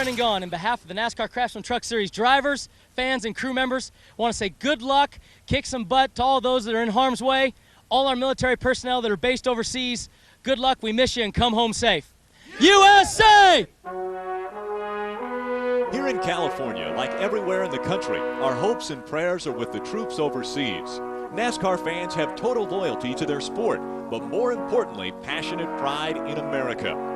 Brendan Gaughan. In behalf of the NASCAR Craftsman Truck Series drivers, fans, and crew members, I want to say good luck, kick some butt to all those that are in harm's way, all our military personnel that are based overseas. Good luck, we miss you, and come home safe. USA! Here in California, like everywhere in the country, our hopes and prayers are with the troops overseas. NASCAR fans have total loyalty to their sport, but more importantly, passionate pride in America.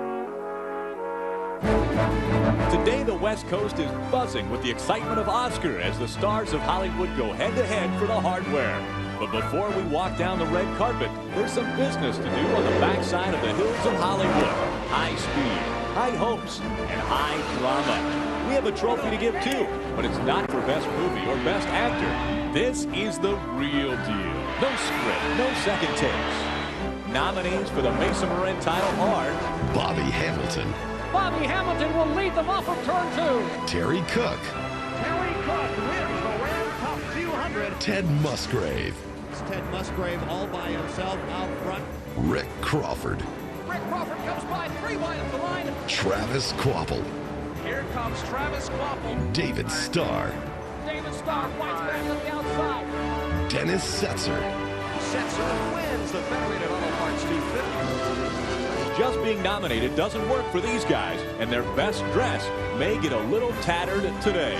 Today, the West Coast is buzzing with the excitement of Oscar as the stars of Hollywood go head-to-head for the hardware. But before we walk down the red carpet, there's some business to do on the backside of the hills of Hollywood. High speed, high hopes, and high drama. We have a trophy to give too, but it's not for Best Movie or Best Actor. This is the real deal. No script, no second takes. Nominees for the Mesa Marin title are Bobby Hamilton. Bobby Hamilton will lead them off of turn 2. Terry Cook. Terry Cook wins the Ram Cup 200. Ted Musgrave. It's Ted Musgrave all by himself out front. Rick Crawford. Rick Crawford comes by 3 wide of the line. Travis Kvapil. Here comes Travis Kvapil. David Starr. David Starr fights back on the outside. Dennis Setzer. Setzer wins the Federated Auto Parts 250. just being nominated doesn't work for these guys, and their best dress may get a little tattered today.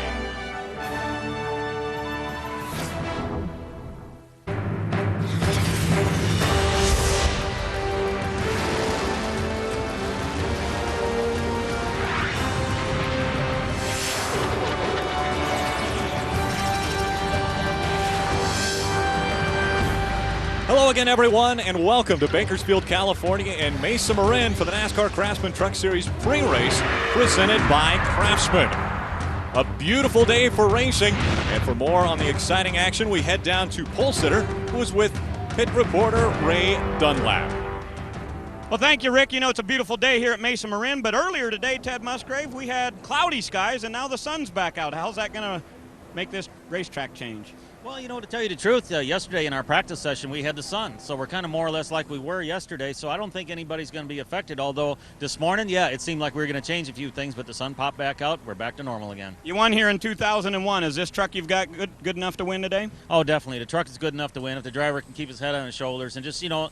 Hello again, everyone, and welcome to Bakersfield, California, and Mesa Marin for the NASCAR Craftsman Truck Series pre-race presented by Craftsman. A beautiful day for racing, and for more on the exciting action, we head down to Pole Sitter, who is with pit reporter Ray Dunlap. Well, thank you, Rick. You know, it's a beautiful day here at Mesa Marin, but earlier today, Ted Musgrave, we had cloudy skies, and now the sun's back out. How's that going to make this racetrack change? Well, you know, to tell you the truth, yesterday in our practice session, we had the sun. So we're kind of more or less like we were yesterday. So I don't think anybody's going to be affected. Although this morning, yeah, it seemed like we were going to change a few things, but the sun popped back out. We're back to normal again. You won here in 2001. Is this truck you've got good enough to win today? Oh, definitely. The truck is good enough to win if the driver can keep his head on his shoulders. And just, you know,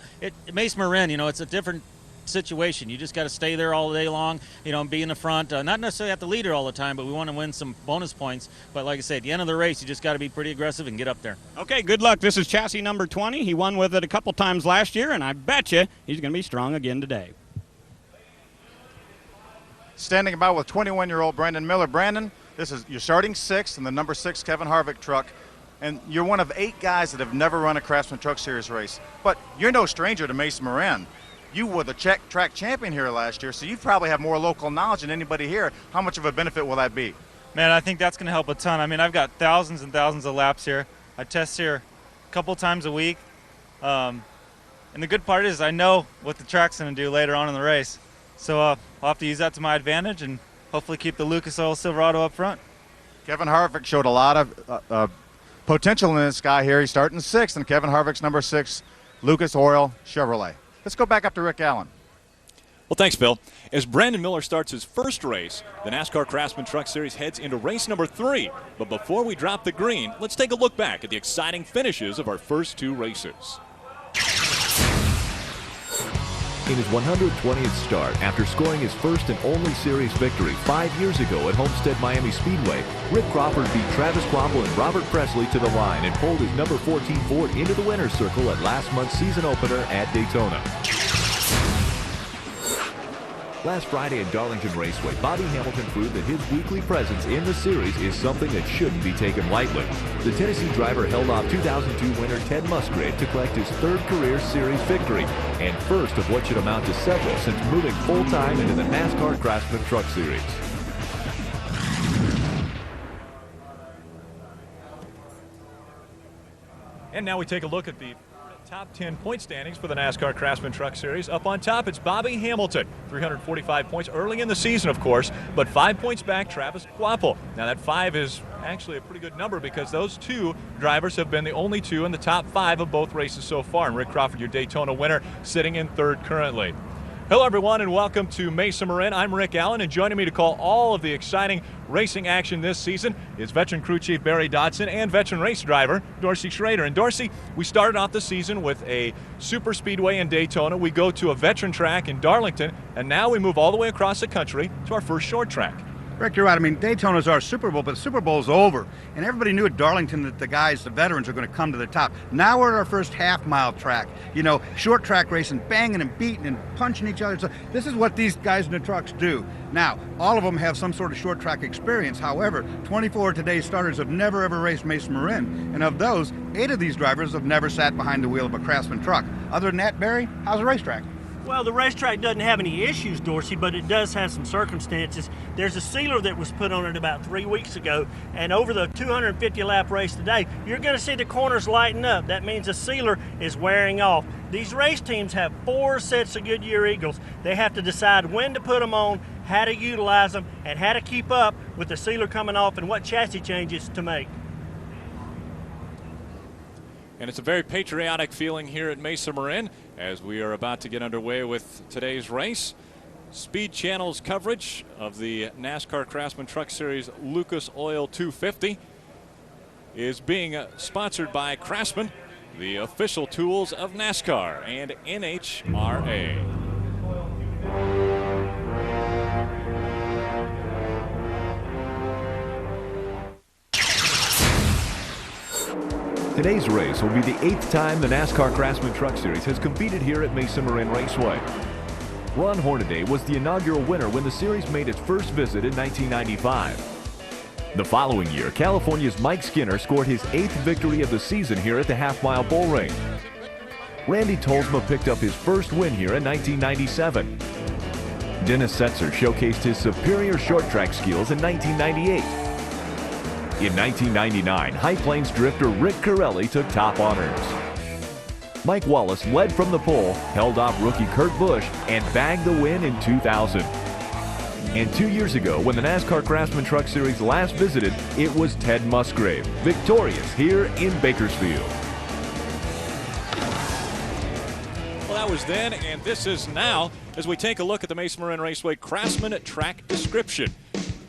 Mesa Marin, you know, it's a different situation. You just got to stay there all day long, you know, and be in the front. Not necessarily have to lead it all the time, but we want to win some bonus points. But like I said, at the end of the race, you just got to be pretty aggressive and get up there. Okay, good luck. This is chassis number 20. He won with it a couple times last year, and I bet you he's going to be strong again today. Standing about with 21-year-old Brandon Miller. Brandon, this is you're starting sixth in the number 6 Kevin Harvick truck, and you're one of 8 guys that have never run a Craftsman Truck Series race. But you're no stranger to Mesa Marin. You were the track champion here last year, so you probably have more local knowledge than anybody here. How much of a benefit will that be? Man, I think that's going to help a ton. I mean, I've got thousands and thousands of laps here. I test here a couple times a week. And the good part is I know what the track's going to do later on in the race. So I'll have to use that to my advantage and hopefully keep the Lucas Oil Silverado up front. Kevin Harvick showed a lot of potential in this guy here. He's starting 6th, and Kevin Harvick's number 6, Lucas Oil Chevrolet. Let's go back up to Rick Allen. Well, thanks, Bill. As Brandon Miller starts his first race, the NASCAR Craftsman Truck Series heads into race number 3. But before we drop the green, let's take a look back at the exciting finishes of our first 2 races. In his 120th start, after scoring his first and only series victory 5 years ago at Homestead Miami Speedway, Rick Crawford beat Travis Kvapil and Robert Presley to the line and pulled his number 14 Ford into the winner's circle at last month's season opener at Daytona. Last Friday at Darlington Raceway, Bobby Hamilton proved that his weekly presence in the series is something that shouldn't be taken lightly. The Tennessee driver held off 2002 winner Ted Musgrave to collect his 3rd career series victory and first of what should amount to several since moving full-time into the NASCAR Craftsman Truck Series. And now we take a look at the top 10 point standings for the NASCAR Craftsman Truck Series. Up on top, it's Bobby Hamilton, 345 points early in the season, of course, but 5 points back, Travis Kvapil. Now that 5 is actually a pretty good number because those 2 drivers have been the only 2 in the top 5 of both races so far. And Rick Crawford, your Daytona winner, sitting in 3rd currently. Hello, everyone, and welcome to Mesa Marin. I'm Rick Allen, and joining me to call all of the exciting racing action this season is veteran crew chief Barry Dodson and veteran race driver Dorsey Schrader. And Dorsey, we started off the season with a super speedway in Daytona. We go to a veteran track in Darlington, and now we move all the way across the country to our first short track. Rick, you're right. I mean, Daytona's our Super Bowl, but the Super Bowl's over. And everybody knew at Darlington that the veterans are going to come to the top. Now we're at our first half-mile track. You know, short track racing, banging and beating and punching each other. So this is what these guys in the trucks do. Now, all of them have some sort of short track experience. However, 24 of today's starters have never ever raced Mesa Marin. And of those, 8 of these drivers have never sat behind the wheel of a Craftsman truck. Other than that, Barry, how's the racetrack? Well, the racetrack doesn't have any issues, Dorsey, but it does have some circumstances. There's a sealer that was put on it about 3 weeks ago, and over the 250-lap race today, you're going to see the corners lighten up. That means the sealer is wearing off. These race teams have 4 sets of Goodyear Eagles. They have to decide when to put them on, how to utilize them, and how to keep up with the sealer coming off and what chassis changes to make. And it's a very patriotic feeling here at Mesa Marin as we are about to get underway with today's race. Speed Channel's coverage of the NASCAR Craftsman Truck Series Lucas Oil 250 is being sponsored by Craftsman, the official tools of NASCAR and NHRA. Today's race will be the 8th time the NASCAR Craftsman Truck Series has competed here at Mesa Marin Raceway. Ron Hornaday was the inaugural winner when the series made its first visit in 1995. The following year, California's Mike Skinner scored his 8th victory of the season here at the half-mile bull ring. Randy Tolsma picked up his first win here in 1997. Dennis Setzer showcased his superior short track skills in 1998. In 1999, High Plains drifter Rick Corelli took top honors. Mike Wallace led from the pole, held off rookie Kurt Busch, and bagged the win in 2000. And 2 years ago, when the NASCAR Craftsman Truck Series last visited, it was Ted Musgrave, victorious here in Bakersfield. Well, that was then, and this is now, as we take a look at the Mesa Marin Raceway Craftsman track description.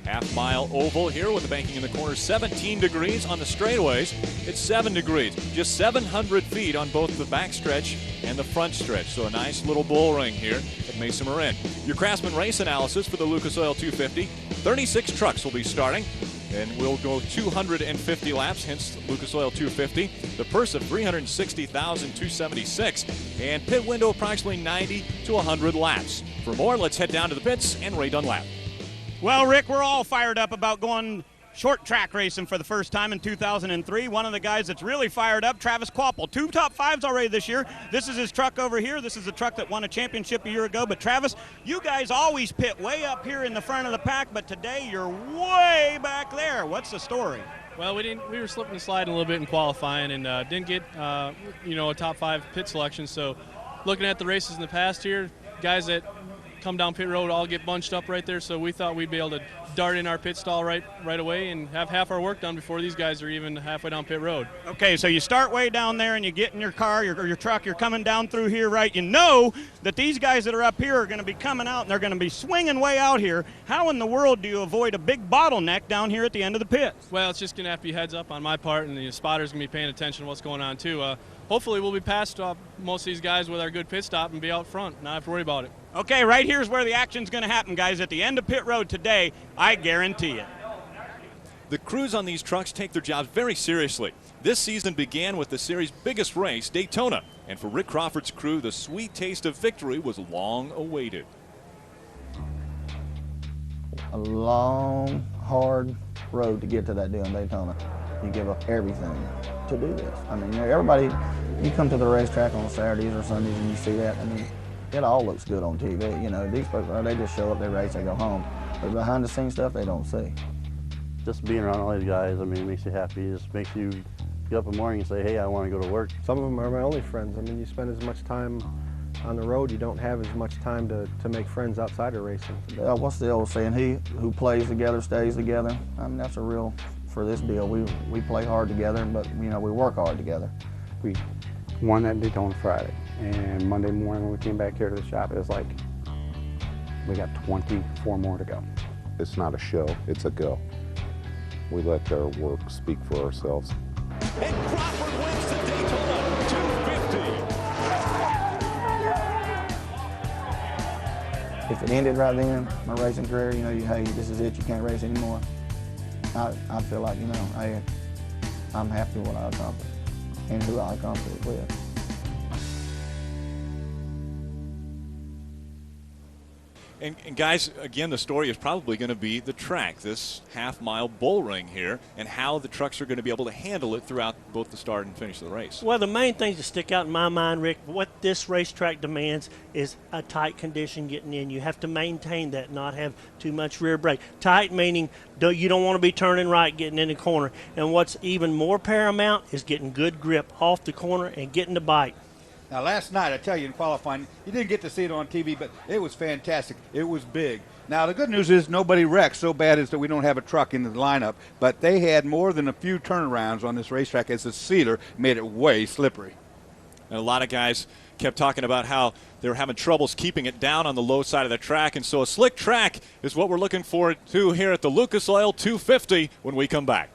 Half-mile oval here with the banking in the corners, 17 degrees on the straightaways. It's 7 degrees, just 700 feet on both the back stretch and the front stretch. So a nice little bull ring here at Mesa Marin. Your Craftsman race analysis for the Lucas Oil 250. 36 trucks will be starting, and we'll go 250 laps, hence Lucas Oil 250. The purse of $360,276, and pit window approximately 90 to 100 laps. For more, let's head down to the pits and Ray Dunlap. Well, Rick, we're all fired up about going short track racing for the first time in 2003. One of the guys that's really fired up, Travis Kvapil. 2 top 5s already this year. This is his truck over here. This is the truck that won a championship a year ago. But Travis, you guys always pit way up here in the front of the pack, but today you're way back there. What's the story? Well, we were slipping and sliding a little bit in qualifying and didn't get a top 5 pit selection. So looking at the races in the past here, guys that come down pit road all get bunched up right there, so we thought we'd be able to dart in our pit stall right away and have half our work done before these guys are even halfway down pit road. Okay, so you start way down there and you get in your car or your truck, you're coming down through here, right? You know that these guys that are up here are going to be coming out and they're going to be swinging way out here. How in the world do you avoid a big bottleneck down here at the end of the pit? Well, it's just going to have to be heads up on my part, and the spotter's going to be paying attention to what's going on too. Hopefully we'll be past most of these guys with our good pit stop and be out front, not have to worry about it. Okay, right here's where the action's going to happen, guys. At the end of pit road today, I guarantee it. The crews on these trucks take their jobs very seriously. This season began with the series' biggest race, Daytona. And for Rick Crawford's crew, the sweet taste of victory was long awaited. A long, hard road to get to that deal in Daytona. You give up everything to do this. I mean, everybody, you come to the racetrack on Saturdays or Sundays and you see that, I mean, it all looks good on TV. You know, these folks, they just show up, they race, they go home. But behind the scenes stuff, they don't see. Just being around all these guys, I mean, it makes you happy. It just makes you get up in the morning and say, hey, I want to go to work. Some of them are my only friends. I mean, you spend as much time on the road, you don't have as much time to make friends outside of racing. What's the old saying? He who plays together stays together. I mean, that's a real, for this deal, we play hard together, but, you know, we work hard together. We won that Daytona Friday, and Monday morning when we came back here to the shop, it was like We got 24 more to go. It's not a show, it's a go. We let their work speak for ourselves. And Crawford wins the Daytona 250. If it ended right then, my racing career, you know, hey, this is it, you can't race anymore. I feel like, you know, hey, I'm happy with what I accomplished and who I accomplished it with. And guys, again, the story is probably going to be the track, this half-mile bull ring here, and how the trucks are going to be able to handle it throughout both the start and finish of the race. Well, the main things that stick out in my mind, Rick, what this racetrack demands is a tight condition getting in. You have to maintain that, not have too much rear brake. Tight meaning you don't want to be turning right getting in the corner. And what's even more paramount is getting good grip off the corner and getting the bite. Now, last night, I tell you, in qualifying, you didn't get to see it on TV, but it was fantastic. It was big. Now, the good news is nobody wrecked. So bad is that we don't have a truck in the lineup, but they had more than a few turnarounds on this racetrack as the sealer made it way slippery. And a lot of guys kept talking about how they were having troubles keeping it down on the low side of the track, and so a slick track is what we're looking forward to here at the Lucas Oil 250 when we come back.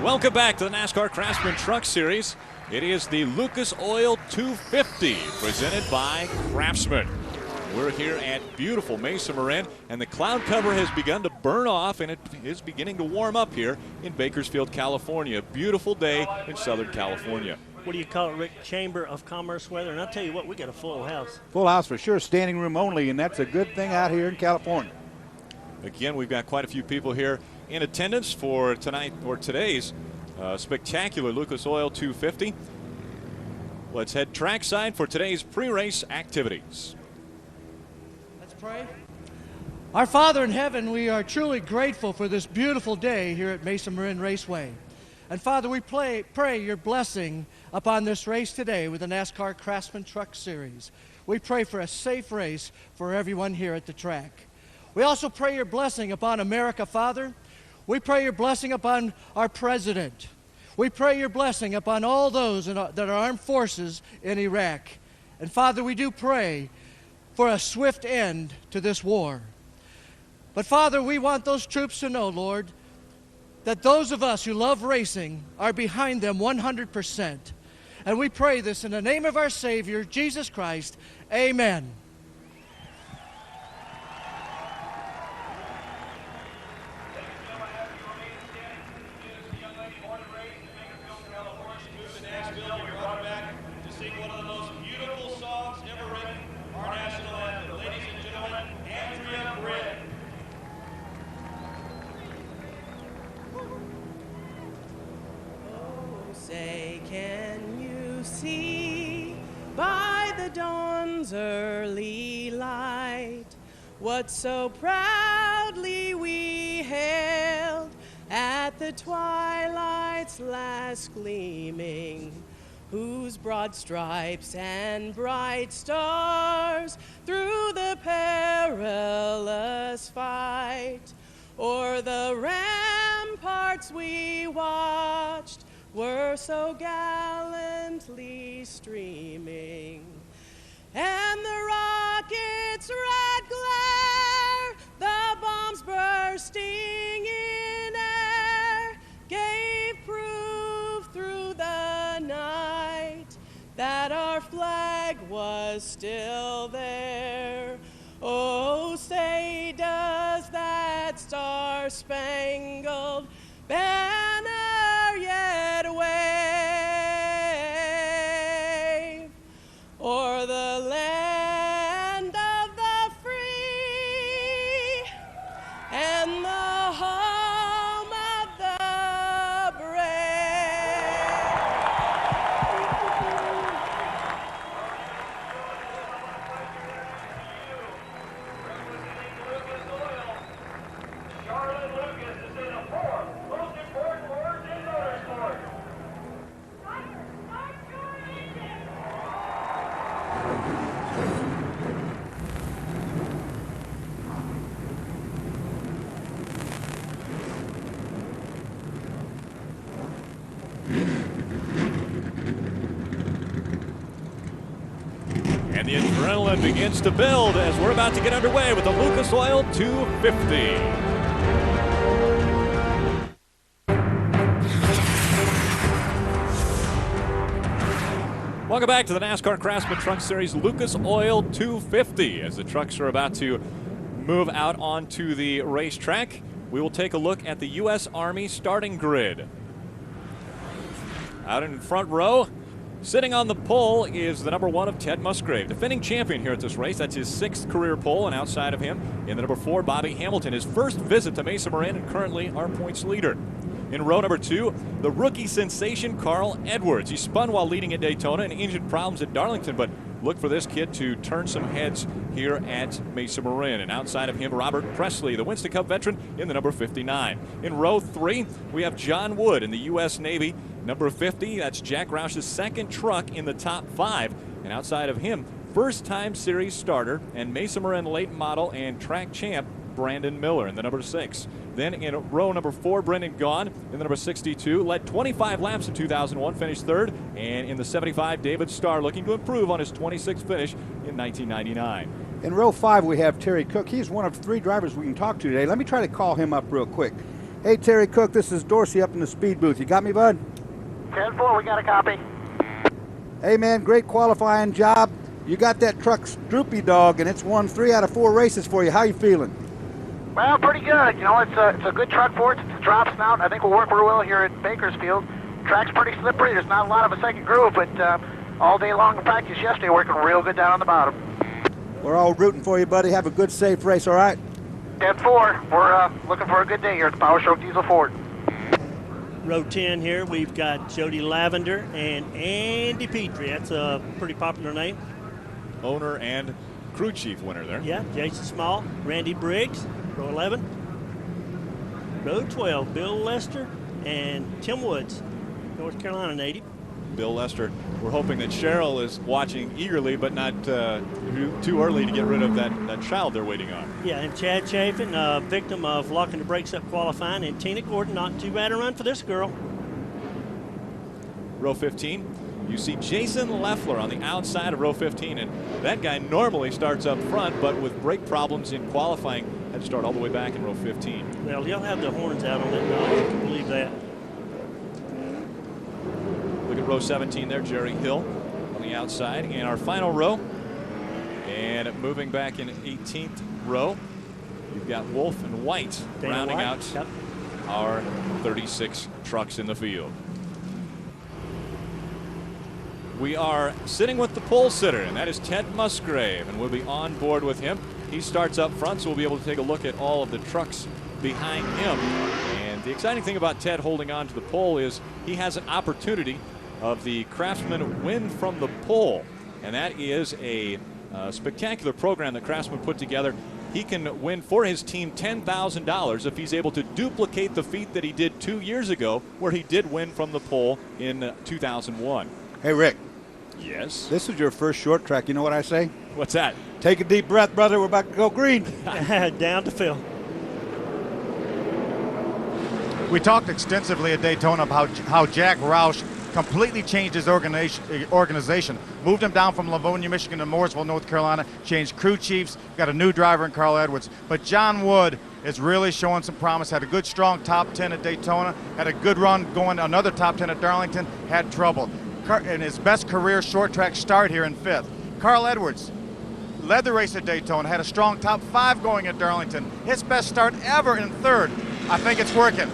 Welcome back to the NASCAR Craftsman Truck Series. It is the Lucas Oil 250 presented by Craftsman. We're here at beautiful Mesa Marin, and the cloud cover has begun to burn off, and it is beginning to warm up here in Bakersfield, California. Beautiful day in Southern California. What do you call it, Rick? Chamber of Commerce weather. And I'll tell you what, we got a full house. Full house for sure, standing room only, and that's a good thing out here in California. Again, we've got quite a few people here in attendance for tonight or today's spectacular Lucas Oil 250. Let's head trackside for today's pre-race activities. Let's pray. Our Father in heaven, we are truly grateful for this beautiful day here at Mesa Marin Raceway. And Father, we pray your blessing upon this race today with the NASCAR Craftsman Truck Series. We pray for a safe race for everyone here at the track. We also pray your blessing upon America, Father. We pray your blessing upon our president. We pray your blessing upon all those that are armed forces in Iraq. And Father, we do pray for a swift end to this war. But Father, we want those troops to know, Lord, that those of us who love racing are behind them 100%. And we pray this in the name of our Savior, Jesus Christ. Amen. Say, can you see by the dawn's early light what so proudly we hailed at the twilight's last gleaming, whose broad stripes and bright stars through the perilous fight o'er the ramparts we watched were so gallantly streaming, and the rocket's red glare, the bombs bursting in air, gave proof through the night that our flag was still there. Oh, say does that star-spangled banner yet wave o'er the land of the free and the home of the Charlotte Lucas is in a fourth. Most important word And the adrenaline begins to build as we're about to get underway with the Lucas Oil 250. Welcome back to the NASCAR Craftsman Truck Series Lucas Oil 250. As the trucks are about to move out onto the racetrack, we will take a look at the U.S. Army starting grid. Out in front row, sitting on the pole is the number 1 of Ted Musgrave, defending champion here at this race. That's his 6th career pole, and outside of him, in the number 4, Bobby Hamilton, his first visit to Mesa Marin and currently our points leader. In row number 2, the rookie sensation Carl Edwards. He spun while leading at Daytona and engine problems at Darlington, but look for this kid to turn some heads here at Mesa Marin. And outside of him, Robert Presley, the Winston Cup veteran, in the number 59. In row 3, we have John Wood in the U.S. Navy, number 50. That's Jack Roush's 2nd truck in the top 5. And outside of him, first-time series starter and Mesa Marin late model and track champ Brandon Miller in the number 6. Then in row number 4, Brendan Gaughan in the number 62, led 25 laps in 2001, finished 3rd. And in the 75, David Starr looking to improve on his 26th finish in 1999. In row 5, we have Terry Cook. He's one of 3 drivers we can talk to today. Let me try to call him up real quick. Hey, Terry Cook, this is Dorsey up in the speed booth. You got me, bud? 10-4, we got a copy. Hey, man, great qualifying job. You got that truck's droopy dog, and it's won 3 out of 4 races for you. How you feeling? Well, pretty good. You know, it's a good truck for it. It's a drop snout. I think we'll work real well here at Bakersfield. Track's pretty slippery. There's not a lot of a second groove, but all day long in practice yesterday, working real good down on the bottom. We're all rooting for you, buddy. Have a good, safe race, all right? 10-4. We're looking for a good day here at the Power Stroke Diesel Ford. Row 10 here, we've got Jody Lavender and Andy Petrie. That's a pretty popular name. Owner and crew chief winner there. Yeah, Jason Small, Randy Briggs, row 11. Row 12, Bill Lester and Tim Woods, North Carolina native. Bill Lester. We're hoping that Cheryl is watching eagerly, but not too early to get rid of that child they're waiting on. Yeah, and Chad Chafin, victim of locking the brakes up qualifying, and Tina Gordon, not too bad a run for this girl. Row 15, you see Jason Leffler on the outside of row 15, and that guy normally starts up front, but with brake problems in qualifying, had to start all the way back in row 15. Well, he'll have the horns out on that dog, you can believe that. Look at row 17 there, Jerry Hill on the outside. In our final row, and moving back in 18th row, you've got Wolf and White rounding out our 36 trucks in the field. We are sitting with the pole sitter, and that is Ted Musgrave, and we'll be on board with him. He starts up front, so we'll be able to take a look at all of the trucks behind him. And the exciting thing about Ted holding on to the pole is he has an opportunity of the Craftsman win from the pole, and that is a spectacular program that Craftsman put together. He can win for his team $10,000 if he's able to duplicate the feat that he did 2 years ago, where he did win from the pole in 2001. Hey, Rick. Yes? This is your first short track. You know what I say? What's that? Take a deep breath, brother. We're about to go green. Down to Phil. We talked extensively at Daytona about how Jack Roush completely changed his organization. Moved him down from Livonia, Michigan to Mooresville, North Carolina, changed crew chiefs, got a new driver in Carl Edwards. But John Wood is really showing some promise, had a good strong top 10 at Daytona, had a good run going another top 10 at Darlington, had trouble. In his best career short track start here in 5th. Carl Edwards led the race at Daytona, had a strong top 5 going at Darlington. His best start ever in 3rd. I think it's working.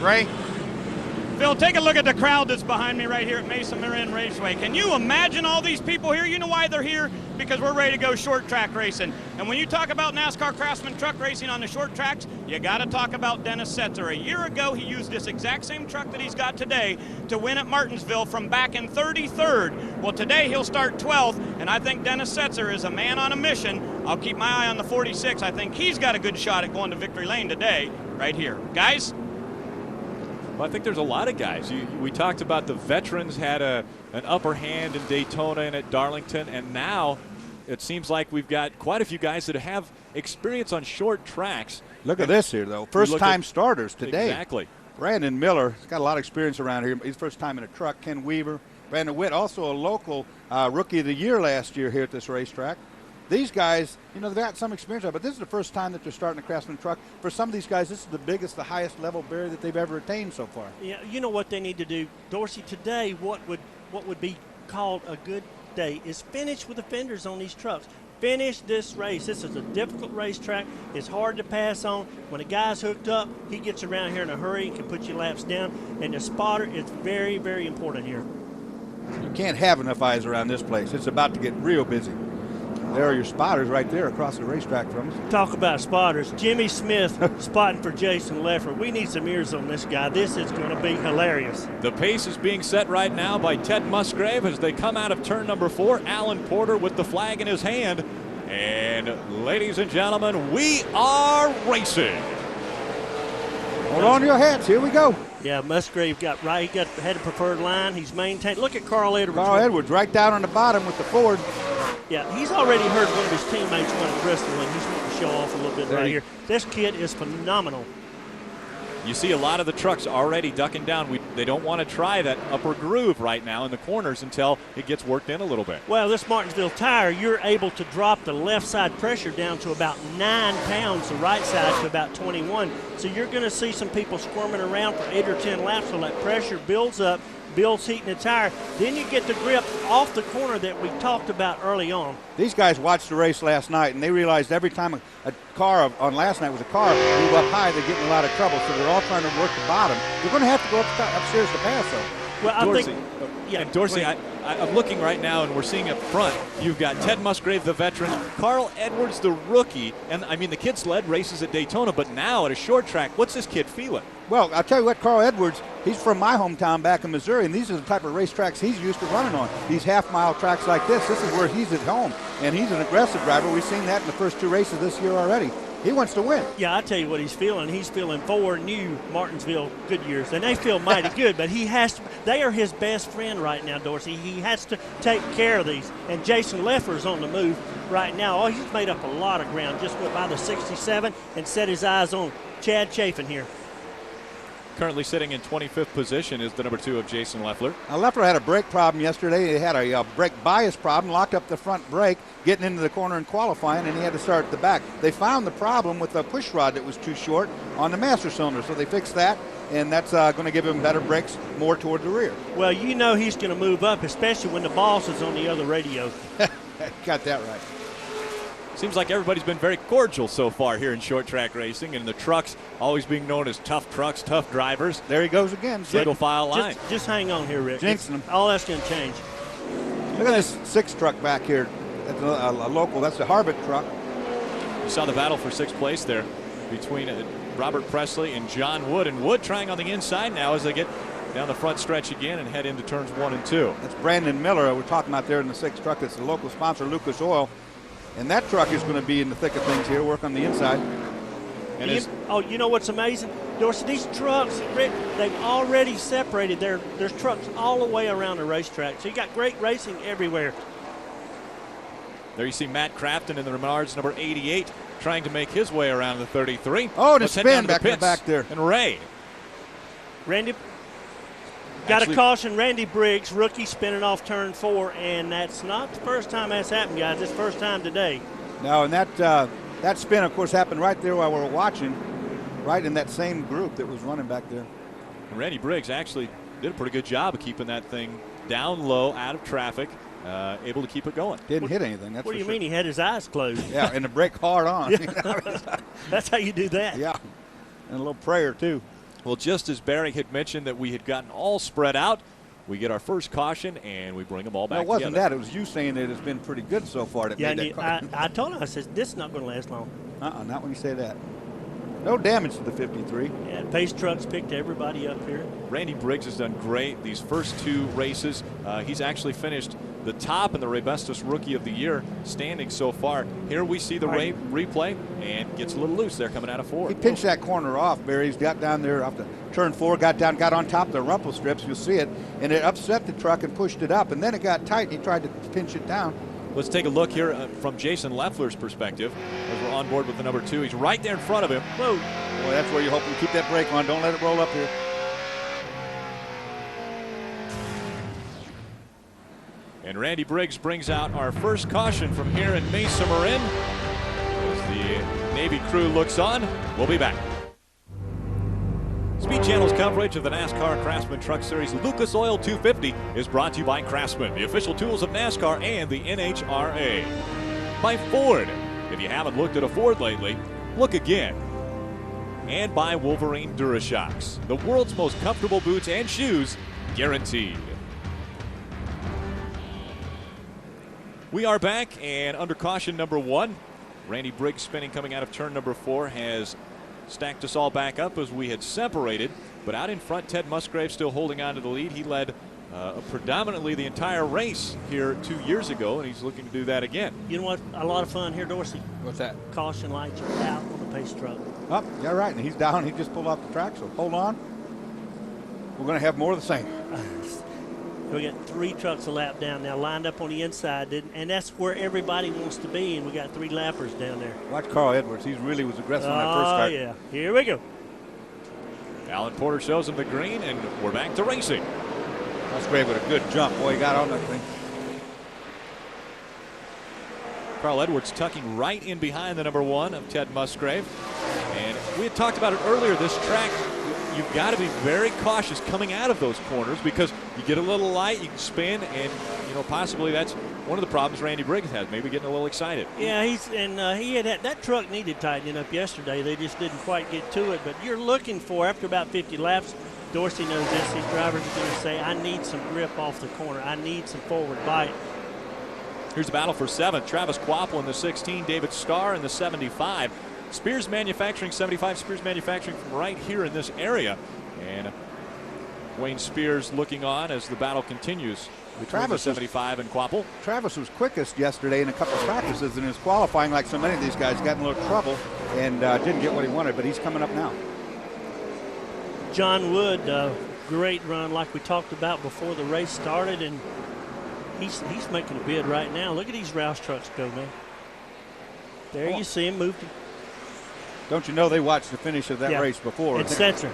Ray? Phil, take a look at the crowd that's behind me right here at Mesa Marin Raceway. Can you imagine all these people here? You know why they're here? Because we're ready to go short track racing. And when you talk about NASCAR Craftsman truck racing on the short tracks, you got to talk about Dennis Setzer. A year ago, he used this exact same truck that he's got today to win at Martinsville from back in 33rd. Well, today he'll start 12th, and I think Dennis Setzer is a man on a mission. I'll keep my eye on the 46. I think he's got a good shot at going to victory lane today, right here. Guys? Well, I think there's a lot of guys. We talked about the veterans had an upper hand in Daytona and at Darlington, and now it seems like we've got quite a few guys that have experience on short tracks. Look at this here, though. First-time starters today. Exactly. Brandon Miller has got a lot of experience around here. He's first time in a truck. Ken Weaver, Brandon Witt, also a local Rookie of the Year last year here at this racetrack. These guys, you know, they've got some experience, but this is the first time that they're starting a Craftsman truck. For some of these guys, this is the biggest, the highest level barrier that they've ever attained so far. Yeah, you know what they need to do, Dorsey, today what would be called a good day is finish with the fenders on these trucks. Finish this race. This is a difficult racetrack. It's hard to pass on. When a guy's hooked up, he gets around here in a hurry and can put your laps down. And the spotter is very, very important here. You can't have enough eyes around this place. It's about to get real busy. There are your spotters right there across the racetrack from us. Talk about spotters. Jimmy Smith spotting for Jason Leffler. We need some ears on this guy. This is going to be hilarious. The pace is being set right now by Ted Musgrave as they come out of turn number 4. Alan Porter with the flag in his hand. And ladies and gentlemen, we are racing. Hold on to your hats. Here we go. Yeah, Musgrave got right. He had a preferred line. He's maintained. Look at Carl Edwards. Carl Edwards right down on the bottom with the Ford. Yeah, he's already heard one of his teammates win at Bristol, and he's wanting to show off a little bit right here. This kid is phenomenal. You see a lot of the trucks already ducking down. They don't want to try that upper groove right now in the corners until it gets worked in a little bit. Well, this Martinsville tire, you're able to drop the left side pressure down to about 9 pounds, the right side to about 21. So you're going to see some people squirming around for 8 or 10 laps so that pressure builds up, builds heat in the tire. Then you get the grip off the corner that we talked about early on. These guys watched the race last night, and they realized every time a car on last night was a car move up high, they're getting in a lot of trouble. So they're all trying to work the bottom. They're going to have to go upstairs to pass, though. Well, Dorsey, and Dorsey, I'm looking right now, and we're seeing up front, you've got Ted Musgrave, the veteran, Carl Edwards, the rookie, and I mean the kid sled races at Daytona, but now at a short track, what's this kid feeling? Well, I'll tell you what, Carl Edwards, he's from my hometown back in Missouri, and these are the type of racetracks he's used to running on. These half-mile tracks like this is where he's at home, and he's an aggressive driver. We've seen that in the first 2 races this year already. He wants to win. Yeah, I tell you what he's feeling. He's feeling 4 new Martinsville Goodyears, and they feel mighty good, but he has to, they are his best friend right now, Dorsey. He has to take care of these, and Jason Leffler's on the move right now. Oh, he's made up a lot of ground. Just went by the 67 and set his eyes on Chad Chafin here. Currently sitting in 25th position is the number 2 of Jason Leffler. Now, Leffler had a brake problem yesterday. He had a brake bias problem, locked up the front brake, getting into the corner and qualifying, and he had to start at the back. They found the problem with the push rod that was too short on the master cylinder, so they fixed that, and that's going to give him better brakes more toward the rear. Well, you know he's going to move up, especially when the boss is on the other radio. Got that right. Seems like everybody's been very cordial so far here in short track racing, and the trucks always being known as tough trucks, tough drivers. There he goes again. Single file line. Just hang on here, Rick. Jinxing him. All that's going to change. Look at this 6 truck back here. That's a local. That's the Harvick truck. You saw the battle for 6th place there between Robert Presley and John Wood. And Wood trying on the inside now as they get down the front stretch again and head into turns 1 and 2. That's Brandon Miller we're talking about there in the 6th truck. That's the local sponsor, Lucas Oil. And that truck is going to be in the thick of things here, work on the inside. And you know what's amazing? Dorsey, these trucks, Rick, they've already separated. There's trucks all the way around the racetrack. So you got great racing everywhere. There you see Matt Crafton in the Menards, number 88, trying to make his way around the 33. Oh, and a spin back in the back there. And Ray. Randy. Got to caution Randy Briggs, rookie spinning off turn 4, and that's not the first time that's happened, guys. It's first time today. No, and that spin, of course, happened right there while we were watching, right in that same group that was running back there. And Randy Briggs actually did a pretty good job of keeping that thing down low, out of traffic, able to keep it going. Didn't hit anything. That's what do you mean? He had his eyes closed. Yeah, and the brake hard on. That's how you do that. Yeah, and a little prayer, too. Well, just as Barry had mentioned that we had gotten all spread out, we get our first caution and we bring them all back together. It wasn't together. that. It was you saying that it's been pretty good so far. That made that I told him, I said, this is not going to last long. Not when you say that. No damage to the 53. Yeah, Pace Trucks picked everybody up here. Randy Briggs has done great these first 2 races. He's actually finished the top in the Raybestos Rookie of the Year standing so far. Here we see the replay and gets a little loose there coming out of 4. He pinched that corner off, Barry. He's got down there off the turn 4, got on top of the rumple strips. You'll see it. And it upset the truck and pushed it up. And then it got tight. He tried to pinch it down. Let's take a look here from Jason Leffler's perspective as we're on board with the number 2. He's right there in front of him. Whoa. Boy, that's where you hope you keep that brake on. Don't let it roll up here. And Randy Briggs brings out our first caution from here in Mesa Marin. As the Navy crew looks on, we'll be back. Speed Channel's coverage of the NASCAR Craftsman Truck Series Lucas Oil 250 is brought to you by Craftsman, the official tools of NASCAR and the NHRA. By Ford. If you haven't looked at a Ford lately, look again. And by Wolverine DuraShocks, the world's most comfortable boots and shoes, guaranteed. We are back, and under caution number 1, Randy Briggs spinning coming out of turn number 4 has stacked us all back up as we had separated. But out in front, Ted Musgrave still holding on to the lead. He led predominantly the entire race here 2 years ago, and he's looking to do that again. You know what? A lot of fun here, Dorsey. What's that? Caution lights are out on the pace truck. Oh, yeah, right. And he's down. He just pulled off the track, so hold on. We're going to have more of the same. We got 3 trucks a lap down now, lined up on the inside, and that's where everybody wants to be, and we got 3 lappers down there. Watch Carl Edwards. He really was aggressive on that first start. Oh, yeah. Here we go. Alan Porter shows him the green, and we're back to racing. Musgrave with a good jump. Boy, he got on that thing. Carl Edwards tucking right in behind the number 1 of Ted Musgrave. And we had talked about it earlier, this track, you've got to be very cautious coming out of those corners because you get a little light, you can spin, and possibly that's one of the problems Randy Briggs has, maybe getting a little excited. Yeah, he had that truck needed tightening up yesterday. They just didn't quite get to it. But you're looking for, after about 50 laps, Dorsey knows this. These drivers are going to say, I need some grip off the corner. I need some forward bite. Here's the battle for 7th. Travis Quapple in the 16, David Starr in the 75. Spears Manufacturing 75, Spears Manufacturing from right here in this area. And Wayne Spears looking on as the battle continues between the 75 and Quapple. Travis was quickest yesterday in a couple of practices, and in his qualifying, like so many of these guys, got in a little trouble and didn't get what he wanted, but he's coming up now. John Wood, great run like we talked about before the race started, and he's making a bid right now. Look at these Roush trucks go, man. There you see him moving. Don't you know they watched the finish of that race before? It's Setzer.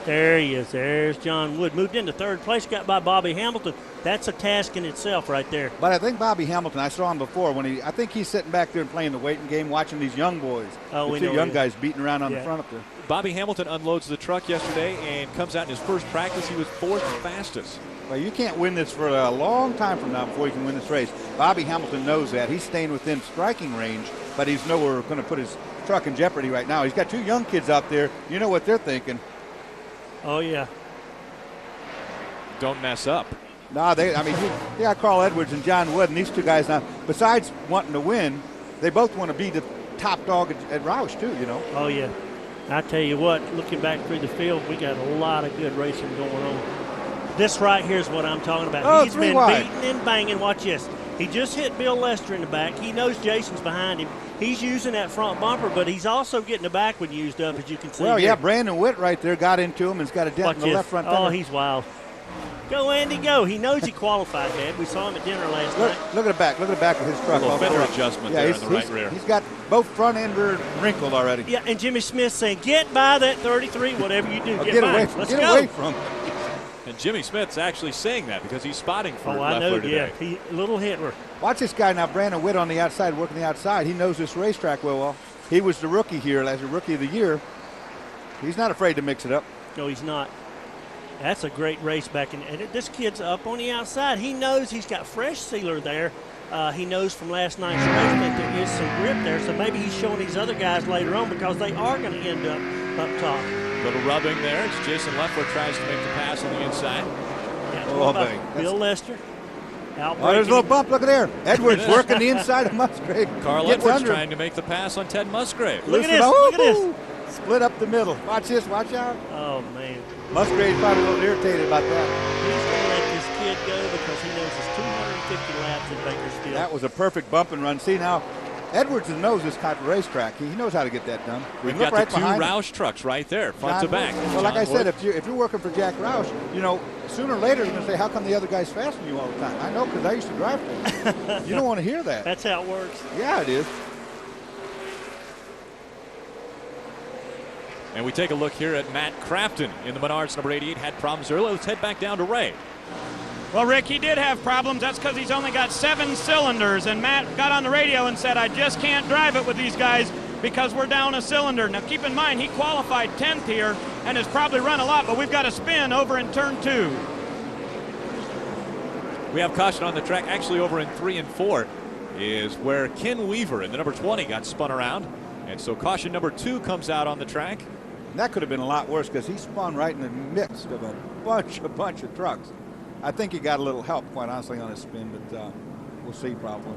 There he is. There's John Wood. Moved into 3rd place, got by Bobby Hamilton. That's a task in itself right there. But I think Bobby Hamilton, I saw him before, I think he's sitting back there and playing the waiting game, watching these young boys. Oh, the 2 young guys beating around on the front up there. Bobby Hamilton unloads the truck yesterday and comes out in his first practice. He was 4th fastest. Well, you can't win this for a long time from now before you can win this race. Bobby Hamilton knows that. He's staying within striking range, but he's nowhere going to put his truck in jeopardy right now. He's got 2 young kids out there. You know what they're thinking. Oh, yeah. Don't mess up. No, they got Carl Edwards and John Wood, and these 2 guys now, besides wanting to win, they both want to be the top dog at Roush, too, Oh, yeah. I tell you what, looking back through the field, we got a lot of good racing going on. This right here is what I'm talking about. Oh, he's been beating and banging. Watch this. He just hit Bill Lester in the back. He knows Jason's behind him. He's using that front bumper, but he's also getting the back one used up, as you can see. Well, here. yeah, Brandon Witt right there got into him and has got a dent in the left front tire. Oh, he's wild. Go, Andy, go. He knows he qualified, man. We saw him at dinner last night. Look at the back. Look at the back of his truck. A little fender adjustment there on the right rear. He's got both front end rear wrinkled already. Yeah, and Jimmy Smith saying, get by that 33, whatever you do. Get away from him. And Jimmy Smith's actually saying that because he's spotting for I know, today. Yeah, little Hitler. Watch this guy now, Brandon Witt on the outside, working the outside. He knows this racetrack well. He was the rookie here as a rookie of the year. He's not afraid to mix it up. No, he's not. That's a great race back in. And this kid's up on the outside. He knows he's got fresh sealer there. He knows from last night's race that there is some grip there. So maybe he's showing these other guys later on because they are going to end up top. Little rubbing there. It's Jason Leffler tries to make the pass on the inside. Yeah, Bill Lester. Oh, there's a little bump. Look at there. Edwards working the inside of Musgrave. Carl Edwards trying to make the pass on Ted Musgrave. Look at this. Look at this. Split up the middle. Watch this. Watch out. Oh, man. Musgrave's probably a little irritated about that. He's going to let this kid go because he knows it's 250 laps in Bakersfield. That was a perfect bump and run. See, now, Edwards knows this type of racetrack. He knows how to get that done. We've got the 2 Roush trucks right there, front to back. Well, like I said, if you're working for Jack Roush, sooner or later you're going to say, how come the other guy's faster than you all the time? I know, because I used to drive for him. You don't want to hear that. That's how it works. Yeah, it is. And we take a look here at Matt Crafton in the Menards number 88. Had problems earlier. Let's head back down to Ray. Well, Rick, he did have problems. That's because he's only got 7 cylinders. And Matt got on the radio and said, I just can't drive it with these guys because we're down a cylinder. Now, keep in mind, he qualified 10th here and has probably run a lot, but we've got a spin over in turn 2. We have caution on the track. Actually, over in 3 and 4 is where Ken Weaver in the number 20 got spun around. And so caution number 2 comes out on the track. And that could have been a lot worse because he spun right in the midst of a bunch of trucks. I think he got a little help, quite honestly, on his spin, but we'll see probably.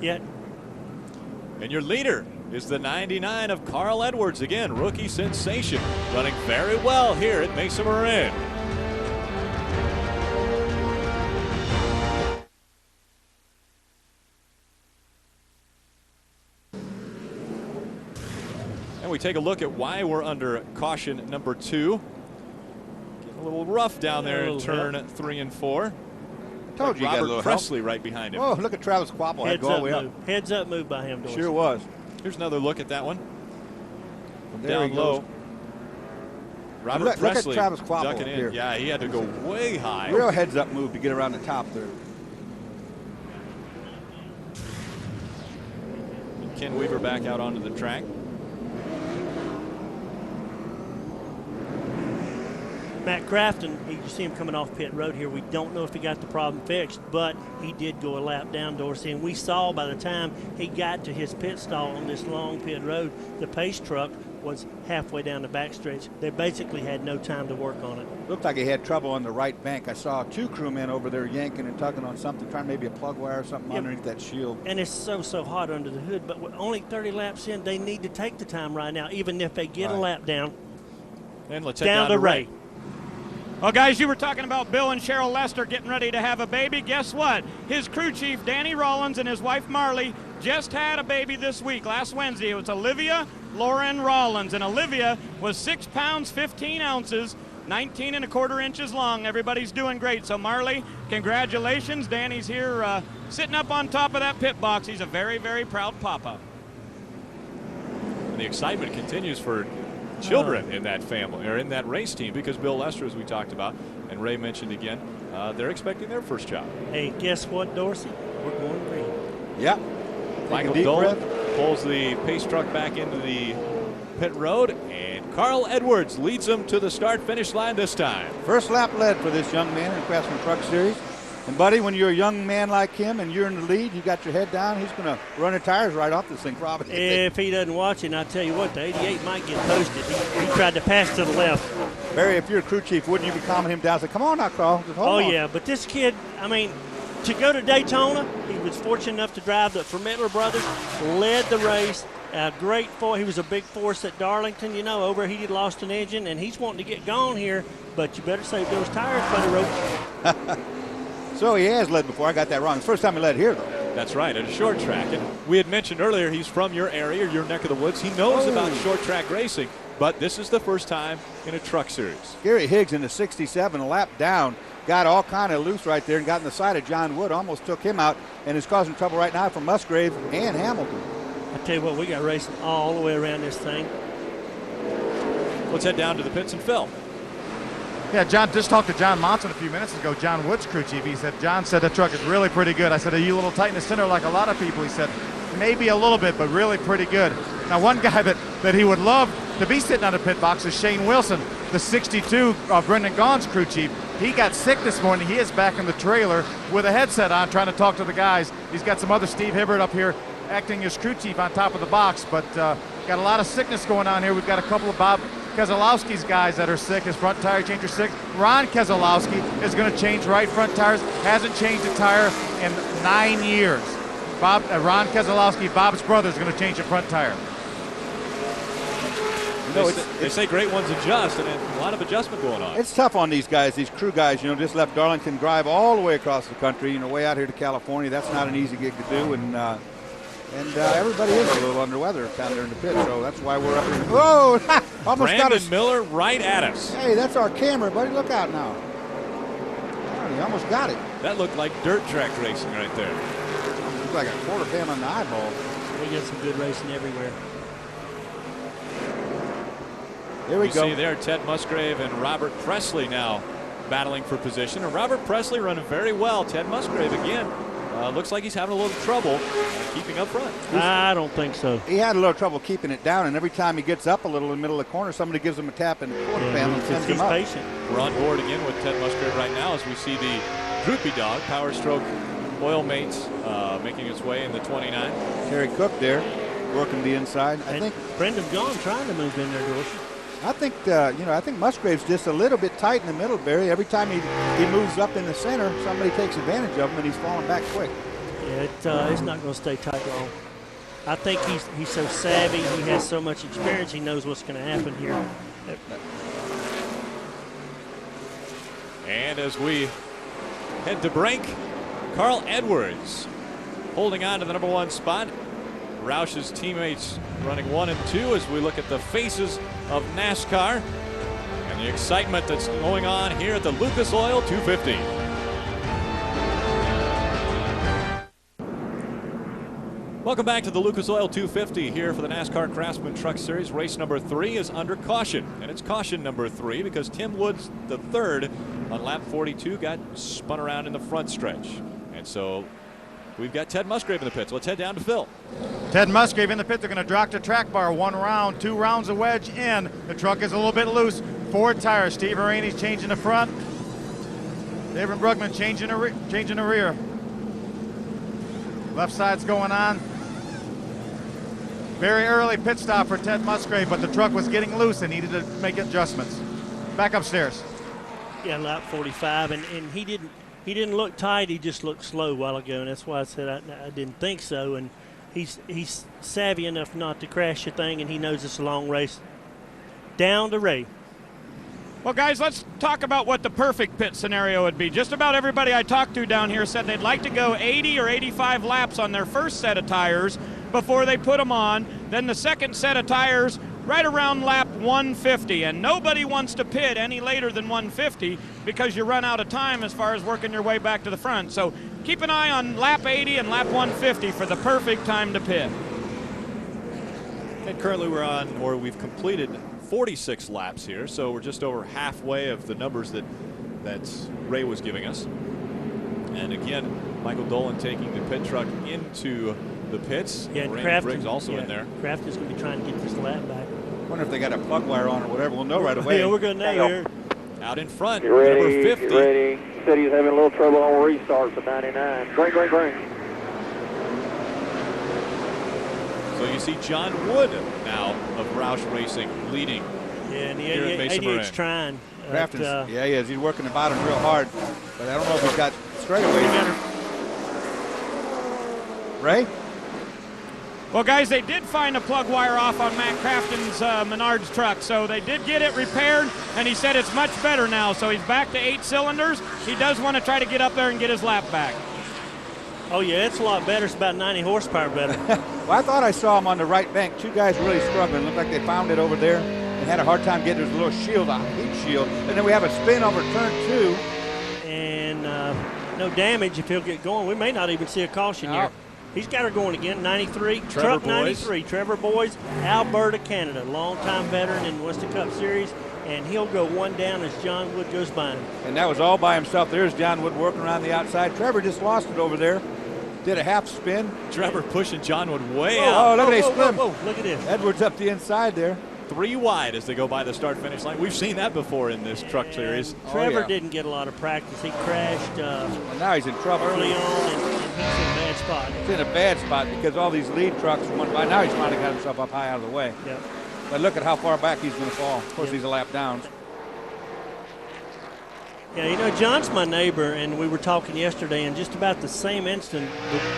Yeah. And your leader is the 99 of Carl Edwards. Again, rookie sensation, running very well here at Mesa Marin. And we take a look at why we're under caution number 2. Getting a little rough down there in turn 3 and 4. I told you, Robert got a little Presley help. right behind him. Oh, look at Travis Quapple. Heads up move. Heads up move by him, Dorsey. Sure was. Here's another look at that one. From There down he low. goes. Robert Look at Presley Travis Quapple ducking in. here. Yeah, he had to go way high. Real heads up move to get around the top there. Ken Weaver back out onto the track. Matt Craftsman, you see him coming off pit road here. We don't know if he got the problem fixed, but he did go a lap down, Dorsey. And we saw by the time he got to his pit stall on this long pit road, the pace truck was halfway down the backstretch. They basically had no time to work on it. Looked like he had trouble on the right bank. I saw 2 crewmen over there yanking and tugging on something, trying maybe a plug wire or something underneath that shield. And it's so hot under the hood, but with only 30 laps in, they need to take the time right now, even if they get a lap down. And let's head down to Ray. Well, guys, you were talking about Bill and Cheryl Lester getting ready to have a baby. Guess what? His crew chief, Danny Rollins, and his wife, Marley, just had a baby this week, last Wednesday. It was Olivia Lauren Rollins, and Olivia was 6 pounds, 15 ounces, 19 1/4 inches long. Everybody's doing great. So, Marley, congratulations. Danny's here sitting up on top of that pit box. He's a very, very proud papa. And the excitement continues for children in that family, or in that race team, because Bill Lester, as we talked about, and Ray mentioned again, they're expecting their first child. Hey, guess what, Dorsey? We're going green. Yeah. Michael Dolan pulls the pace truck back into the pit road, and Carl Edwards leads them to the start-finish line this time. First lap led for this young man in the Craftsman Truck Series. And, buddy, when you're a young man like him and you're in the lead, you got your head down, he's going to run the tires right off this thing probably. If he doesn't watch it, and I tell you what, the 88 might get posted. He tried to pass to the left. Barry, if you're a crew chief, wouldn't you be calming him down and say, come on now, Carl, just hold on. Yeah, but this kid, I mean, to go to Daytona, he was fortunate enough to drive the Vermittler brothers, led the race. Great for he was a big force at Darlington, you know, overheated, lost an engine, and he's wanting to get gone here, but you better save those tires, Buddy Roach. So he has led before. I got that wrong. It's the first time he led here, though. That's right, at a short track. And we had mentioned earlier he's from your area, your neck of the woods. He knows about short track racing, but this is the first time in a truck series. Gary Higgs in the 67, a lap down, got all kind of loose right there and got in the side of John Wood, almost took him out, and is causing trouble right now for Musgrave and Hamilton. I tell you what, we got racing all the way around this thing. Let's head down to the pits and Phil. Yeah, John, just talked to John Monson a few minutes ago, John Wood's crew chief. He said, John said the truck is really pretty good. I said, are you a little tight in the center like a lot of people? He said, maybe a little bit, but really pretty good. Now, one guy that he would love to be sitting on the pit box is Shane Wilson, the 62 Brendan Gaughan's crew chief. He got sick this morning. He is back in the trailer with a headset on trying to talk to the guys. He's got some other Steve Hibbert up here acting as crew chief on top of the box, but got a lot of sickness going on here. We've got a couple of Bob Keselowski's guys that are sick. His front tire changer sick. Ron Keselowski is going to change right front tires. Hasn't changed a tire in 9 years. Ron Keselowski, Bob's brother, is going to change the front tire. They say great ones adjust, and a lot of adjustment going on. It's tough on these guys, these crew guys. You know, just left Darlington, drive all the way across the country, you know, way out here to California. That's not an easy gig to do, and everybody is a little under weather down there in the pit, so that's why we're up here. Whoa! Almost got us. Brandon Miller right at us. Hey, that's our camera, buddy. Look out now. Oh, he almost got it. That looked like dirt track racing right there. Looked like a quarter pan on the eyeball. We get some good racing everywhere. Here we go. See there Ted Musgrave and Robert Presley now battling for position. And Robert Presley running very well. Ted Musgrave again. Looks like he's having a little trouble keeping up front. I don't think so. He had a little trouble keeping it down, and every time he gets up a little in the middle of the corner, somebody gives him a tap in the quarter panel and sends him up. He's patient. We're on board again with Ted Musgrave right now as we see the Droopy Dog Power Stroke Oil Mates making its way in the 29. Terry Cook there working the inside. I think Brendan Gaughan trying to move in there, Dorsey. I think I think Musgrave's just a little bit tight in the middle, Barry. Every time he moves up in the center, somebody takes advantage of him, and he's falling back quick. Yeah, it's not going to stay tight long. I think he's so savvy. He has so much experience. He knows what's going to happen here. And as we head to break, Carl Edwards holding on to the #1 spot. Roush's teammates running 1 and 2 as we look at the faces of NASCAR and the excitement that's going on here at the Lucas Oil 250. Welcome back to the Lucas Oil 250 here for the NASCAR Craftsman Truck Series. Race number 3 is under caution, and it's caution number 3 because Tim Woods, the third on lap 42, got spun around in the front stretch. And so we've got Ted Musgrave in the pits. Let's head down to Phil. Ted Musgrave in the pit. They're going to drop the track bar 1 round, 2 rounds of wedge in. The truck is a little bit loose. 4 tires. Steve Araney's changing the front. David Brugman changing the rear. Left side's going on. Very early pit stop for Ted Musgrave, but the truck was getting loose and needed to make adjustments. Back upstairs. Yeah, lap 45, and he didn't look tight. He just looked slow a while ago, and that's why I said I didn't think so. And he's savvy enough not to crash the thing, and he knows it's a long race. Down to Ray. Well, guys, let's talk about what the perfect pit scenario would be. Just about everybody I talked to down here said they'd like to go 80 or 85 laps on their first set of tires before they put them on. Then the second set of tires right around lap 150. And nobody wants to pit any later than 150 because you run out of time as far as working your way back to the front. So keep an eye on lap 80 and lap 150 for the perfect time to pit. And currently we've completed 46 laps here, so we're just over halfway of the numbers that Ray was giving us. And again, Michael Dolan taking the pit truck into the pits. Yeah, and Randy Briggs also in there. Craftsman's going to be trying to get this lap back. Wonder if they got a plug wire on or whatever. We'll know right away. Yeah, we're going to know here. Out in front, get ready, number 50. Get ready. Said he was having a little trouble on restarts at 99. Green. So you see John Wood now of Roush Racing leading. Yeah, and here at Mesa 88's Marin. trying. Craftsman, yeah, he is. He's working the bottom real hard, but I don't know if he's got straightaways. Ray? Well, guys, they did find a plug wire off on Matt Crafton's Menards truck, so they did get it repaired, and he said it's much better now. So he's back to 8 cylinders. He does want to try to get up there and get his lap back. Oh, yeah, it's a lot better. It's about 90 horsepower better. Well, I thought I saw him on the right bank. 2 guys really struggling. Looked like they found it over there and had a hard time getting his little shield out, heat shield. And then we have a spin over turn 2. And no damage if he'll get going. We may not even see a caution here. He's got her going again, 93. Truck 93, Trevor Boys, Alberta, Canada. Longtime veteran in Western Cup Series. And he'll go 1 down as John Wood goes by him. And that was all by himself. There's John Wood working around the outside. Trevor just lost it over there. Did a half spin. Trevor pushing John Wood way out. out. Oh, look at that spin. Look at this. Edwards up the inside there. 3 wide as they go by the start-finish line. We've seen that before in this truck series. Trevor didn't get a lot of practice. He crashed well, now he's in trouble early on, and he's in a bad spot. He's in a bad spot because all these lead trucks went by. Now he's finally got himself up high out of the way. Yep. But look at how far back he's going to fall. Of course, he's a lap down. Yeah, you know, John's my neighbor, and we were talking yesterday, and just about the same instant,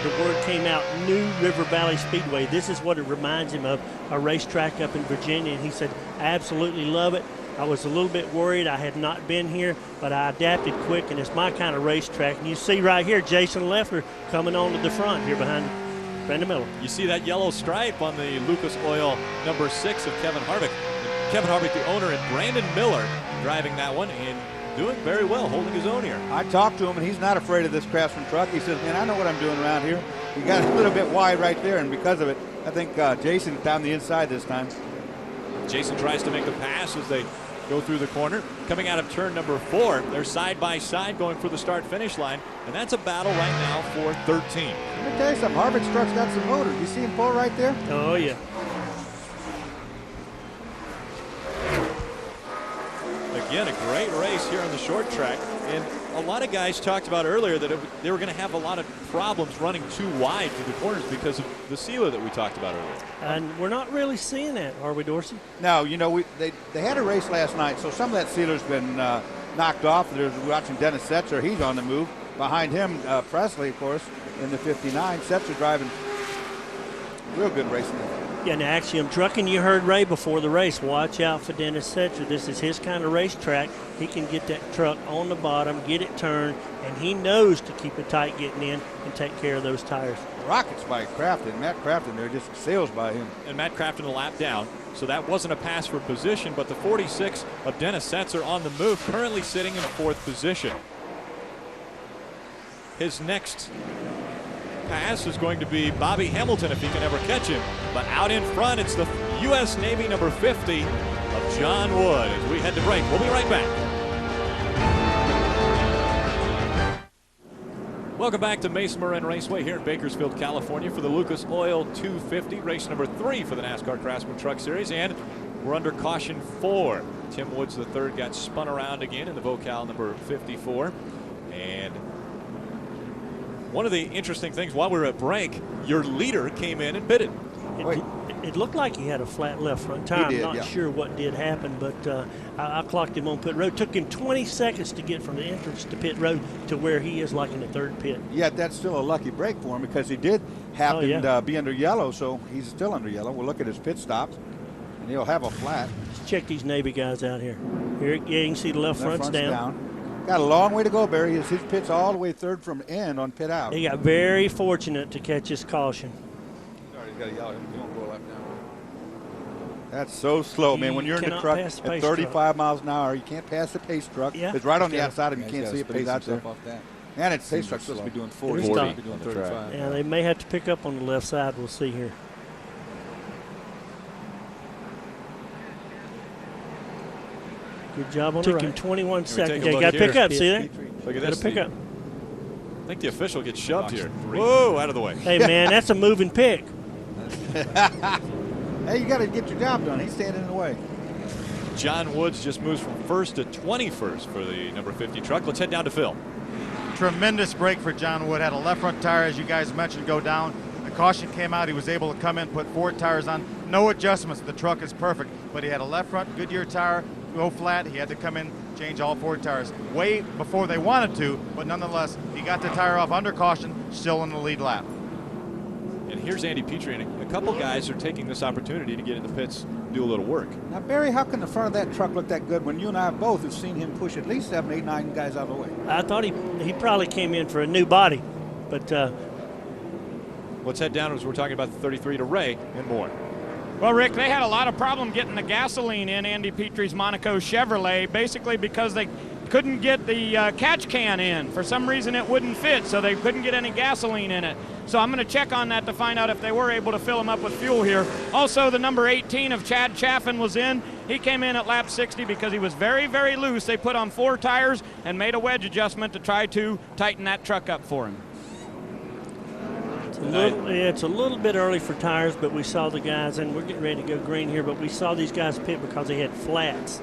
the word came out, New River Valley Speedway. This is what it reminds him of, a racetrack up in Virginia. And he said, I absolutely love it. I was a little bit worried. I had not been here, but I adapted quick, and it's my kind of racetrack. And you see right here, Jason Leffler coming on to the front here behind Brandon Miller. You see that yellow stripe on the Lucas Oil number 6 of Kevin Harvick. Kevin Harvick, the owner, and Brandon Miller driving that one and doing very well, holding his own here. I talked to him, and he's not afraid of this Craftsman truck. He says, man, I know what I'm doing around here. He got a little bit wide right there, and because of it, I think Jason's down the inside this time. Jason tries to make the pass as they go through the corner. Coming out of turn number 4, they're side by side going for the start-finish line, and that's a battle right now for 13. Let me tell you something. Harvick's truck's got some motor. You see him pull right there? Oh, yeah. Again, a great race here on the short track, and a lot of guys talked about earlier that they were going to have a lot of problems running too wide through the corners because of the sealer that we talked about earlier. And we're not really seeing that, are we, Dorsey? No, you know, they had a race last night, so some of that sealer's been knocked off. There's watching Dennis Setzer. He's on the move. Behind him, Presley, of course, in the 59. Setzer driving real good racing. Yeah, and Axiom Trucking, you heard Ray before the race. Watch out for Dennis Setzer. This is his kind of racetrack. He can get that truck on the bottom, get it turned, and he knows to keep it tight getting in and take care of those tires. Rockets by Crafton. Matt Crafton there just sails by him. And Matt Crafton a lap down, so that wasn't a pass for position, but the 46 of Dennis Setzer on the move, currently sitting in 4th position. His next pass is going to be Bobby Hamilton if he can ever catch him. But out in front, it's the U.S. Navy number 50 of John Wood. As we head to break, we'll be right back. Welcome back to Mesa Marin Raceway here in Bakersfield, California for the Lucas Oil 250, race number 3 for the NASCAR Craftsman Truck Series. And we're under caution 4. Tim Woods III got spun around again in the Vocal number 54. And one of the interesting things while we were at break, your leader came in and pitted. It looked like he had a flat left front tire. He did, I'm not sure what did happen, but I clocked him on pit road. Took him 20 seconds to get from the entrance to pit road to where he is, like in the 3rd pit. Yeah, that's still a lucky break for him because he did happen to be under yellow, so he's still under yellow. We'll look at his pit stops, and he'll have a flat. Let's check these Navy guys out here. Here, yeah, you can see the left front's down. Got a long way to go, Barry. His pit's all the way 3rd from end on pit out. He got very fortunate to catch his caution. Sorry, he's got a yellow. He won't go lap down. That's so slow, man. When you're in the truck at 35 miles an hour, you can't pass the pace truck. Yeah. It's right on the outside of him. You can't see it, but he's out there. And it's pace truck's supposed to be doing 40. Be doing 35. Yeah, they may have to pick up on the left side. We'll see here. Good job on the right. Took him 21 seconds. Yeah, got to pick up. See that? Look at this. Pick up. I think the official gets shoved here. Whoa, out of the way. Hey, man, that's a moving pick. Hey, you got to get your job done. He's standing in the way. John Woods just moves from 1st to 21st for the number 50 truck. Let's head down to Phil. Tremendous break for John Wood. Had a left front tire, as you guys mentioned, go down. The caution came out. He was able to come in, put 4 tires on. No adjustments. The truck is perfect. But he had a left front Goodyear tire go flat. He had to come in, change all 4 tires way before they wanted to, but nonetheless, he got the tire off under caution, still in the lead lap. And here's Andy Petrie, and a couple guys are taking this opportunity to get in the pits and do a little work. Now, Barry, how can the front of that truck look that good when you and I both have seen him push at least 7, 8, 9 guys out of the way? I thought he probably came in for a new body, but let's head down as we're talking about the 33 to Ray and more. Well, Rick, they had a lot of problem getting the gasoline in Andy Petrie's Monaco Chevrolet, basically because they couldn't get the catch can in. For some reason, it wouldn't fit, so they couldn't get any gasoline in it. So I'm going to check on that to find out if they were able to fill them up with fuel here. Also, the number 18 of Chad Chaffin was in. He came in at lap 60 because he was very, very loose. They put on 4 tires and made a wedge adjustment to try to tighten that truck up for him. It's a little bit early for tires, but we saw the guys, and we're getting ready to go green here, but we saw these guys pit because they had flats.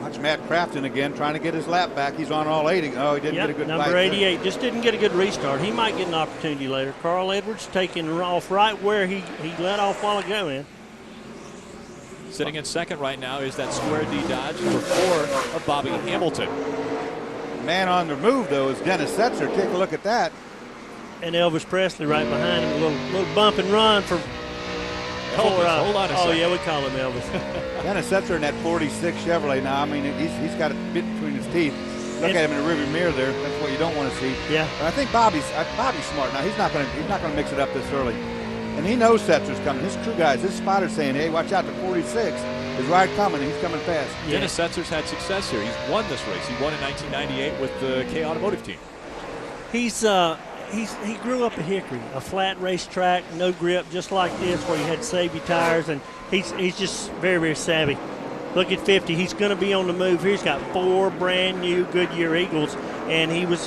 Watch Matt Crafton again trying to get his lap back. He's on all 80. Oh, he didn't get a good number 88 just didn't get a good restart. He might get an opportunity later. Carl Edwards taking off right where he let off a while ago in. Sitting in 2nd right now is that Square D Dodge number 4 of Bobby Hamilton. Man on the move, though, is Dennis Setzer. Take a look at that. And Elvis Presley right behind him. A little bump and run for Elvis. Hold on a second. Oh, yeah, we call him Elvis. Dennis Setzer in that 46 Chevrolet now. I mean, he's got a bit between his teeth. Look at him in the rearview mirror there. That's what you don't want to see. Yeah. But I think Bobby's smart now. He's not going to mix it up this early. And he knows Setzer's coming. His crew guys, his spotter's saying, hey, watch out, the 46 is right coming. He's coming fast. Yeah. Dennis Setzer's had success here. He's won this race. He won in 1998 with the K Automotive team. He grew up at Hickory, a flat racetrack, no grip, just like this, where you had to save your tires, and he's just very, very savvy. Look at 50. He's going to be on the move here. He's got 4 brand new Goodyear Eagles, and he was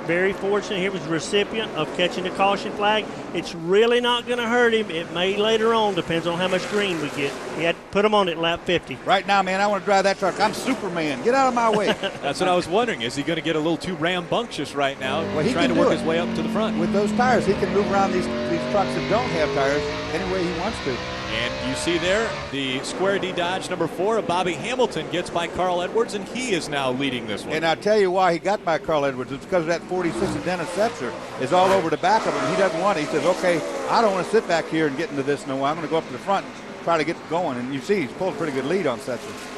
very fortunate. He was a recipient of catching the caution flag. It's really not going to hurt him. It may later on, depends on how much green we get. He had to put him on at lap 50. Right now, man, I want to drive that truck. I'm Superman. Get out of my way. That's what I was wondering. Is he going to get a little too rambunctious right now, Well, he trying can to work do his it. way up to the front? With those tires, he can move around these trucks that don't have tires any way he wants to. And you see there, the Square D Dodge number 4 of Bobby Hamilton gets by Carl Edwards, and he is now leading this one. And I'll tell you why he got by Carl Edwards. It's because of that 46 of Dennis Setzer is all over the back of him. He doesn't want it. He says, okay, I don't want to sit back here and get into this no more. I'm going to go up to the front and try to get going. And you see he's pulled a pretty good lead on Setzer.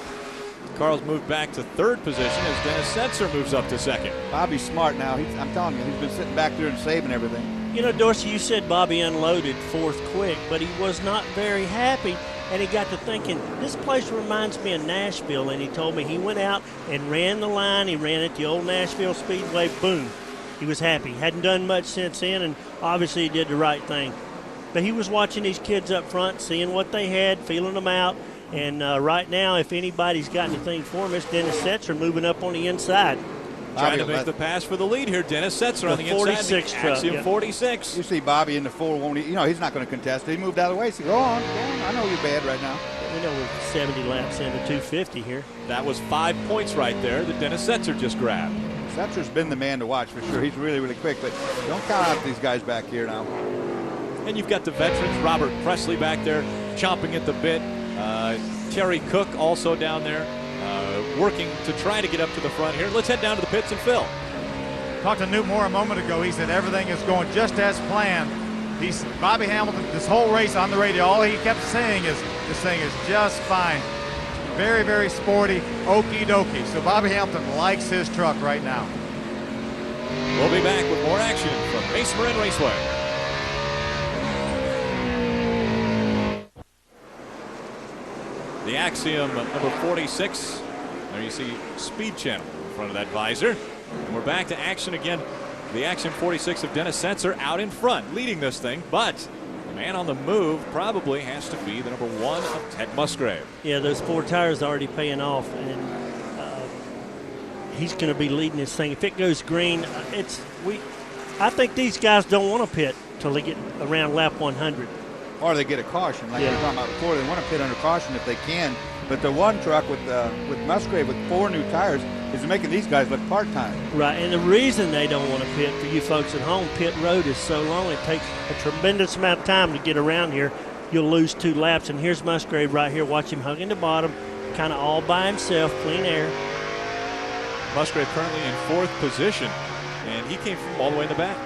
Carl's moved back to 3rd position as Dennis Setzer moves up to 2nd. Bobby's smart now. I'm telling you, he's been sitting back there and saving everything. You know, Dorsey, you said Bobby unloaded 4th quick, but he was not very happy, and he got to thinking, this place reminds me of Nashville, and he told me he went out and ran the line. He ran at the old Nashville Speedway. Boom. He was happy. Hadn't done much since then, and obviously he did the right thing. But he was watching these kids up front, seeing what they had, feeling them out, and right now, if anybody's got anything for him, it's Dennis Setzer moving up on the inside. Trying to make the pass for the lead here. Dennis Setzer on the inside. 46 truck. Axiom 46. You see Bobby in the 4, won't he? You know, he's not going to contest it. He moved out of the way. So go on. I know you're bad right now. We know we're 70 laps into 250 here. That was 5 points right there that Dennis Setzer just grabbed. Setzer's been the man to watch for sure. He's really, really quick, but don't count out these guys back here now. And you've got the veterans, Robert Presley back there chomping at the bit. Terry Cook also down there. Working to try to get up to the front here. Let's head down to the pits and Phil. Talked to Newt Moore a moment ago. He said everything is going just as planned. Bobby Hamilton, this whole race on the radio, all he kept saying is, this thing is just fine. Very, very sporty, okie dokie. So Bobby Hamilton likes his truck right now. We'll be back with more action from Mesa Marin Raceway. The Axiom number 46. There you see Speed Channel in front of that visor. And we're back to action again. The Axiom 46 of Dennis Setzer out in front, leading this thing. But the man on the move probably has to be the number 1 of Ted Musgrave. Yeah, those 4 tires are already paying off, and he's going to be leading this thing. If it goes green, I think these guys don't want to pit till they get around lap 100. Or they get a caution, like we were talking about before. They want to pit under caution if they can. But the one truck with Musgrave with 4 new tires is making these guys look part-time. Right, and the reason they don't want to pit, for you folks at home, pit road is so long. It takes a tremendous amount of time to get around here. You'll lose 2 laps, and here's Musgrave right here. Watch him hugging the bottom, kind of all by himself, clean air. Musgrave currently in 4th position, and he came from all the way in the back.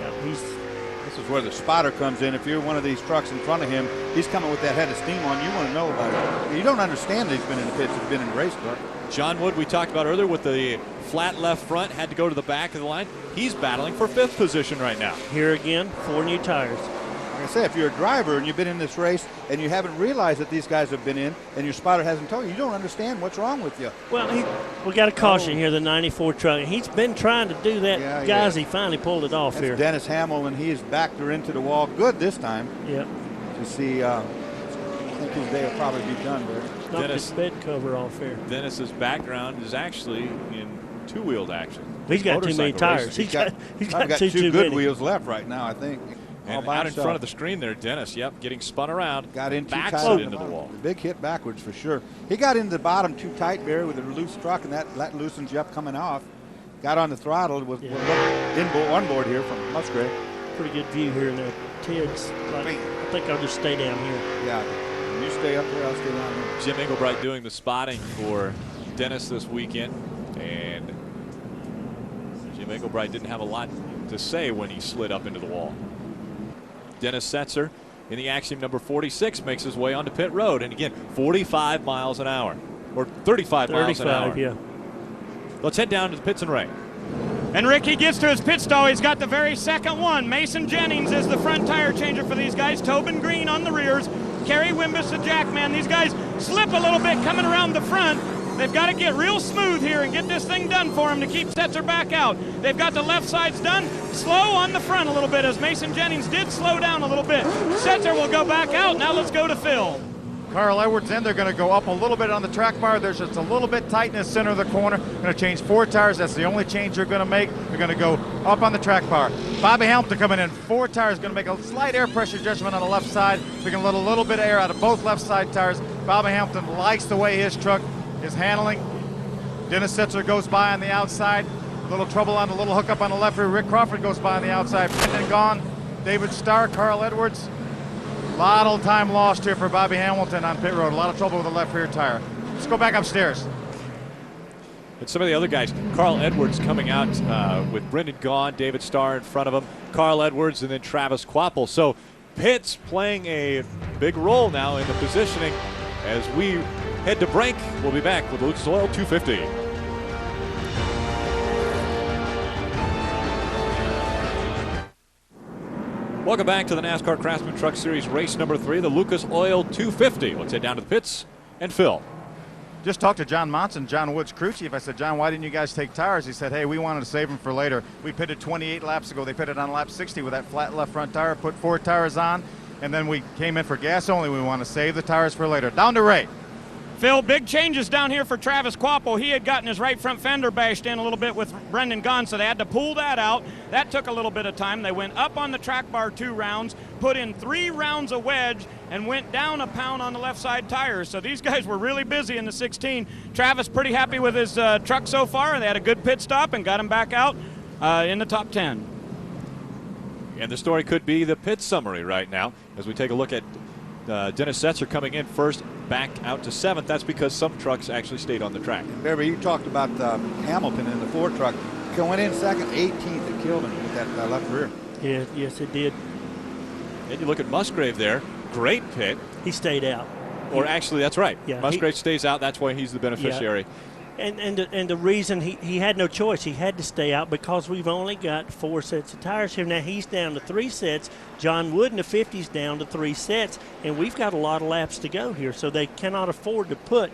Yeah, This is where the spotter comes in. If you're one of these trucks in front of him, he's coming with that head of steam on. You want to know about it. You don't understand that he's been in the pits. He's been in the race car. John Wood, we talked about earlier, with the flat left front, had to go to the back of the line. He's battling for 5th position right now. Here again, 4 new tires. Like I say, if you're a driver and you've been in this race and you haven't realized that these guys have been in and your spotter hasn't told you, you don't understand what's wrong with you. Well, we got a caution here, the 94 truck. He's been trying to do that. Guys, he finally pulled it off. That's here. Dennis Hamill, and he has backed her into the wall good this time. Yep. To see, I think his day will probably be done there. Knocked his bed cover off here. Dennis's background is actually in 2-wheeled action. He's got too many tires. He's got two good wheels left right now, I think. And out in front of the screen there, Dennis, getting spun around. Got in too backs tight it into the wall. Big hit backwards for sure. He got into the bottom too tight, Barry, with a loose truck, and that loosens you up coming off. Got on the throttle with on board here from Musgrave. Pretty good view here in the Ted's. I think I'll just stay down here. Yeah, you stay up there, I'll stay down here. Jim Engelbright doing the spotting for Dennis this weekend, and Jim Engelbright didn't have a lot to say when he slid up into the wall. Dennis Setzer in the Axiom number 46 makes his way onto pit road, and again 45 miles an hour, or 35 miles an hour. Yeah. Let's head down to the pits and Ray. And Ricky gets to his pit stall. He's got the very second one. Mason Jennings is the front tire changer for these guys. Tobin Green on the rears. Kerry Wimbus, the jackman. These guys slip a little bit coming around the front. They've got to get real smooth here and get this thing done for him to keep Setzer back out. They've got the left sides done. Slow on the front a little bit, as Mason Jennings did slow down a little bit. Setzer will go back out. Now let's go to Phil. Carl Edwards in. They're going to go up a little bit on the track bar. There's just a little bit tight in the center of the corner. Going to change 4 tires. That's the only change they're going to make. They're going to go up on the track bar. Bobby Hamilton coming in 4 tires. Going to make a slight air pressure adjustment on the left side. They're going to let a little bit of air out of both left side tires. Bobby Hamilton likes the way his truck is handling. Dennis Setzer goes by on the outside. A little trouble on the little hookup on the left rear. Rick Crawford goes by on the outside. Brendan Gaughan, David Starr, Carl Edwards. A lot of time lost here for Bobby Hamilton on pit road. A lot of trouble with the left rear tire. Let's go back upstairs. And some of the other guys, Carl Edwards coming out with Brendan Gaughan, David Starr in front of him, Carl Edwards, and then Travis Kvapil. So pits playing a big role now in the positioning. As we head to break, we'll be back with Lucas Oil 250. Welcome back to the NASCAR Craftsman Truck Series race number 3, the Lucas Oil 250. Let's head down to the pits and Phil. Just talked to John Monson, John Wood's crew chief. I said, John, why didn't you guys take tires? He said, hey, we wanted to save them for later. We pitted 28 laps ago. They pitted on lap 60 with that flat left front tire, put 4 tires on, and then we came in for gas only. We want to save the tires for later. Down to Ray. Phil, big changes down here for Travis Kvapil. He had gotten his right front fender bashed in a little bit with Brendan Gaughan, so they had to pull that out. That took a little bit of time. They went up on the track bar 2 rounds, put in 3 rounds of wedge, and went down a pound on the left side tires. So these guys were really busy in the 16. Travis pretty happy with his truck so far. They had a good pit stop and got him back out in the top 10. And the story could be the pit summary right now as we take a look at Dennis Setzer coming in first, back out to 7th. That's because some trucks actually stayed on the track. Barry, you talked about Hamilton in the Ford truck. Going in second, 18th, it killed him with that left rear. Yeah, yes, it did. And you look at Musgrave there. Great pit. He stayed out. Or actually, that's right. Yeah, Musgrave stays out. That's why he's the beneficiary. Yeah. And the reason he had no choice, he had to stay out because we've only got 4 sets of tires here. Now he's down to 3 sets. John Wood in the 50's down to 3 sets, and we've got a lot of laps to go here, so they cannot afford to put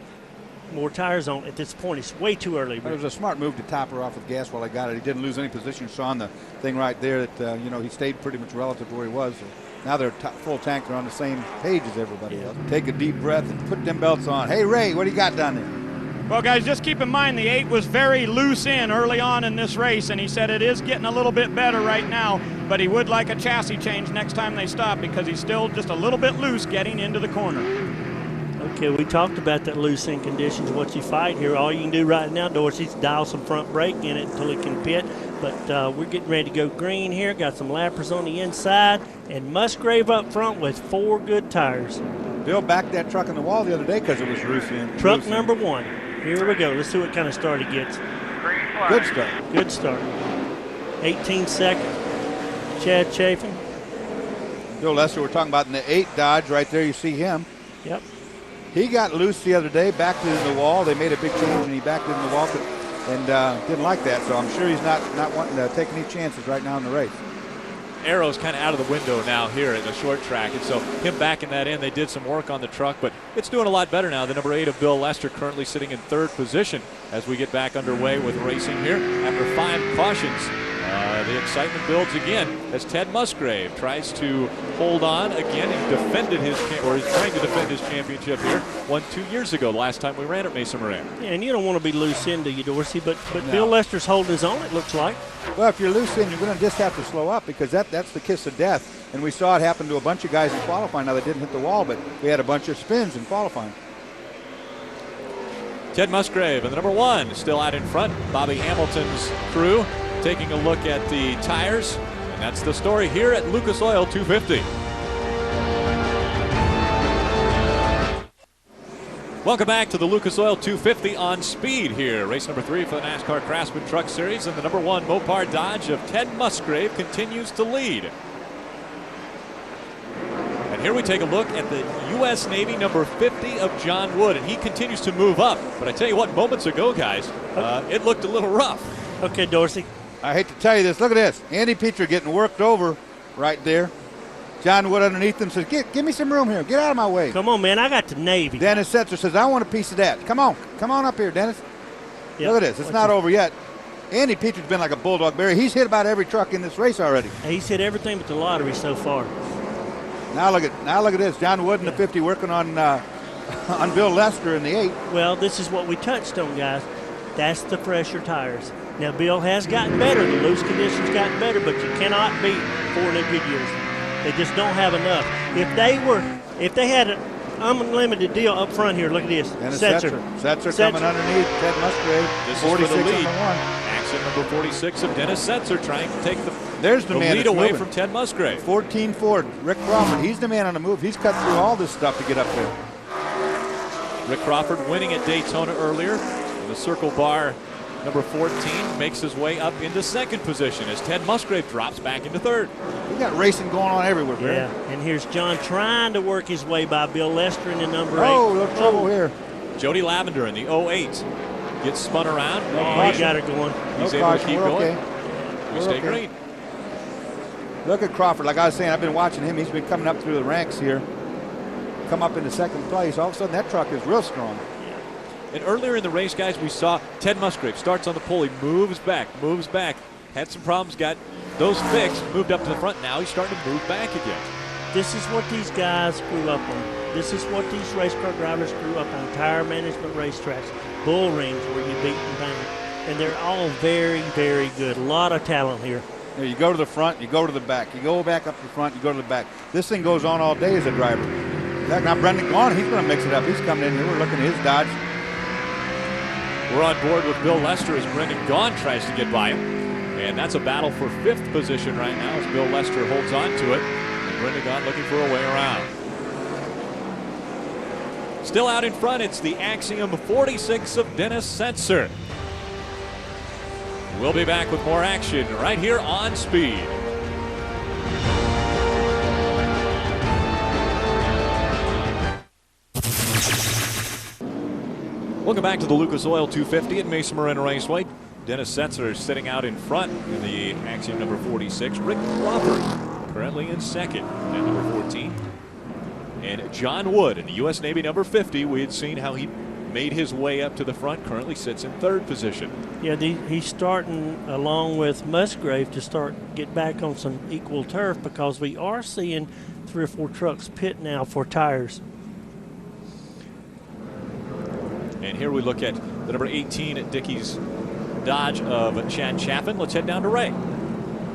more tires on at this point. It's way too early. It was a smart move to top her off with gas while they got it. He didn't lose any position. You saw on the thing right there that he stayed pretty much relative to where he was. So now they're full tank. They're on the same page as everybody else. Take a deep breath and put them belts on. Hey, Ray, what do you got down there? Well, guys, just keep in mind the 8 was very loose in early on in this race, and he said it is getting a little bit better right now, but he would like a chassis change next time they stop because he's still just a little bit loose getting into the corner. Okay, we talked about that loose in conditions, what you fight here. All you can do right now, Dorsey, is dial some front brake in it until it can pit, but we're getting ready to go green here. Got some lappers on the inside, and Musgrave up front with 4 good tires. Bill backed that truck in the wall the other day because it was loose in. Truck number 1. Here we go. Let's see what kind of start he gets. Good start. Good start. 18 second. Chad Chafin. Bill Lester, we're talking about in the 8 Dodge right there. You see him. Yep. He got loose the other day, backed it in the wall. They made a big change and he backed it in the wall and didn't like that. So I'm sure he's not wanting to take any chances right now in the race. Arrow's kind of out of the window now here at the short track, and so him backing that in, they did some work on the truck, but it's doing a lot better now. The number 8 of Bill Lester currently sitting in 3rd position as we get back underway with racing here after 5 cautions. The excitement builds again as Ted Musgrave tries to hold on again. He defended his, or is trying to defend his championship here. Won 2 years ago, last time we ran at Mesa Marin. Yeah, and you don't want to be loose in, do you, Dorsey? But no. Bill Lester's holding his own, it looks like. Well, if you're loose in, you're going to just have to slow up because that's the kiss of death. And we saw it happen to a bunch of guys in qualifying. Now, they didn't hit the wall, but we had a bunch of spins in qualifying. Ted Musgrave and the number 1 still out in front. Bobby Hamilton's crew taking a look at the tires, and that's the story here at Lucas Oil 250. Welcome back to the Lucas Oil 250 on speed here. Race number 3 for the NASCAR Craftsman Truck Series, and the number 1 Mopar Dodge of Ted Musgrave continues to lead. And here we take a look at the U.S. Navy number 50 of John Wood, and he continues to move up. But I tell you what, moments ago, guys, it looked a little rough. Okay, Dorsey. I hate to tell you this. Look at this. Andy Petra getting worked over right there. John Wood underneath him says, give me some room here. Get out of my way. Come on, man. I got the Navy. Dennis Setzer says, I want a piece of that. Come on. Come on up here, Dennis. Yep. Look at this. It's not over yet. Andy Petra's been like a bulldog, Barry. He's hit about every truck in this race already. He's hit everything but the lottery so far. Now look at this. John Wood in the 50 working on on Bill Lester in the 8. Well, this is what we touched on, guys. That's the fresher tires. Now, Bill has gotten better. The loose conditions gotten better, but you cannot beat 4 new Goodyears. They just don't have enough. If they had an unlimited deal up front here, look at this. And Setzer coming underneath Ted Musgrave. This is 46 for the lead. on the 1. Action number 46 of Dennis Setzer trying to take There's the man lead that's away moving. from Ted Musgrave. 14 Ford, Rick Crawford. He's the man on the move. He's cut through all this stuff to get up there. Rick Crawford winning at Daytona earlier. And the circle bar number 14 makes his way up into second position as Ted Musgrave drops back into third. We got racing going on everywhere, Barry. Yeah, and here's John trying to work his way by Bill Lester in the number 8. Oh, little trouble here. Jody Lavender in the 08 gets spun around. He got it going. He's able to keep going. We stay green. Look at Crawford. Like I was saying, I've been watching him. He's been coming up through the ranks here. Come up into second place. All of a sudden, that truck is real strong. And earlier in the race, guys, we saw Ted Musgrave starts on the pole. He moves back. Had some problems, got those fixed, moved up to the front. Now he's starting to move back again. This is what these guys grew up on. This is what these race car drivers grew up on. Tire management racetracks, bull rings where you beat and bang. And they're all very, very good. A lot of talent here. You go to the front, you go to the back. You go back up to the front, you go to the back. This thing goes on all day as a driver. In fact, now Brendan Gaughan, he's going to mix it up. He's coming in here. We're looking at his Dodge. We're on board with Bill Lester as Brendan Gaughan tries to get by him. And that's a battle for 5th position right now as Bill Lester holds on to it. And Brendan Gaughan looking for a way around. Still out in front, it's the Axiom 46 of Dennis Setzer. We'll be back with more action right here on Speed. Welcome back to the Lucas Oil 250 at Mesa Marin Raceway. Dennis Setzer is sitting out in front in the Axiom number 46. Rick Crawford currently in second at number 14. And John Wood in the U.S. Navy number 50. We had seen how he made his way up to the front, currently sits in third position. Yeah, he's starting along with Musgrave to get back on some equal turf because we are seeing 3 or 4 trucks pit now for tires. And here we look at the number 18 at Dickey's Dodge of Chad Chaffin. Let's head down to Ray.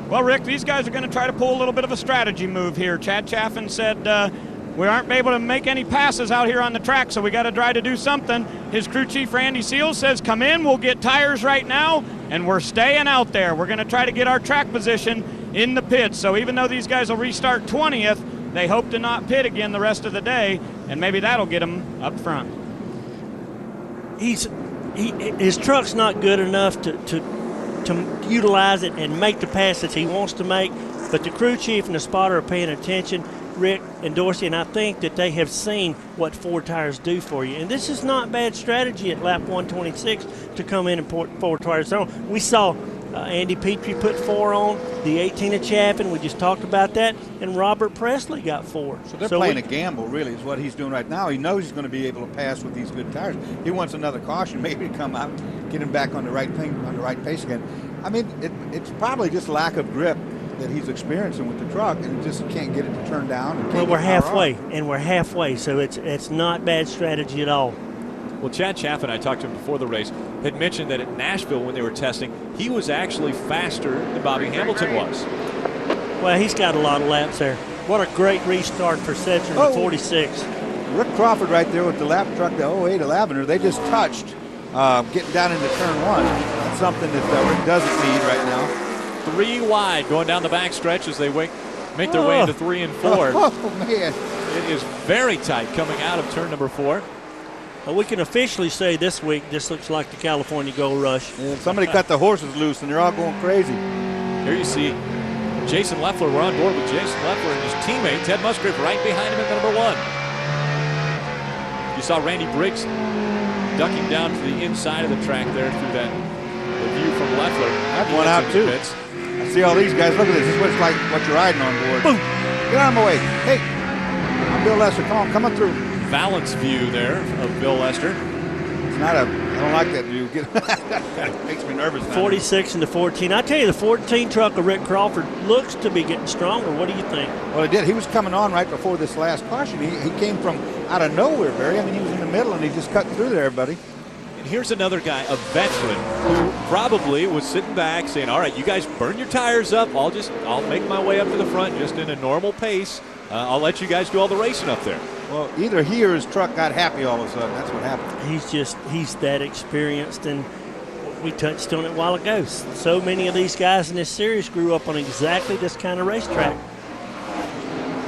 Well, Rick, these guys are going to try to pull a little bit of a strategy move here. Chad Chaffin said we aren't able to make any passes out here on the track, so we got to try to do something. His crew chief, Randy Seals, says come in, we'll get tires right now, and we're staying out there. We're going to try to get our track position in the pits. So even though these guys will restart 20th, they hope to not pit again the rest of the day, and maybe that'll get them up front. His truck's not good enough to utilize it and make the passes he wants to make, but the crew chief and the spotter are paying attention, Rick and Dorsey, and I think that they have seen what Ford tires do for you. And this is not bad strategy at lap 126 to come in and put 4 tires on. We saw Andy Petrie put 4 on, the 18 of Chaffin, we just talked about that, and Robert Presley got 4. So they're playing a gamble, really, is what he's doing right now. He knows he's going to be able to pass with these good tires. He wants another caution, maybe to come out, get him back on the right thing, on the right pace again. I mean, it's probably just lack of grip that he's experiencing with the truck, and just can't get it to turn down. Well, we're halfway, so it's not bad strategy at all. Well, Chad Chaffin, I talked to him before the race, had mentioned that at Nashville when they were testing, he was actually faster than Bobby Hamilton was. Well, he's got a lot of laps there. What a great restart for Setzer in the 46. Rick Crawford right there with the lap truck, the 08 of Lavender, they just touched getting down into turn 1. That's something that Rick doesn't need right now. 3 wide going down the backstretch as they make their way into 3 and 4. Oh, man. It is very tight coming out of turn number 4. Well, we can officially say this week this looks like the California Gold Rush. Yeah, somebody cut the horses loose and they're all going crazy. Here you see Jason Leffler. We're on board with Jason Leffler and his teammate Ted Musgrave right behind him at number 1. You saw Randy Briggs ducking down to the inside of the track there through the view from Leffler. I've won out too. I see all these guys. Look at this. This is what it's like what you're riding on board. Boom. Get out of my way. Hey, I'm Bill Lester. Come through. Balance view there of Bill Lester. It's not I don't like that view. That makes me nervous now. 46 and the 14. I tell you, the 14 truck of Rick Crawford looks to be getting stronger. What do you think? Well, it did. He was coming on right before this last caution. He came from out of nowhere, Barry. I mean, he was in the middle and he just cut through there, everybody. And here's another guy, a veteran, who probably was sitting back saying, all right, you guys burn your tires up. I'll make my way up to the front just in a normal pace. I'll let you guys do all the racing up there. Well, either he or his truck got happy all of a sudden. That's what happened. He's that experienced, and we touched on it a while ago. So many of these guys in this series grew up on exactly this kind of racetrack.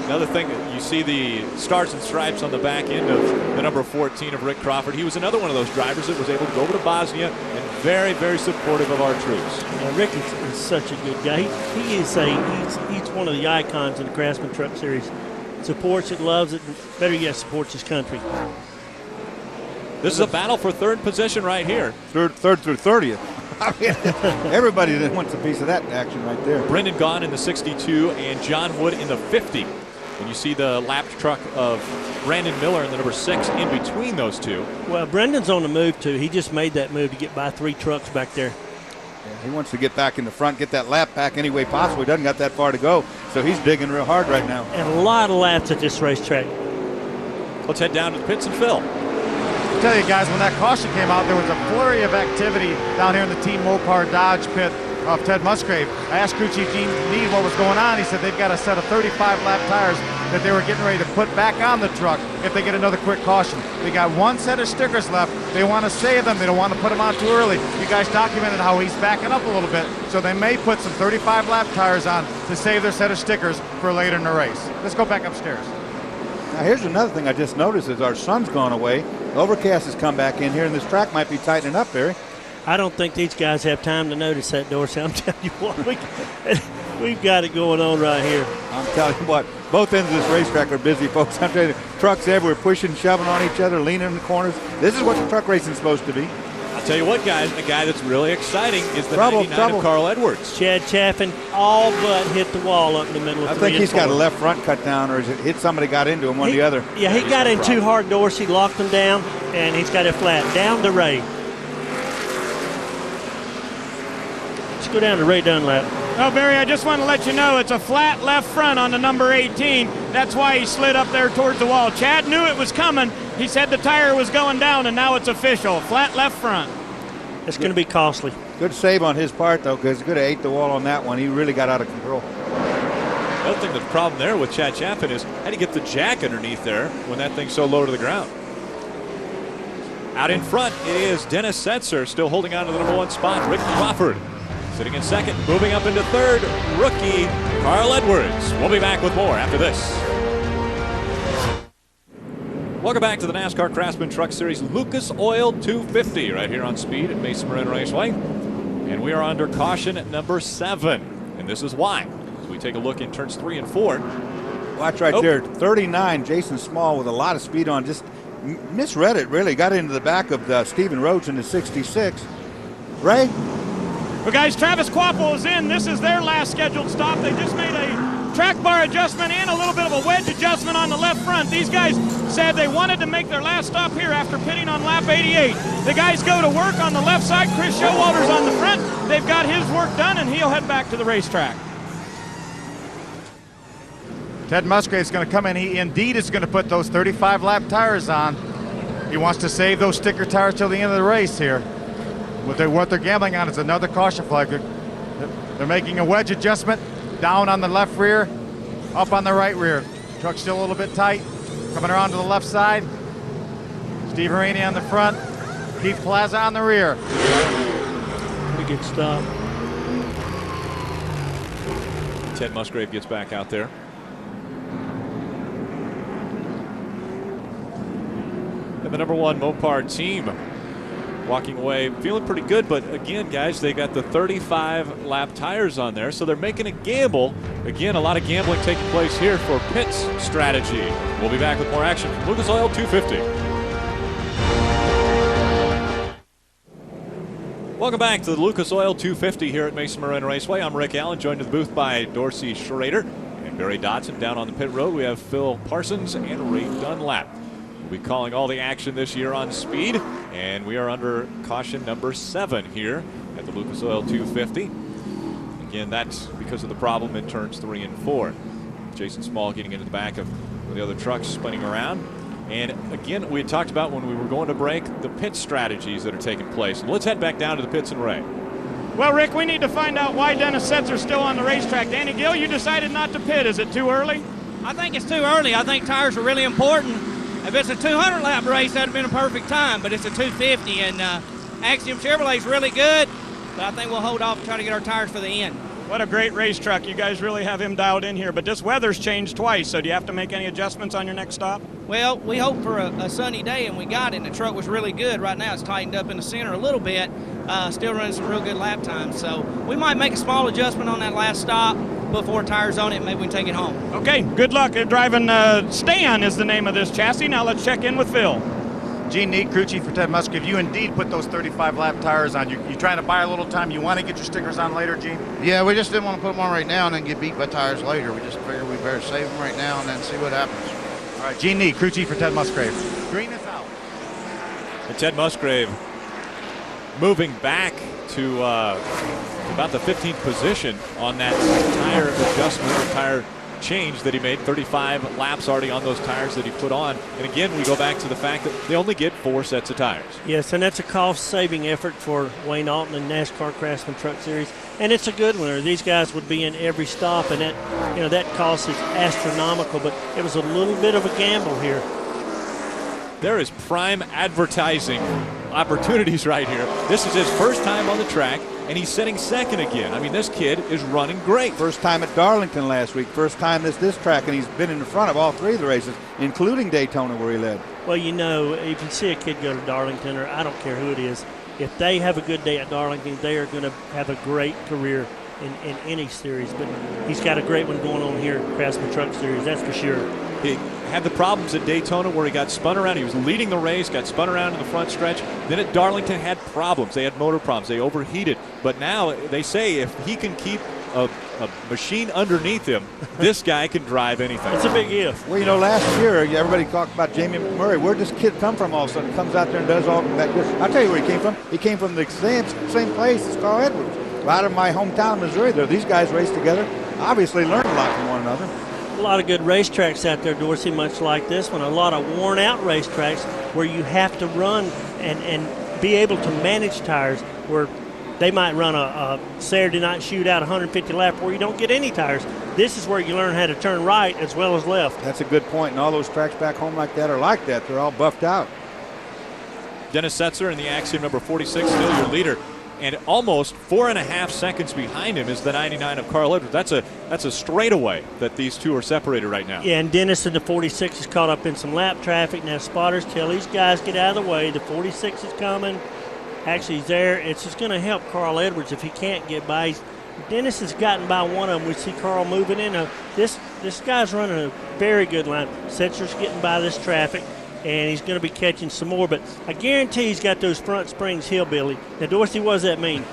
Another thing, you see the stars and stripes on the back end of the number 14 of Rick Crawford. He was another one of those drivers that was able to go over to Bosnia and very, very supportive of our troops. Yeah, Rick is such a good guy. He's one of the icons in the Craftsman Truck Series. Supports it, loves it, and better yet, supports his country. This is a battle for third position right here. Third through 30th. I mean, everybody that wants a piece of that action right there. Brendan Gaughan in the 62 and John Wood in the 50. And you see the lapped truck of Brandon Miller in the number 6 in between those two. Well, Brendan's on the move, too. He just made that move to get by 3 trucks back there. Yeah, he wants to get back in the front, get that lap back any way possible. He doesn't got that far to go, so he's digging real hard right now. And a lot of laps at this racetrack. Let's head down to the pits and fill. I'll tell you guys, when that caution came out, there was a flurry of activity down here in the Team Mopar Dodge pit of Ted Musgrave. I asked Crew Chief Gene Need what was going on. He said they've got a set of 35-lap tires that they were getting ready to put back on the truck if they get another quick caution. They got one set of stickers left. They want to save them. They don't want to put them on too early. You guys documented how he's backing up a little bit, so they may put some 35-lap tires on to save their set of stickers for later in the race. Let's go back upstairs. Now here's another thing I just noticed is our sun's gone away. The overcast has come back in here, and this track might be tightening up, Barry. I don't think these guys have time to notice that, Dorsey. I'm telling you what, we've got it going on right here. I'm telling you what, both ends of this racetrack are busy, folks. I'm telling you, trucks everywhere, pushing, shoving on each other, leaning in the corners. This is what the truck racing is supposed to be. I'll tell you what, guys, the guy that's really exciting is the 99 of Carl Edwards. Chad Chaffin all but hit the wall up in the middle of I think he's got a left front cut down, or is it hit somebody got into him, one or the other. Yeah, he got in too hard, Dorsey, locked him down, and he's got it flat. Down to Ray. Let's go down to Ray Dunlap. Oh, Barry, I just want to let you know it's a flat left front on the number 18. That's why he slid up there towards the wall. Chad knew it was coming. He said the tire was going down, and now it's official. Flat left front. It's going to be costly. Good save on his part, though, because he could have ate the wall on that one. He really got out of control. Another thing that's a problem there with Chad Chaffin is how do you get the jack underneath there when that thing's so low to the ground? Out in front, it is Dennis Setzer still holding on to the number 1 spot. Rick Crawford sitting in second, moving up into third, rookie Carl Edwards. We'll be back with more after this. Welcome back to the NASCAR Craftsman Truck Series Lucas Oil 250 right here on Speed at Mesa Marin Raceway. And we are under caution at number 7. And this is why. As we take a look in turns 3 and 4. Watch right there, 39, Jason Small with a lot of speed on, just misread it really, got into the back of Stephen Rhodes in the 66. Ray? Well, guys, Travis Quapple is in. This is their last scheduled stop. They just made a track bar adjustment and a little bit of a wedge adjustment on the left front. These guys said they wanted to make their last stop here after pitting on lap 88. The guys go to work on the left side. Chris Showalter's on the front. They've got his work done, and he'll head back to the racetrack. Ted Musgrave's going to come in. He indeed is going to put those 35-lap tires on. He wants to save those sticker tires till the end of the race here. What they're gambling on is another caution flag. They're making a wedge adjustment down on the left rear, up on the right rear. Truck's still a little bit tight. Coming around to the left side. Steve Rainey on the front. Keith Plaza on the rear. Pretty good stop. Ted Musgrave gets back out there. And the number 1 Mopar team walking away feeling pretty good, but again, guys, they got the 35-lap tires on there, so they're making a gamble. Again, a lot of gambling taking place here for Pitt's strategy. We'll be back with more action from Lucas Oil 250. Welcome back to the Lucas Oil 250 here at Mesa Marin Raceway. I'm Rick Allen, joined in the booth by Dorsey Schrader and Barry Dodson. Down on the pit road, we have Phil Parsons and Ray Dunlap. We'll be calling all the action this year on Speed, and we are under caution number 7 here at the Lucas Oil 250. Again, that's because of the problem in turns 3 and 4. Jason Small getting into the back of the other trucks, spinning around. And again, we had talked about when we were going to break the pit strategies that are taking place. Let's head back down to the pits and Ray. Well, Rick, we need to find out why Dennis Setzer's still on the racetrack. Danny Gill, you decided not to pit. Is it too early? I think it's too early. I think tires are really important. If it's a 200-lap race, that would have been a perfect time, but it's a 250, and Axiom Chevrolet's really good, but I think we'll hold off and try to get our tires for the end. What a great race truck. You guys really have him dialed in here, but this weather's changed twice, so do you have to make any adjustments on your next stop? Well, we hoped for a sunny day, and we got it, and the truck was really good. Right now it's tightened up in the center a little bit, still running some real good lap times, so we might make a small adjustment on that last stop, put 4 tires on it, and maybe we can take it home. Okay, good luck. Driving Stan is the name of this chassis. Now let's check in with Phil. Gene Neat, crew chief for Ted Musgrave. You indeed put those 35-lap tires on. You trying to buy a little time? You want to get your stickers on later, Gene? Yeah, we just didn't want to put them on right now and then get beat by tires later. We just figured we better save them right now and then see what happens. All right, Gene Neat, crew chief for Ted Musgrave. Green is out. And Ted Musgrave moving back to about the 15th position on that tire adjustment or tire change that he made. 35 laps already on those tires that he put on. And again, we go back to the fact that they only get 4 sets of tires. Yes, and that's a cost-saving effort for Wayne Alton and NASCAR Craftsman Truck Series, and it's a good one. These guys would be in every stop, and that cost is astronomical. But it was a little bit of a gamble here. There is prime advertising opportunities right here. This is his first time on the track, and he's sitting second again. I mean, this kid is running great. First time at Darlington last week, first time this track, and he's been in the front of all 3 of the races, including Daytona where he led. Well, you know, if you see a kid go to Darlington, or I don't care who it is, if they have a good day at Darlington, they are going to have a great career in any series. But he's got a great one going on here at Craftsman Truck Series, that's for sure. He had the problems at Daytona where he got spun around. He was leading the race, got spun around in the front stretch. Then at Darlington had problems. They had motor problems. They overheated. But now they say if he can keep a machine underneath him, this guy can drive anything. It's a big if. Well, you know, last year, everybody talked about Jamie McMurray. Where'd this kid come from all of a sudden? Comes out there and does all that good. I'll tell you where he came from. He came from the same place as Carl Edwards. Right in my hometown, Missouri. These guys raced together. Obviously learned a lot from one another. A lot of good racetracks out there, Dorsey, much like this one. A lot of worn-out racetracks where you have to run and be able to manage tires, where they might run a Saturday night shootout 150 lap where you don't get any tires. This is where you learn how to turn right as well as left. That's a good point, and all those tracks back home like that are like that. They're all buffed out. Dennis Setzer in the Axiom number 46, still your leader. And almost 4.5 seconds behind him is the 99 of Carl Edwards. That's a straightaway that these two are separated right now. Yeah, and Dennis in the 46 is caught up in some lap traffic. Now spotters tell these guys get out of the way. The 46 is coming. Actually, he's there. It's just going to help Carl Edwards if he can't get by. Dennis has gotten by one of them. We see Carl moving in. This guy's running a very good line. Setzer's getting by this traffic, and he's going to be catching some more. But I guarantee he's got those front springs hillbilly. Now, Dorsey, what does that mean?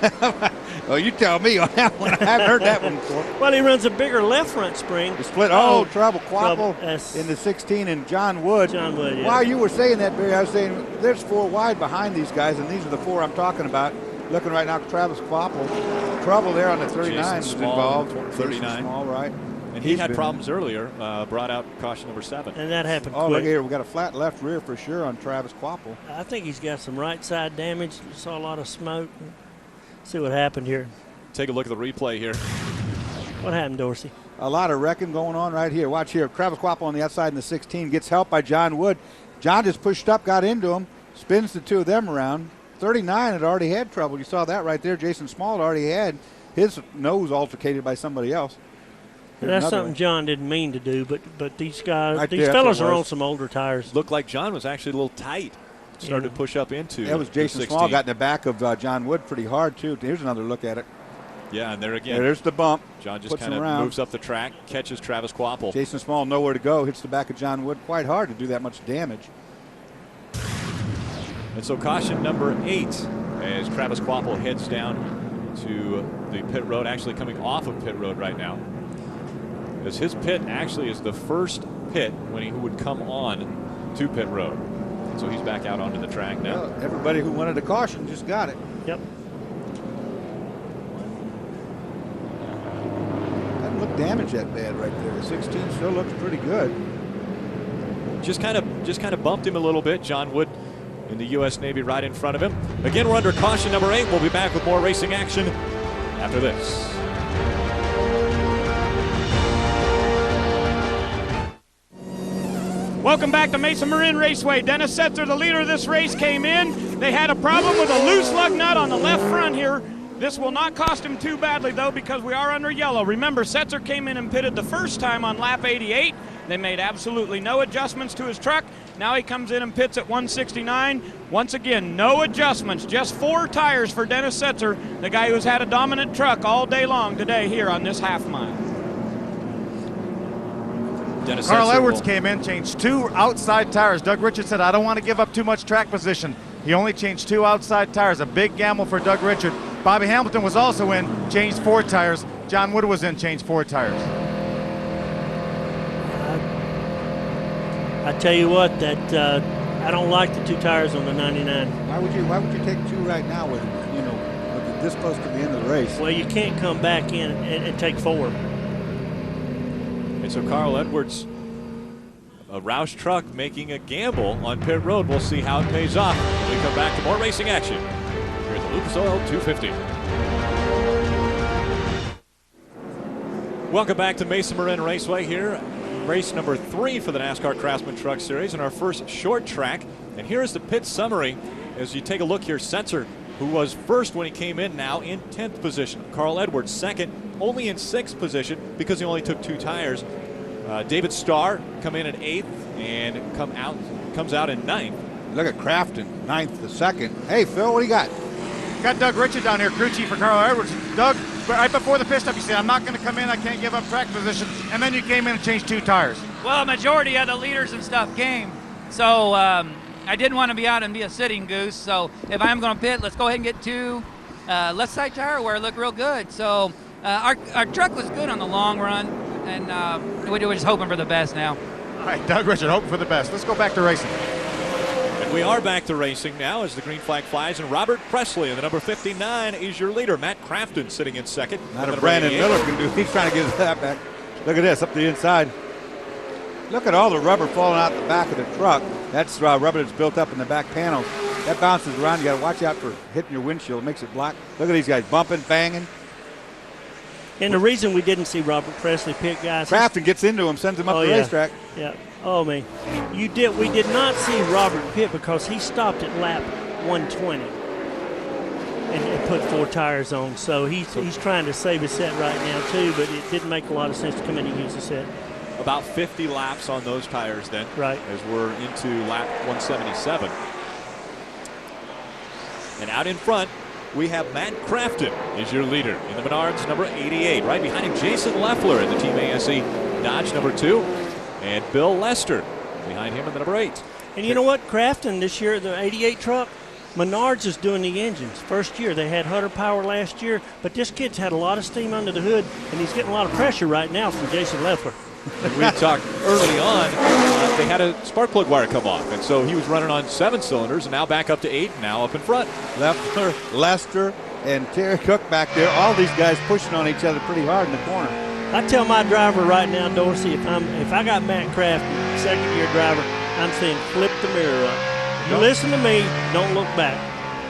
Well, you tell me on that one. I haven't heard that one before. Well, he runs a bigger left front spring. The split. Trouble Quapple in the 16 and John Wood. John Wood, yeah. While you were saying that, Barry, I was saying there's 4 wide behind these guys, and these are the 4 I'm talking about. Looking right now, Travis Quapple. Trouble there on the 39 was involved. 39. Small, right. And he had problems earlier, brought out caution number 7. And that happened quick. Look here, we got a flat left rear for sure on Travis Quapple. I think he's got some right side damage. Saw a lot of smoke. See what happened here. Take a look at the replay here. What happened, Dorsey? A lot of wrecking going on right here. Watch here. Travis Quapple on the outside in the 16 gets help by John Wood. John just pushed up, got into him, spins the 2 of them around. 39 had already had trouble. You saw that right there. Jason Small had already had his nose altercated by somebody else. That's something John didn't mean to do, but these guys, these fellas are on some older tires. Looked like John was actually a little tight. Started to push up into that was Jason Small got in the back of John Wood pretty hard too. Here's another look at it. Yeah, and there again. There's the bump. John just kind of moves up the track, catches Travis Quapple. Jason Small nowhere to go, hits the back of John Wood. Quite hard to do that much damage. And so caution number 8 as Travis Quapple heads down to the pit road, actually coming off of pit road right now. As his pit actually is the first pit when he would come on to pit road. So he's back out onto the track now. Well, everybody who wanted a caution just got it. Yep. Doesn't look damaged that bad right there. 16 still looks pretty good. just kind of bumped him a little bit. John Wood in the U.S. Navy right in front of him. Again, we're under caution number 8. We'll be back with more racing action after this. Welcome back to Mesa Marin Raceway. Dennis Setzer, the leader of this race, came in. They had a problem with a loose lug nut on the left front here. This will not cost him too badly, though, because we are under yellow. Remember, Setzer came in and pitted the first time on lap 88. They made absolutely no adjustments to his truck. Now he comes in and pits at 169. Once again, no adjustments, just 4 tires for Dennis Setzer, the guy who's had a dominant truck all day long today here on this half mile. Carl Edwards came in, changed 2 outside tires. Doug Richards said, I don't want to give up too much track position. He only changed 2 outside tires, a big gamble for Doug Richard. Bobby Hamilton was also in, changed 4 tires. John Wood was in, changed 4 tires. I tell you what, that I don't like the 2 tires on the 99. Why would you take 2 right now with this close to the end of the race? Well, you can't come back in and take 4. And so Carl Edwards, a Roush truck, making a gamble on pit road. We'll see how it pays off when we come back to more racing action here at the Lucas Oil 250. Welcome back to Mesa Marin Raceway here. Race number 3 for the NASCAR Craftsman Truck Series and our first short track. And here is the pit summary as you take a look here. Setzer, who was first when he came in, now in 10th position. Carl Edwards second, only in 6th position because he only took 2 tires. David Starr come in at 8th and comes out in 9th. Look at Crafton, 9th to 2nd. Hey, Phil, what do you got? Got Doug Richard down here, crew chief for Carl Edwards. Doug, right before the pit stop, you said, I'm not going to come in, I can't give up track position. And then you came in and changed 2 tires. Well, a majority of the leaders and stuff came. So I didn't want to be out and be a sitting goose. So if I am going to pit, let's go ahead and get 2 left side tire where it looked real good. So our truck was good on the long run, and we're just hoping for the best now. All right, Doug Richard, hoping for the best. Let's go back to racing. And we are back to racing now as the green flag flies, and Robert Presley in the number 59 is your leader. Matt Crafton sitting in second. Not a Brandon Miller can do. He's trying to get that back. Look at this, up the inside. Look at all the rubber falling out the back of the truck. That's rubber that's built up in the back panels. That bounces around. You got to watch out for hitting your windshield. It makes it black. Look at these guys bumping, banging. And the reason we didn't see Robert Presley pit, guys. Crafton gets into him, sends him up the racetrack. Yeah. Oh, man. We did not see Robert pit because he stopped at lap 120 and put 4 tires on. So he's trying to save his set right now, too, but it didn't make a lot of sense to come in and use the set. About 50 laps on those tires then. Right. As we're into lap 177. And out in front, we have Matt Crafton is your leader in the Menards number 88. Right behind him, Jason Leffler in the Team ASE Dodge number 2. And Bill Lester behind him in the number 8. And you know what? Crafton this year, the 88 truck, Menards is doing the engines. First year, they had Hunter Power last year, but this kid's had a lot of steam under the hood, and he's getting a lot of pressure right now from Jason Leffler. We talked early on, they had a spark plug wire come off, and so he was running on 7 cylinders, and now back up to 8, now up in front. Leffler, Lester, and Terry Cook back there. All these guys pushing on each other pretty hard in the corner. I tell my driver right now, Dorsey, if I got Matt Crafton, second-year driver, I'm saying flip the mirror up. You listen to me, don't look back.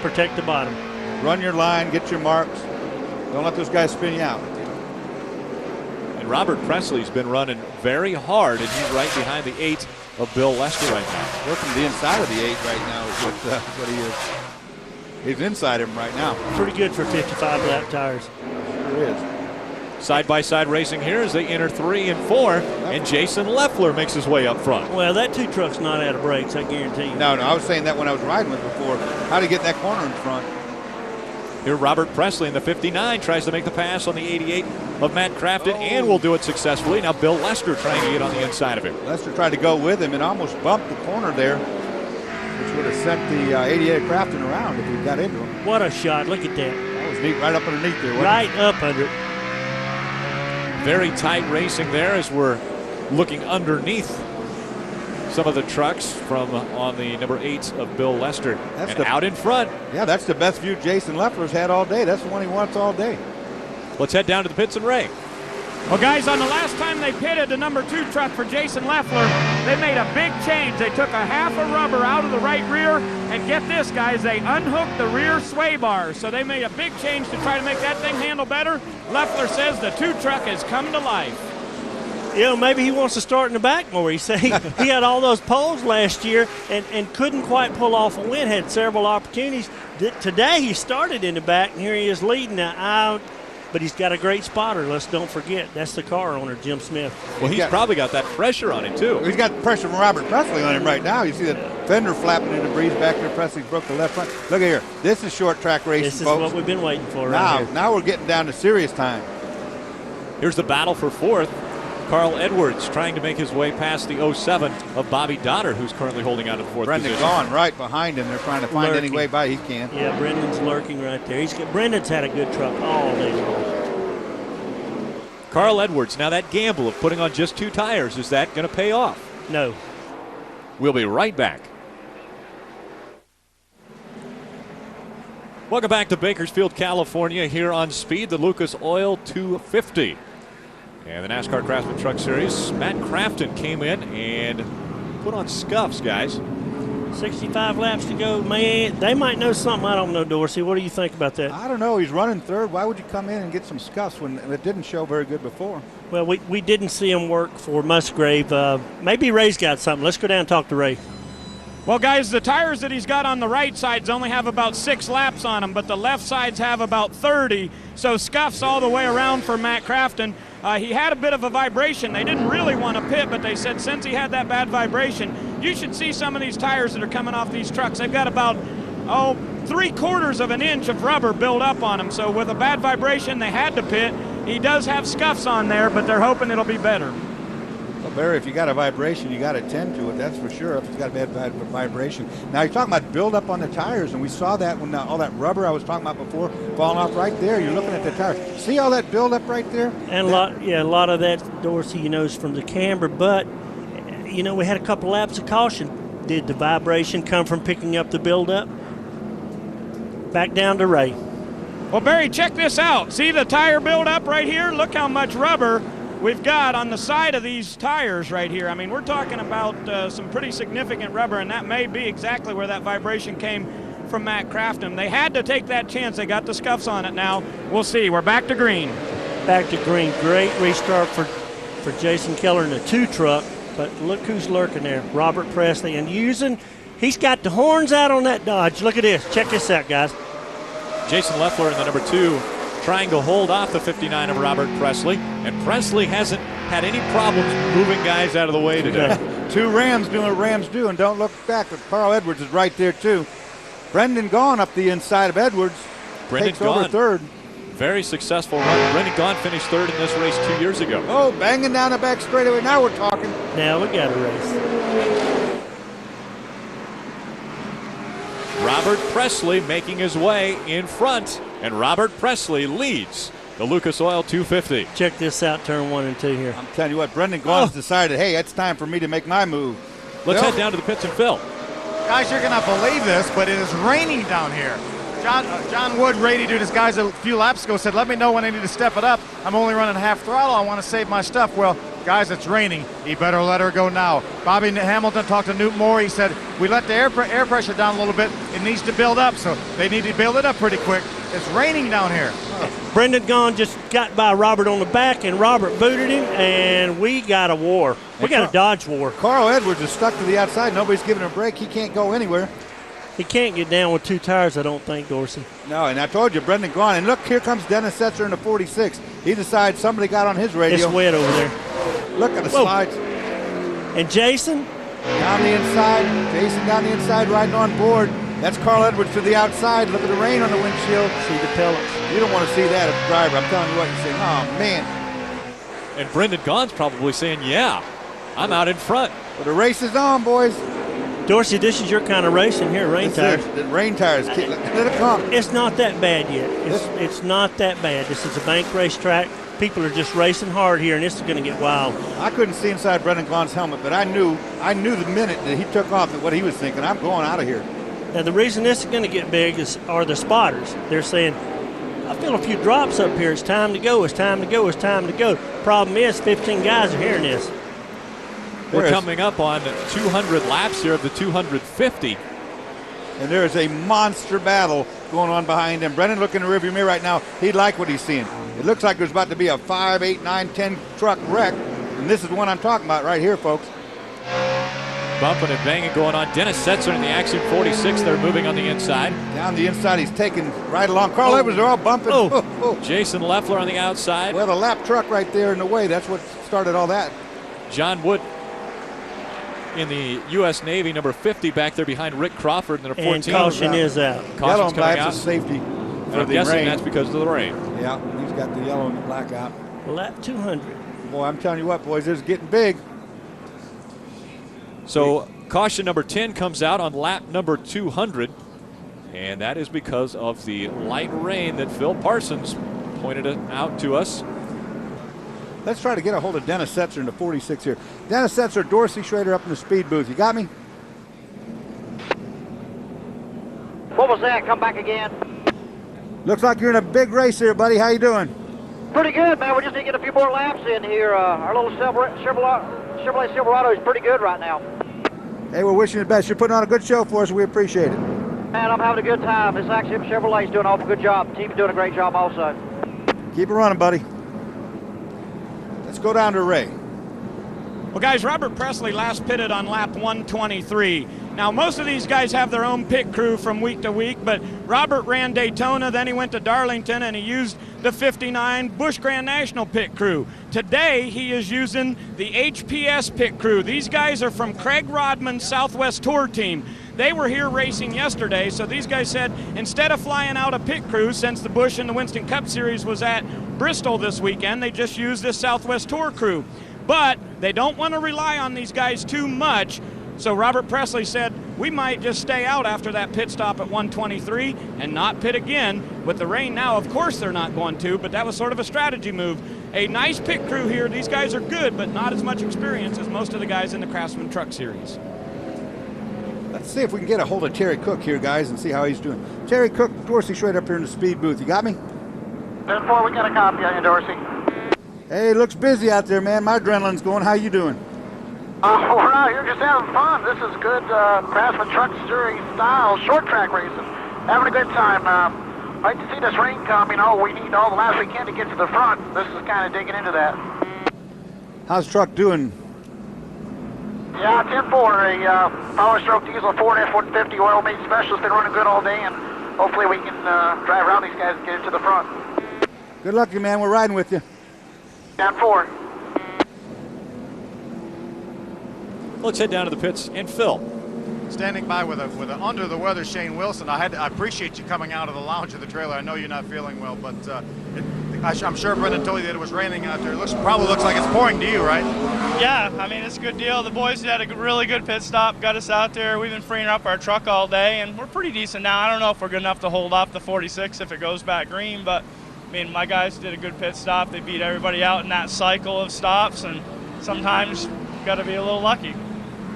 Protect the bottom. Run your line, get your marks. Don't let those guys spin you out. And Robert Presley's been running very hard, and he's right behind the 8 of Bill Lester right now. Working the inside of the 8 right now is what he is. He's inside him right now. Pretty good for 55-lap tires. Sure is. Side-by-side racing here as they enter 3 and 4, and Jason Leffler makes his way up front. Well, that 2 truck's not out of brakes, I guarantee you. No, I was saying that when I was riding with before. How to get in that corner in front. Here Robert Presley in the 59 tries to make the pass on the 88 of Matt Crafton and will do it successfully. Now Bill Lester trying to get on the inside of him. Lester tried to go with him and almost bumped the corner there, which would have sent the 88 Crafton around if he got into him. What a shot. Look at that. That was neat, right up underneath there. Right up under it. Very tight racing there as we're looking underneath some of the trucks from on the number 8 of Bill Lester. That's out in front. Yeah, that's the best view Jason Leffler's had all day. That's the one he wants all day. Let's head down to the pits and Ray. Well, guys, on the last time they pitted the number 2 truck for Jason Leffler, they made a big change. They took a half a rubber out of the right rear, and get this, guys, they unhooked the rear sway bar. So they made a big change to try to make that thing handle better. Leffler says the 2 truck has come to life. You know, maybe he wants to start in the back more. He said he had all those poles last year and couldn't quite pull off a win, had several opportunities. Today he started in the back, and here he is leading now. But he's got a great spotter. Let's don't forget, that's the car owner, Jim Smith. Well, he's probably got that pressure on him, too. He's got pressure from Robert Presley on him right now. You see the fender flapping in the breeze back there. Presley broke the left front. Look at here. This is short track racing, This is folks. what we've been waiting for now, right here. Now we're getting down to serious time. Here's the battle for 4th. Carl Edwards trying to make his way past the 07 of Bobby Donner, who's currently holding on to the 4th Brendan position. gone right behind him. They're trying to find any way by he can. Yeah, Brendan's lurking right there. Brendan's had a good truck all day long. Carl Edwards, now that gamble of putting on just 2 tires, is that going to pay off? No. We'll be right back. Welcome back to Bakersfield, California, here on Speed, the Lucas Oil 250. And the NASCAR Craftsman Truck Series, Matt Crafton came in and put on scuffs, guys. 65 laps to go, man. They might know something I don't know, Dorsey. What do you think about that? I don't know. He's running 3rd. Why would you come in and get some scuffs when it didn't show very good before? Well, we didn't see him work for Musgrave. Maybe Ray's got something. Let's go down and talk to Ray. Well, guys, the tires that he's got on the right sides only have about 6 laps on them, but the left sides have about 30, so scuffs all the way around for Matt Crafton. He had a bit of a vibration. They didn't really want to pit, but they said since he had that bad vibration, you should see some of these tires that are coming off these trucks. They've got about, 3/4 of an inch of rubber built up on them, so with a bad vibration, they had to pit. He does have scuffs on there, but they're hoping it'll be better. Well, Barry, if you got a vibration, you got to tend to it, that's for sure, if it's got a bad vibration. Now, you're talking about buildup on the tires, and we saw that when all that rubber I was talking about before falling off right there. You're looking at the tires. See all that buildup right there? And a lot of that, Dorsey, is from the camber, but, we had a couple laps of caution. Did the vibration come from picking up the buildup? Back down to Ray. Well, Barry, check this out. See the tire buildup right here? Look how much rubber we've got on the side of these tires right here. I mean, we're talking about some pretty significant rubber, and that may be exactly where that vibration came from Matt Crafton. They had to take that chance. They got the scuffs on it now. We'll see. We're back to green. Back to green. Great restart for Jason Keller in the 2 truck, but look who's lurking there. Robert Presley, and he's got the horns out on that Dodge. Look at this. Check this out, guys. Jason Leffler in the number 2 trying to hold off the 59 of Robert Presley, and Presley hasn't had any problems moving guys out of the way today. 2 Rams doing what Rams do, and don't look back, but Carl Edwards is right there too. Brendan Gaughan up the inside of Edwards. Brendan takes over 3rd. Very successful run. Brendan Gaughan finished 3rd in this race 2 years ago. Oh, banging down the back straightaway. Now we're talking. Now we got a race. Robert Presley making his way in front, and Robert Presley leads the Lucas Oil 250. Check this out, turn 1 and 2 here. I'm telling you what, Brendan Gaughan's decided, hey, it's time for me to make my move. Let's head down to the pits and Phil. Guys, you're going to believe this, but it is raining down here. John Wood radioed his guys a few laps ago, said, let me know when I need to step it up. I'm only running half throttle. I want to save my stuff. Well, guys, it's raining. You better let her go now. Bobby Hamilton talked to Newt Moore. He said, we let the air pressure down a little bit. It needs to build up, so they need to build it up pretty quick. It's raining down here. Brendan Gaughan just got by Robert on the back, and Robert booted him, and we got a war. We got a Dodge war. Carl Edwards is stuck to the outside. Nobody's giving him a break. He can't go anywhere. He can't get down with 2 tires, I don't think, Dorsey. No, and I told you, Brendan Gaughan. And look, here comes Dennis Setzer in the 46. He decides somebody got on his radio. It's wet over there. Look at the slides. And Jason? Down the inside. Jason down the inside, riding on board. That's Carl Edwards to the outside. Look at the rain on the windshield. See the pellets. You don't want to see that as a driver. I'm telling you what, you're saying, oh, man. And Brendan Gaughan's probably saying, yeah, I'm out in front. Well, the race is on, boys. Dorsey, this is your kind of racing here, rain tires. The rain tires. Let it come. It's not that bad yet. It's not that bad. This is a bank racetrack. People are just racing hard here, and this is going to get wild. I couldn't see inside Brendan Gaughan's helmet, but I knew the minute that he took off that what he was thinking, I'm going out of here. Now, the reason this is going to get big are the spotters. They're saying, I feel a few drops up here. It's time to go. It's time to go. It's time to go. Problem is, 15 guys are hearing this. We're coming up on 200 laps here of the 250. And there is a monster battle going on behind him. Brennan looking in the rearview mirror right now. He like what he's seeing. It looks like there's about to be a 5, 8, 9, 10 truck wreck. And this is the one I'm talking about right here, folks. Bumping and banging going on. Dennis Setzer in the Action 46. They're moving on the inside. Down the inside, he's taking right along. Carl Evans, they're all bumping. Jason Leffler on the outside. Well, the lap truck right there in the way. That's what started all that. John Wood in the U.S. Navy, number 50, back there behind Rick Crawford, number 14. And caution is out. Yellow and Caution's coming black's out. a safety for I'm the guessing rain. that's because of the rain. Yeah, he's got the yellow and the black out. Lap 200. Boy, I'm telling you what, boys, this is getting big. So caution number 10 comes out on lap number 200, and that is because of the light rain that Phil Parsons pointed out to us. Let's try to get a hold of Dennis Setzer in the 46 here. Dennis Setzer, Dorsey Schrader up in the speed booth. You got me? What was that? Come back again. Looks like you're in a big race here, buddy. How you doing? Pretty good, man. We just need to get a few more laps in here. Our little Chevrolet Silverado is pretty good right now. Hey, we're wishing you the best. You're putting on a good show for us. We appreciate it. Man, I'm having a good time. This Axiom Chevrolet's doing an awful good job. The team's doing a great job also. Keep it running, buddy. Let's go down to Ray. Well, guys, Robert Presley last pitted on lap 123. Now, most of these guys have their own pit crew from week to week, but Robert ran Daytona, then he went to Darlington, and he used the 59 Busch Grand National pit crew. Today, he is using the HPS pit crew. These guys are from Craig Rodman's Southwest Tour team. They were here racing yesterday, so these guys said instead of flying out a pit crew, since the Busch and the Winston Cup Series was at Bristol this weekend, they just used this Southwest Tour crew. But they don't want to rely on these guys too much, so Robert Presley said, we might just stay out after that pit stop at 123 and not pit again. With the rain now, of course they're not going to, but that was sort of a strategy move. A nice pit crew here. These guys are good, but not as much experience as most of the guys in the Craftsman Truck Series. Let's see if we can get a hold of Terry Cook here, guys, and see how he's doing. Terry Cook, Dorsey Schrader up here in the speed booth. You got me? 10-4, we got a copy on you, Dorsey. Hey, looks busy out there, man. My adrenaline's going. How you doing? We're out here just having fun. This is good Craftsman Truck Series style short track racing. Having a good time. Like to see this rain come. You know, we need all the laps we can to get to the front. This is kind of digging into that. How's the truck doing? Yeah, 10-4. A Power Stroke Diesel Ford F-150 oil made special has been running good all day, and hopefully we can drive around these guys and get into the front. Good luck, you man. We're riding with you. 10-4. Let's head down to the pits and Phil. Standing by with a under the weather Shane Wilson. I appreciate you coming out of the lounge of the trailer. I know you're not feeling well, but I'm sure Brendan told you that it was raining out there. Probably looks like it's pouring to you, right? Yeah, I mean, it's a good deal. The boys had a really good pit stop, got us out there. We've been freeing up our truck all day, and we're pretty decent now. I don't know if we're good enough to hold off the 46 if it goes back green, but I mean, my guys did a good pit stop. They beat everybody out in that cycle of stops, and sometimes you got to be a little lucky.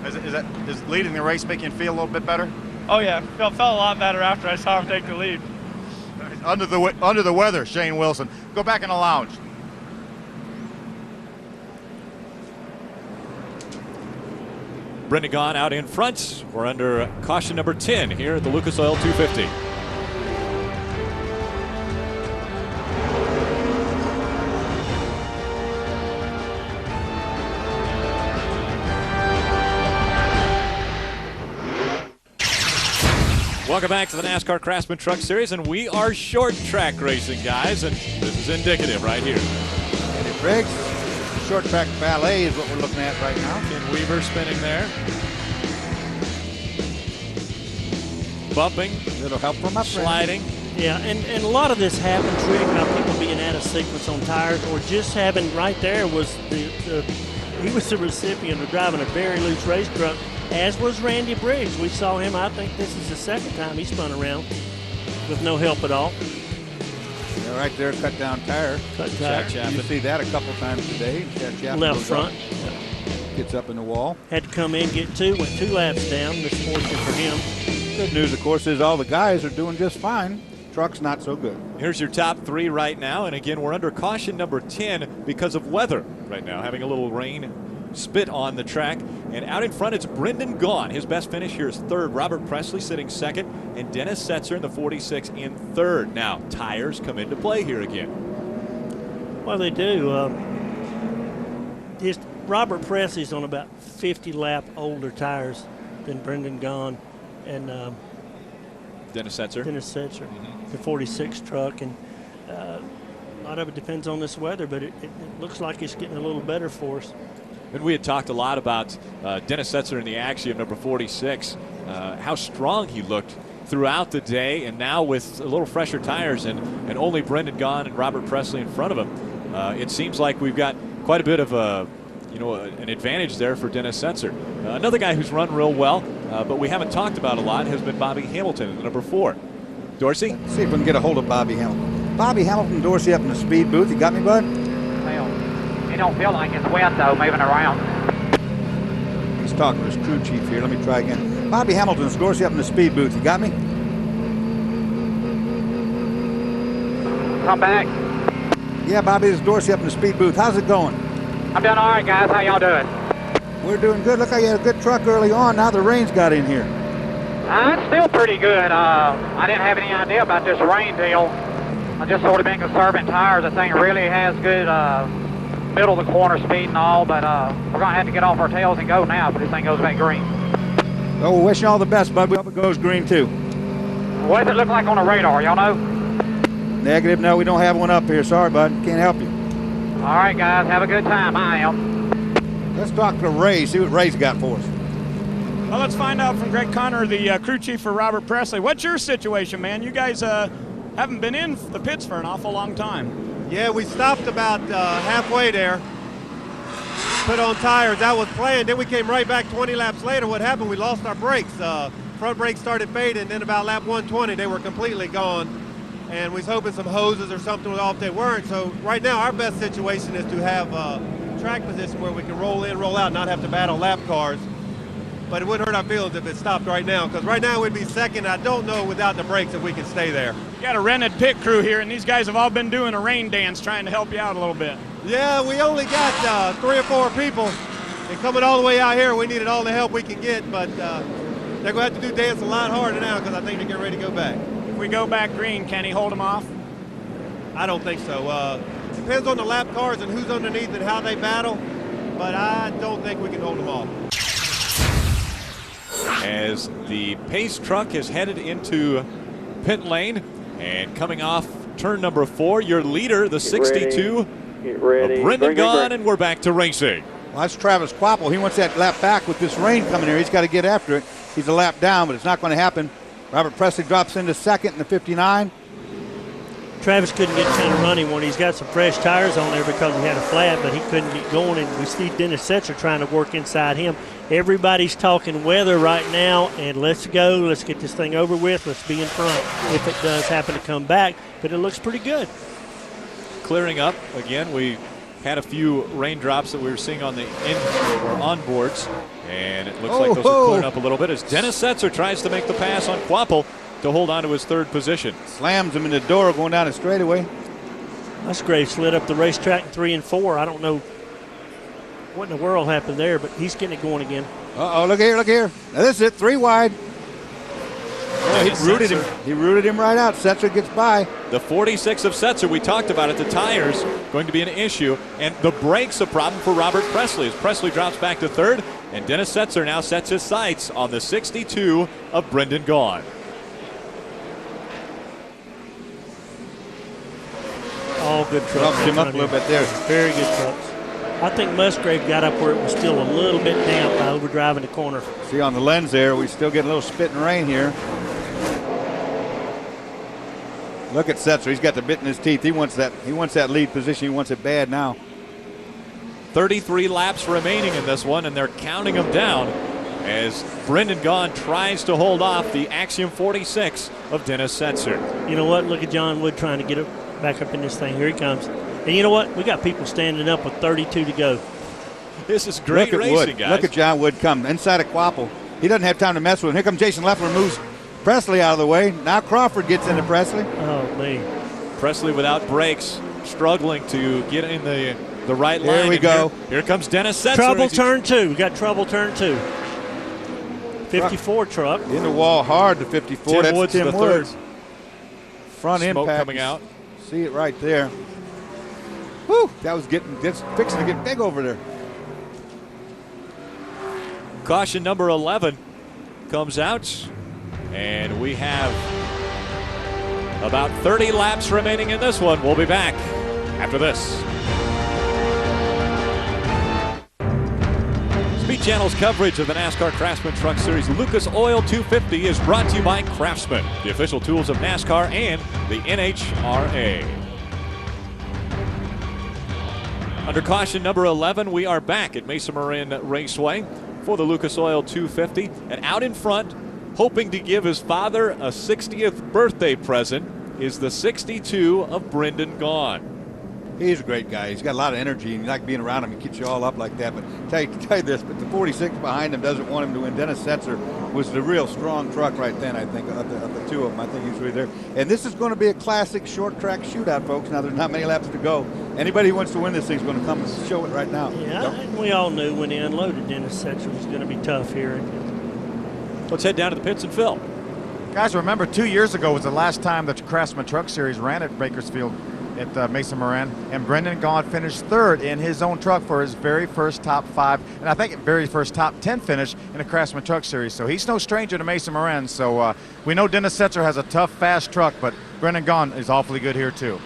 Is leading the race make you feel a little bit better? Oh yeah, felt a lot better after I saw him take the lead. Under the weather, Shane Wilson. Go back in the lounge. Brendan Gaughan out in front. We're under caution number 10 here at the Lucas Oil 250. Welcome back to the NASCAR Craftsman Truck Series, and we are short track racing, guys, and this is indicative right here. Eddie Briggs, short track ballet is what we're looking at right now. Ken Weaver spinning there. Bumping. A little help from my friend. Sliding. Yeah, and a lot of this happens, Rick, about people being out of sequence on tires, or just having right there was he was the recipient of driving a very loose race truck, as was Randy Briggs. We saw him, I think this is the second time he spun around with no help at all. Yeah, right there, cut down tire. Cut tire. You see that a couple times today. Left front. Gets up in the wall. Had to come in, get two, went 2 laps down. Misfortune for him. Good news, of course, is all the guys are doing just fine. Truck's not so good. Here's your top 3 right now, and again, we're under caution number 10 because of weather right now, having a little rain spit on the track. And out in front, it's Brendan Gaughan. His best finish here is third. Robert Presley sitting second, and Dennis Setzer in the 46 in third. Now, tires come into play here again. Well, they do. Robert Presley's on about 50 lap older tires than Brendan Gaughan and Dennis Setzer. The 46 truck, and a lot of it depends on this weather, but it looks like it's getting a little better for us. And we had talked a lot about Dennis Setzer in the Axiom number 46, how strong he looked throughout the day, and now with a little fresher tires and only Brendan Gaughan and Robert Presley in front of him, it seems like we've got quite a bit of an advantage there for Dennis Setzer. Another guy who's run real well, but we haven't talked about a lot, has been Bobby Hamilton in the number 4. Dorsey? Let's see if we can get a hold of Bobby Hamilton. Bobby Hamilton, Dorsey up in the speed booth. You got me, bud? Well, it don't feel like it's wet, though, moving around. He's talking to his crew chief here. Let me try again. Bobby Hamilton's Dorsey up in the speed booth. You got me? Come back. Yeah, Bobby, this is Dorsey up in the speed booth. How's it going? I'm doing all right, guys. How y'all doing? We're doing good. Look like you had a good truck early on. Now the rain's got in here. It's still pretty good. I didn't have any idea about this rain deal. I just sort of been conserving tires. The thing really has good middle of the corner speed and all, but we're going to have to get off our tails and go now if this thing goes back green. Well, we're wishing you all the best, bud. We hope it goes green, too. What does it look like on the radar? Y'all know? Negative. No, we don't have one up here. Sorry, bud. Can't help you. All right, guys. Have a good time. I am. Let's talk to Ray, see what Ray's got for us. Well, let's find out from Greg Connor, the crew chief for Robert Presley. What's your situation, man? You guys haven't been in the pits for an awful long time. Yeah, we stopped about halfway there, put on tires. That was planned. Then we came right back 20 laps later. What happened? We lost our brakes. Front brakes started fading. Then about lap 120, they were completely gone. And we was hoping some hoses or something were off. They weren't. So right now, our best situation is to have track position where we can roll in, roll out, not have to battle lap cars. But it wouldn't hurt our feelings if it stopped right now, because right now we'd be second. I don't know without the brakes if we can stay there. You got a rented pit crew here, and these guys have all been doing a rain dance trying to help you out a little bit. Yeah, we only got 3 or 4 people. And coming all the way out here, we needed all the help we can get, but they're going to have to do dance a lot harder now because I think they're getting ready to go back. If we go back green, can he hold them off? I don't think so. Depends on the lap cars and who's underneath and how they battle, but I don't think we can hold them off. As the pace truck is headed into pit lane and coming off turn number 4, your leader, the 62 Get ready. of Brendan Bring it, Gaughan, bring. and we're back to racing. Well, that's Travis Quapple. He wants that lap back with this rain coming here. He's got to get after it. He's a lap down, but it's not going to happen. Robert Presley drops into second in the 59. Travis couldn't get kind of running when he's got some fresh tires on there because he had a flat, but he couldn't get going, and we see Dennis Setzer trying to work inside him. Everybody's talking weather right now, and let's go. Let's get this thing over with. Let's be in front if it does happen to come back, but it looks pretty good. Clearing up again. We had a few raindrops that we were seeing on the onboards, and it looks like those are clearing up a little bit as Dennis Setzer tries to make the pass on Quapple to hold on to his third position. Slams him in the door going down the straightaway. Musgrave slid up the racetrack in 3 and 4. I don't know what in the world happened there, but he's getting it going again. Uh-oh, look here, look here. Now this is it, 3 wide. Oh, he rooted him right out. Setzer gets by. The 46 of Setzer, we talked about it, the tires going to be an issue, and the brakes a problem for Robert Presley as Presley drops back to third, and Dennis Setzer now sets his sights on the 62 of Brendan Gaughan. All good trucks. Bumped him up a little bit there. Very good trucks. I think Musgrave got up where it was still a little bit damp by overdriving the corner. See on the lens there, we still get a little spit and rain here. Look at Setzer. He's got the bit in his teeth. He wants that lead position. He wants it bad now. 33 laps remaining in this one, and they're counting them down as Brendan Gaughan tries to hold off the Axiom 46 of Dennis Setzer. You know what? Look at John Wood trying to get it back up in this thing. Here he comes. And you know what? We got people standing up with 32 to go. This is great racing, Wood. guys. Look at John Wood come inside of Quapple. He doesn't have time to mess with him. Here comes Jason Leffler, moves Presley out of the way. Now Crawford gets into Presley. Oh, man. Presley without brakes, struggling to get in the the right line. There we go. Here comes Dennis Setzer. Trouble turn 2. We got trouble turn 2. 54 truck. In the wall hard to 54. Tim That's Woods, Tim the Woods. third. Front Smoke impact coming out. See it right there. Whew, that was fixing to get big over there. Caution number 11 comes out, and we have about 30 laps remaining in this one. We'll be back after this. Speed Channel's coverage of the NASCAR Craftsman Truck Series Lucas Oil 250 is brought to you by Craftsman, the official tools of NASCAR and the NHRA. Under caution number 11, we are back at Mesa Marin Raceway for the Lucas Oil 250. And out in front, hoping to give his father a 60th birthday present, is the 62 of Brendan Gaughan. He's a great guy. He's got a lot of energy, and you like being around him. He keeps you all up like that. But tell you this, but the 46 behind him doesn't want him to win. Dennis Setzer was the real strong truck right then, I think, of the two of them. I think he's really there. And this is going to be a classic short track shootout, folks. Now, there's not many laps to go. Anybody who wants to win this thing is going to come and show it right now. Yeah, and we all knew when he unloaded Dennis Setzer was going to be tough here. Let's head down to the pits and fill. Guys, remember 2 years ago was the last time the Craftsman Truck Series ran at Bakersfield at Mesa Marin, and Brendan Gaughan finished third in his own truck for his very first top 5, and I think very first top 10 finish in the Craftsman Truck Series. So he's no stranger to Mesa Marin. So we know Dennis Setzer has a tough, fast truck, but Brendan Gaughan is awfully good here too.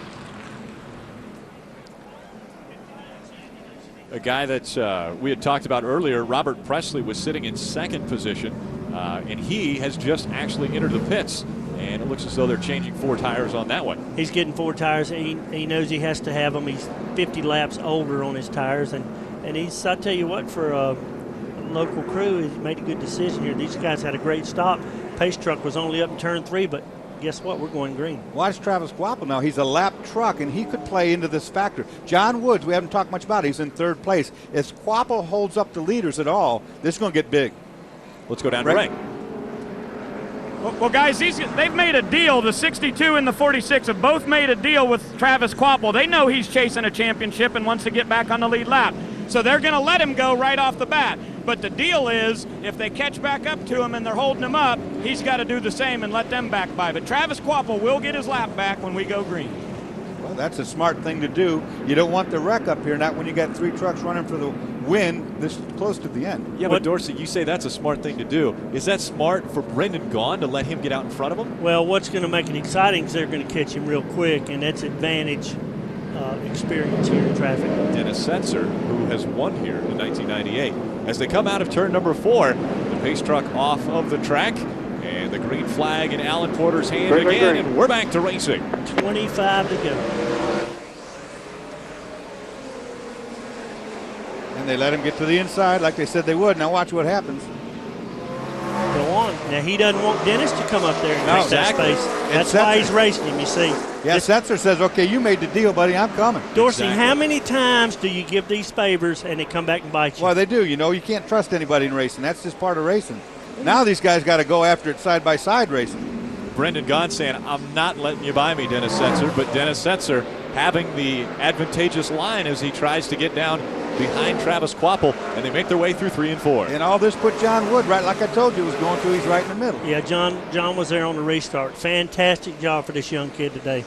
A guy that we had talked about earlier, Robert Presley, was sitting in second position, and he has just actually entered the pits. And it looks as though they're changing 4 tires on that one. He's getting 4 tires. He knows he has to have them. He's 50 laps older on his tires. And he's, I tell you what, for a local crew, he's made a good decision here. These guys had a great stop. Pace truck was only up in turn 3, but guess what? We're going green. Watch Travis Guapo now. He's a lap truck, and he could play into this factor. John Woods, we haven't talked much about it. He's in 3rd place. If Guapo holds up the leaders at all, this is going to get big. Let's go down to Ray. Well, guys, they've made a deal. The 62 and the 46 have both made a deal with Travis Quapple. They know he's chasing a championship and wants to get back on the lead lap. So they're going to let him go right off the bat. But the deal is, if they catch back up to him and they're holding him up, he's got to do the same and let them back by. But Travis Quapple will get his lap back when we go green. Well, that's a smart thing to do. You don't want the wreck up here, not when you got 3 trucks running for the win this close to the end. Yeah, but Dorsey, you say that's a smart thing to do. Is that smart for Brendan Gaughan to let him get out in front of him? Well, what's going to make it exciting is they're going to catch him real quick, and that's advantage experience here in traffic. Dennis Setzer, who has won here in 1998. As they come out of turn number 4, the pace truck off of the track, and the green flag in Alan Porter's hand again, and we're back to racing. 25 to go. And they let him get to the inside like they said they would. Now watch what happens. Go on. Now he doesn't want Dennis to come up there and take that space. That's why he's racing him, you see. Yeah, Setzer says, okay, you made the deal, buddy. I'm coming. Dorsey, how many times do you give these favors and they come back and bite you? Well, they do. You know, you can't trust anybody in racing. That's just part of racing. Now these guys got to go after it side-by-side racing. Brendan Gaughan saying, I'm not letting you by me, Dennis Setzer. But Dennis Setzer having the advantageous line as he tries to get down behind Travis Quapple, and they make their way through 3 and 4. And all this put John Wood right, like I told you, was going through. He's right in the middle. Yeah, John was there on the restart. Fantastic job for this young kid today.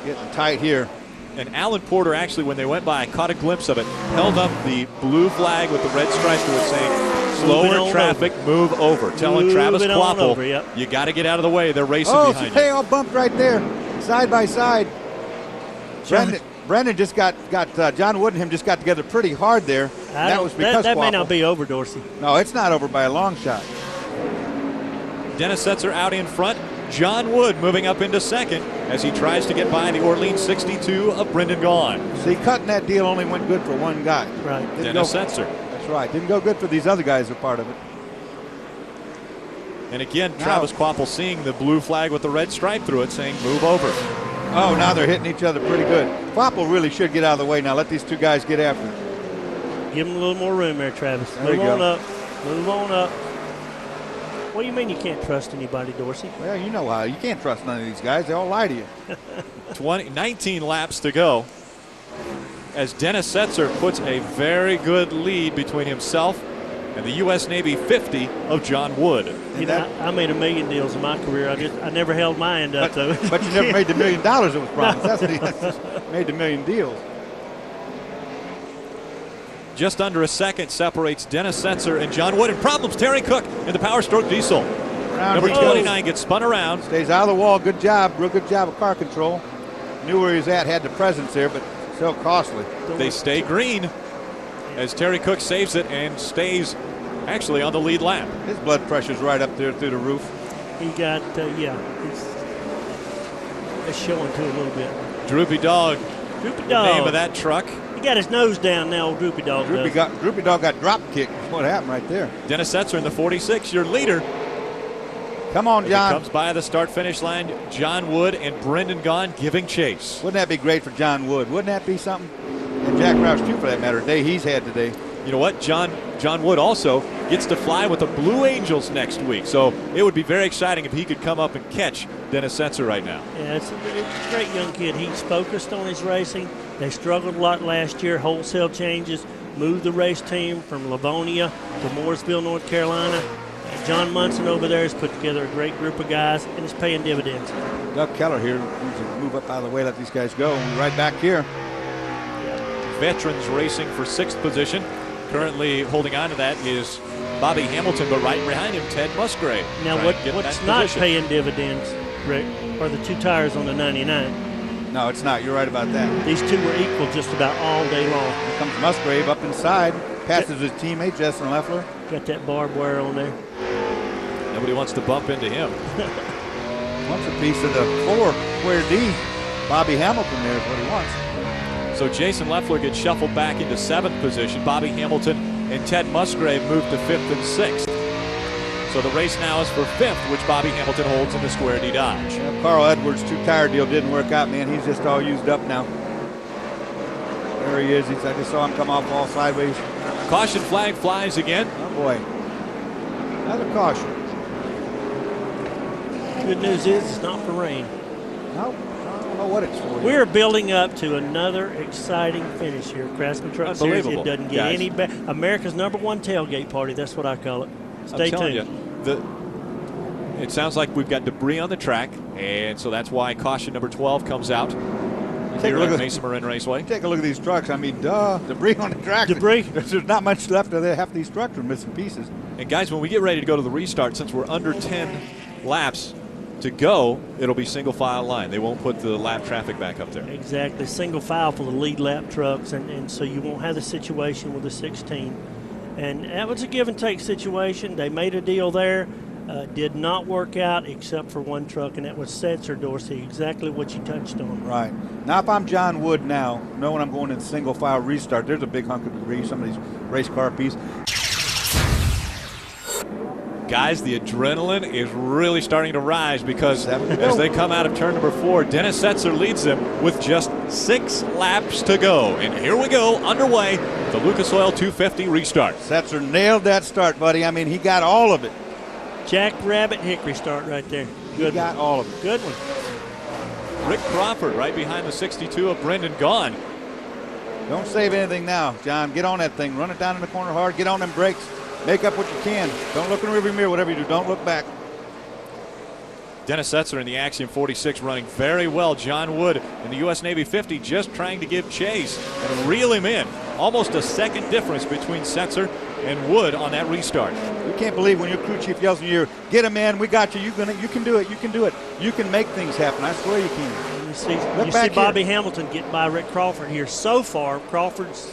Getting tight here. And Alan Porter actually, when they went by, I caught a glimpse of it, held up the blue flag with the red stripe to it saying, slower traffic, move over. Telling Travis Quapple, you got to get out of the way. They're racing behind you. They all bumped right there, side by side. Brendan just got John Wood and him just got together pretty hard there. That was because that may not be over, Dorsey. No, it's not over by a long shot. Dennis Setzer out in front. John Wood moving up into second as he tries to get by the Orleans 62 of Brendan Gaughan. See, cutting that deal only went good for one guy. Right. Dennis Setzer. That's right. Didn't go good for these other guys who are part of it. And again, Travis Quapple seeing the blue flag with the red stripe through it saying, move over. Oh, now they're hitting each other pretty good. Quapple really should get out of the way now. Let these two guys get after it. Give him a little more room there, Travis. There Move on up. Move on up. What do you mean you can't trust anybody, Dorsey? Well, you know how. You can't trust none of these guys. They all lie to you. 19 laps to go. as Dennis Setzer puts a very good lead between himself and the U.S. Navy 50 of John Wood. You know, I made $1 million deals in my career. I never held my end up, though. But you never made the $1 million that was promised. That's what he made the $1 million deals. Just under a second separates Dennis Setzer and John Wood. And problems, Terry Cook in the Power Stroke Diesel. Number 29 gets spun around. Stays out of the wall. Good job. Real good job of car control. Knew where he was at. Had the presence there, but so costly. They stay green as Terry Cook saves it and stays actually on the lead lap. His blood pressure's right up there through the roof. He got, it's showing too a little bit. Droopy Dog. Droopy The Dog. name of that truck. He got his nose down now, old Droopy Dog. Droopy Dog got drop kicked. That's what happened right there. Dennis Setzer in the 46, your leader. Come on, John. Comes by the start-finish line. John Wood and Brendan Gaughan giving chase. Wouldn't that be great for John Wood? Wouldn't that be something? And Jack Roush, too, for that matter. The day he's had today. You know what? John Wood also gets to fly with the Blue Angels next week. So it would be very exciting if he could come up and catch Dennis Setzer right now. Yeah, it's a great young kid. He's focused on his racing. They struggled a lot last year. Wholesale changes. Moved the race team from Livonia to Mooresville, North Carolina. John Munson over there has put together a great group of guys, and it's paying dividends. Doug Keller here needs to move up out of the way, let these guys go. And right back here. Veterans racing for 6th position. Currently holding on to that is Bobby Hamilton, but right behind him, Ted Musgrave. Now, what's not paying dividends, Rick, are the 2 tires on the 99. No, it's not. You're right about that. These 2 were equal just about all day long. Here comes Musgrave up inside. Passes his teammate, Justin Leffler. Got that barbed wire on there. Nobody wants to bump into him. Wants a piece of the 4 square D. Bobby Hamilton there is what he wants. So Jason Leffler gets shuffled back into 7th position. Bobby Hamilton and Ted Musgrave move to 5th and 6th. So the race now is for 5th, which Bobby Hamilton holds in the Square D Dodge. Yeah, Carl Edwards' 2-tire deal didn't work out, man. He's just all used up now. There he is. I just saw him come off all sideways. Caution flag flies again. Oh, boy. Another caution. Good news is it's not for rain. Nope. I don't know what it's for. We're building up to another exciting finish here at Craftsman Truck Series. It doesn't get any better. America's #1 tailgate party. That's what I call it. Stay tuned. It sounds like we've got debris on the track, and so that's why caution number 12 comes out. Here at Mesa Marin Raceway. Take a look at these trucks. I mean, debris on the track. Debris. There's not much left of there. Half these trucks are missing pieces. And guys, when we get ready to go to the restart, since we're under 10 laps to go, it'll be single file line. They won't put the lap traffic back up there. Exactly. Single file for the lead lap trucks, and so you won't have the situation with the 16. And that was a give and take situation. They made a deal there. Did not work out except for one truck, and that was Setzer, Dorsey, exactly what you touched on. Right. Now, if I'm John Wood now, knowing I'm going in single file restart, there's a big hunk of debris, some of these race car pieces. Guys, the adrenaline is really starting to rise because as they come out of turn number 4, Dennis Setzer leads them with just 6 laps to go. And here we go, underway, the Lucas Oil 250 restart. Setzer nailed that start, buddy. I mean, he got all of it. Jack Rabbit Hickory start right there. Good. He got all of it. Good one. Rick Crawford right behind the 62 of Brendan Gaughan. Don't save anything now, John. Get on that thing. Run it down in the corner hard. Get on them brakes. Make up what you can. Don't look in the rearview mirror. Whatever you do, don't look back. Dennis Setzer in the Axiom 46 running very well. John Wood in the U.S. Navy 50 just trying to give chase and reel him in. Almost a second difference between Setzer and Wood on that restart. You can't believe when your crew chief yells in your ear, "Get him, man, we got you. You can do it. You can do it. You can make things happen. I swear you can." You see Bobby Hamilton get by Rick Crawford here. So far, Crawford's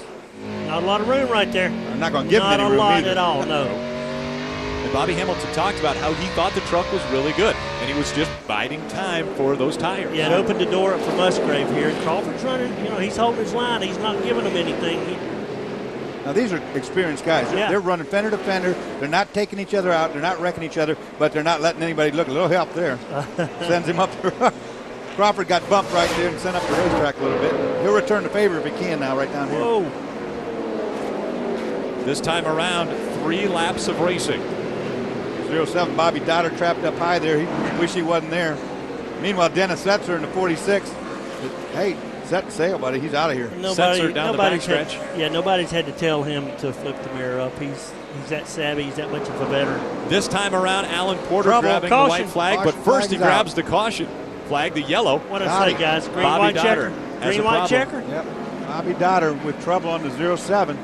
not a lot of room right there. I'm not going to give him any room Not a lot either. at all, no. And Bobby Hamilton talked about how he thought the truck was really good, and he was just biding time for those tires. Yeah, it opened the door up for Musgrave here. And Crawford's running, he's holding his line. He's not giving them anything. Now, these are experienced guys. Yeah. They're running fender to fender. They're not taking each other out. They're not wrecking each other, but they're not letting anybody look. A little help there. Sends him up. Crawford got bumped right there and sent up the racetrack a little bit. He'll return the favor if he can now right down here. Whoa. This time around, 3 laps of racing. 07, Bobby Dotter trapped up high there. He wish he wasn't there. Meanwhile, Dennis Setzer in the 46. Hey, set sail, buddy. He's out of here. Nobody's had to tell him to flip the mirror up. He's that savvy. He's that much of a veteran. This time around, Alan Porter Trouble, grabbing caution. the white flag, Caution but first he flag is grabs out. the caution flag, the yellow. What did I say, guys? Green, Bobby white Dotter checker? has Green, a white problem. checker? Yep. Bobby Dotter with trouble on the 07.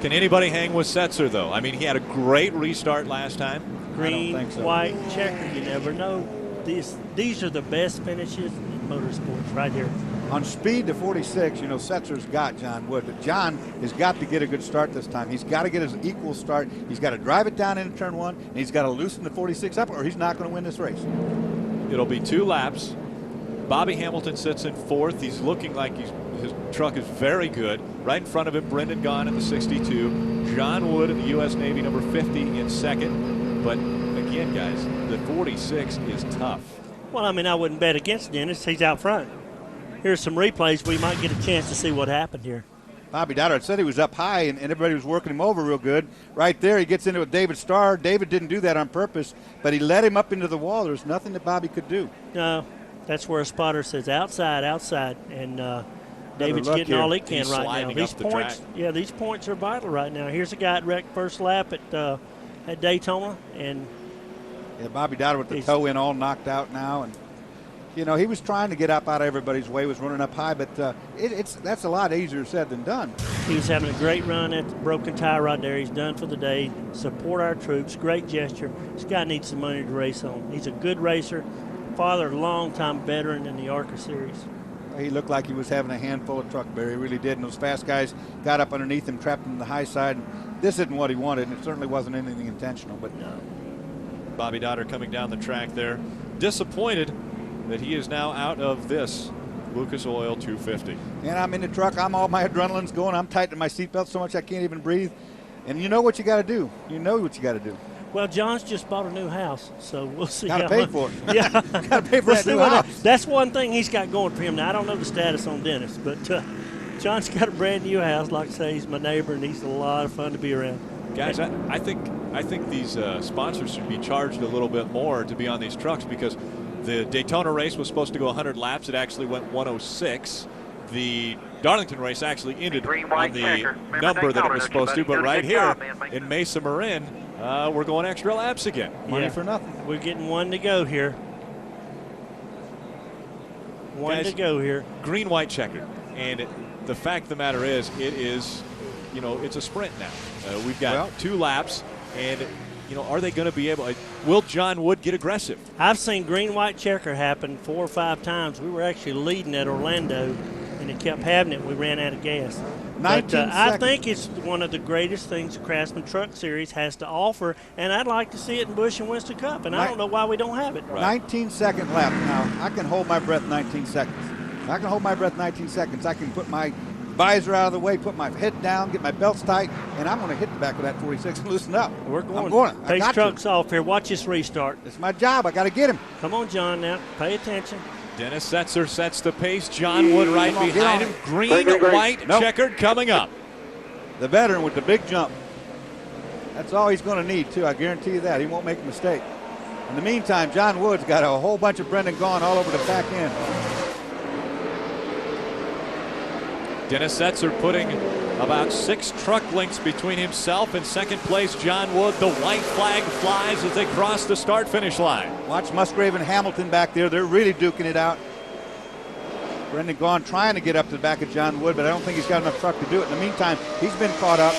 Can anybody hang with Setzer, though? I mean, he had a great restart last time. Green, I don't think so. white checker. You never know. These are the best finishes in motorsports right here. On speed to 46, you know, Setzer's got John Wood, but John has got to get a good start this time. He's got to get his equal start. He's got to drive it down into turn 1, and he's got to loosen the 46 up, or he's not going to win this race. It'll be 2 laps. Bobby Hamilton sits in 4th. He's looking like his truck is very good. Right in front of him, Brendan Gaughan in the 62. John Wood in the U.S. Navy, number 50 in 2nd. But again, guys, the 46 is tough. Well, I mean, I wouldn't bet against Dennis. He's out front. Here's some replays. We might get a chance to see what happened here. Bobby Dotter said he was up high, and everybody was working him over real good. Right there, he gets into it with David Starr. David didn't do that on purpose, but he led him up into the wall. There's nothing that Bobby could do. No, that's where a spotter says outside, outside, and David's getting here. all he can He's right now. sliding These up the points, track. yeah, these points are vital right now. Here's a guy that wrecked first lap at Daytona, and Yeah, Bobby Dotter with the toe in all knocked out now, and you know, he was trying to get up out of everybody's way, was running up high, but that's a lot easier said than done. he was having a great run at the broken tire right there. He's done for the day. Support our troops. Great gesture. This guy needs some money to race on. He's a good racer. Father, long-time veteran in the ARCA series. He looked like he was having a handful of truck bear. He really did. And those fast guys got up underneath him, trapped him on the high side. This isn't what he wanted, and it certainly wasn't anything intentional. But Bobby Dotter coming down the track there. Disappointed that he is now out of this Lucas Oil 250. And I'm in the truck. All my adrenaline's going. I'm tightening my seatbelt so much I can't even breathe. And you know what you got to do. You know what you got to do. Well, John's just bought a new house, so we'll see. Gotta how pay much- for it. Yeah, Gotta pay for We'll that see new what house. that's one thing he's got going for him. Now I don't know the status on Dennis, but John's got a brand new house. Like I say, he's my neighbor, and he's a lot of fun to be around. Guys, I think these sponsors should be charged a little bit more to be on these trucks, because the Daytona race was supposed to go 100 laps. It actually went 106. The Darlington race actually ended on the number that it was supposed to, but right here in Mesa Marin, we're going extra laps again. Money for nothing. We're getting one to go here. One Guys, to go here. Green, white checker. And the fact of the matter is, it is, you know, it's a sprint now. We've got 2 laps, and, you know, are they going to be able, will John Wood get aggressive? I've seen green-white checker happen 4 or 5 times. We were actually leading at Orlando, and it kept having it. We ran out of gas. 19 But I seconds. think it's one of the greatest things the Craftsman Truck Series has to offer, and I'd like to see it in Busch and Winston Cup, and I don't know why we don't have it. 19-second lap. Now, I can hold my breath 19 seconds. I can hold my breath 19 seconds. I can put my visor out of the way, put my head down, get my belts tight, and I'm going to hit the back of that 46 and loosen up. We're going. I'm going. I Pace got truck's to. off here. Watch this restart. It's my job. I got to get him. Come on, John, now. Pay attention. Dennis Setzer sets the pace. John Wood right Come on, get behind on. him. Green, white, Nope. checkered coming up. The veteran with the big jump. That's all he's going to need, too. I guarantee you that. He won't make a mistake. In the meantime, John Wood's got a whole bunch of Brendan Gaughan all over the back end. Dennis Setzer putting about 6 truck lengths between himself and second place John Wood. The white flag flies as they cross the start-finish line. Watch Musgrave and Hamilton back there. They're really duking it out. Brendan Gaughan trying to get up to the back of John Wood, but I don't think he's got enough truck to do it. In the meantime, he's been caught up.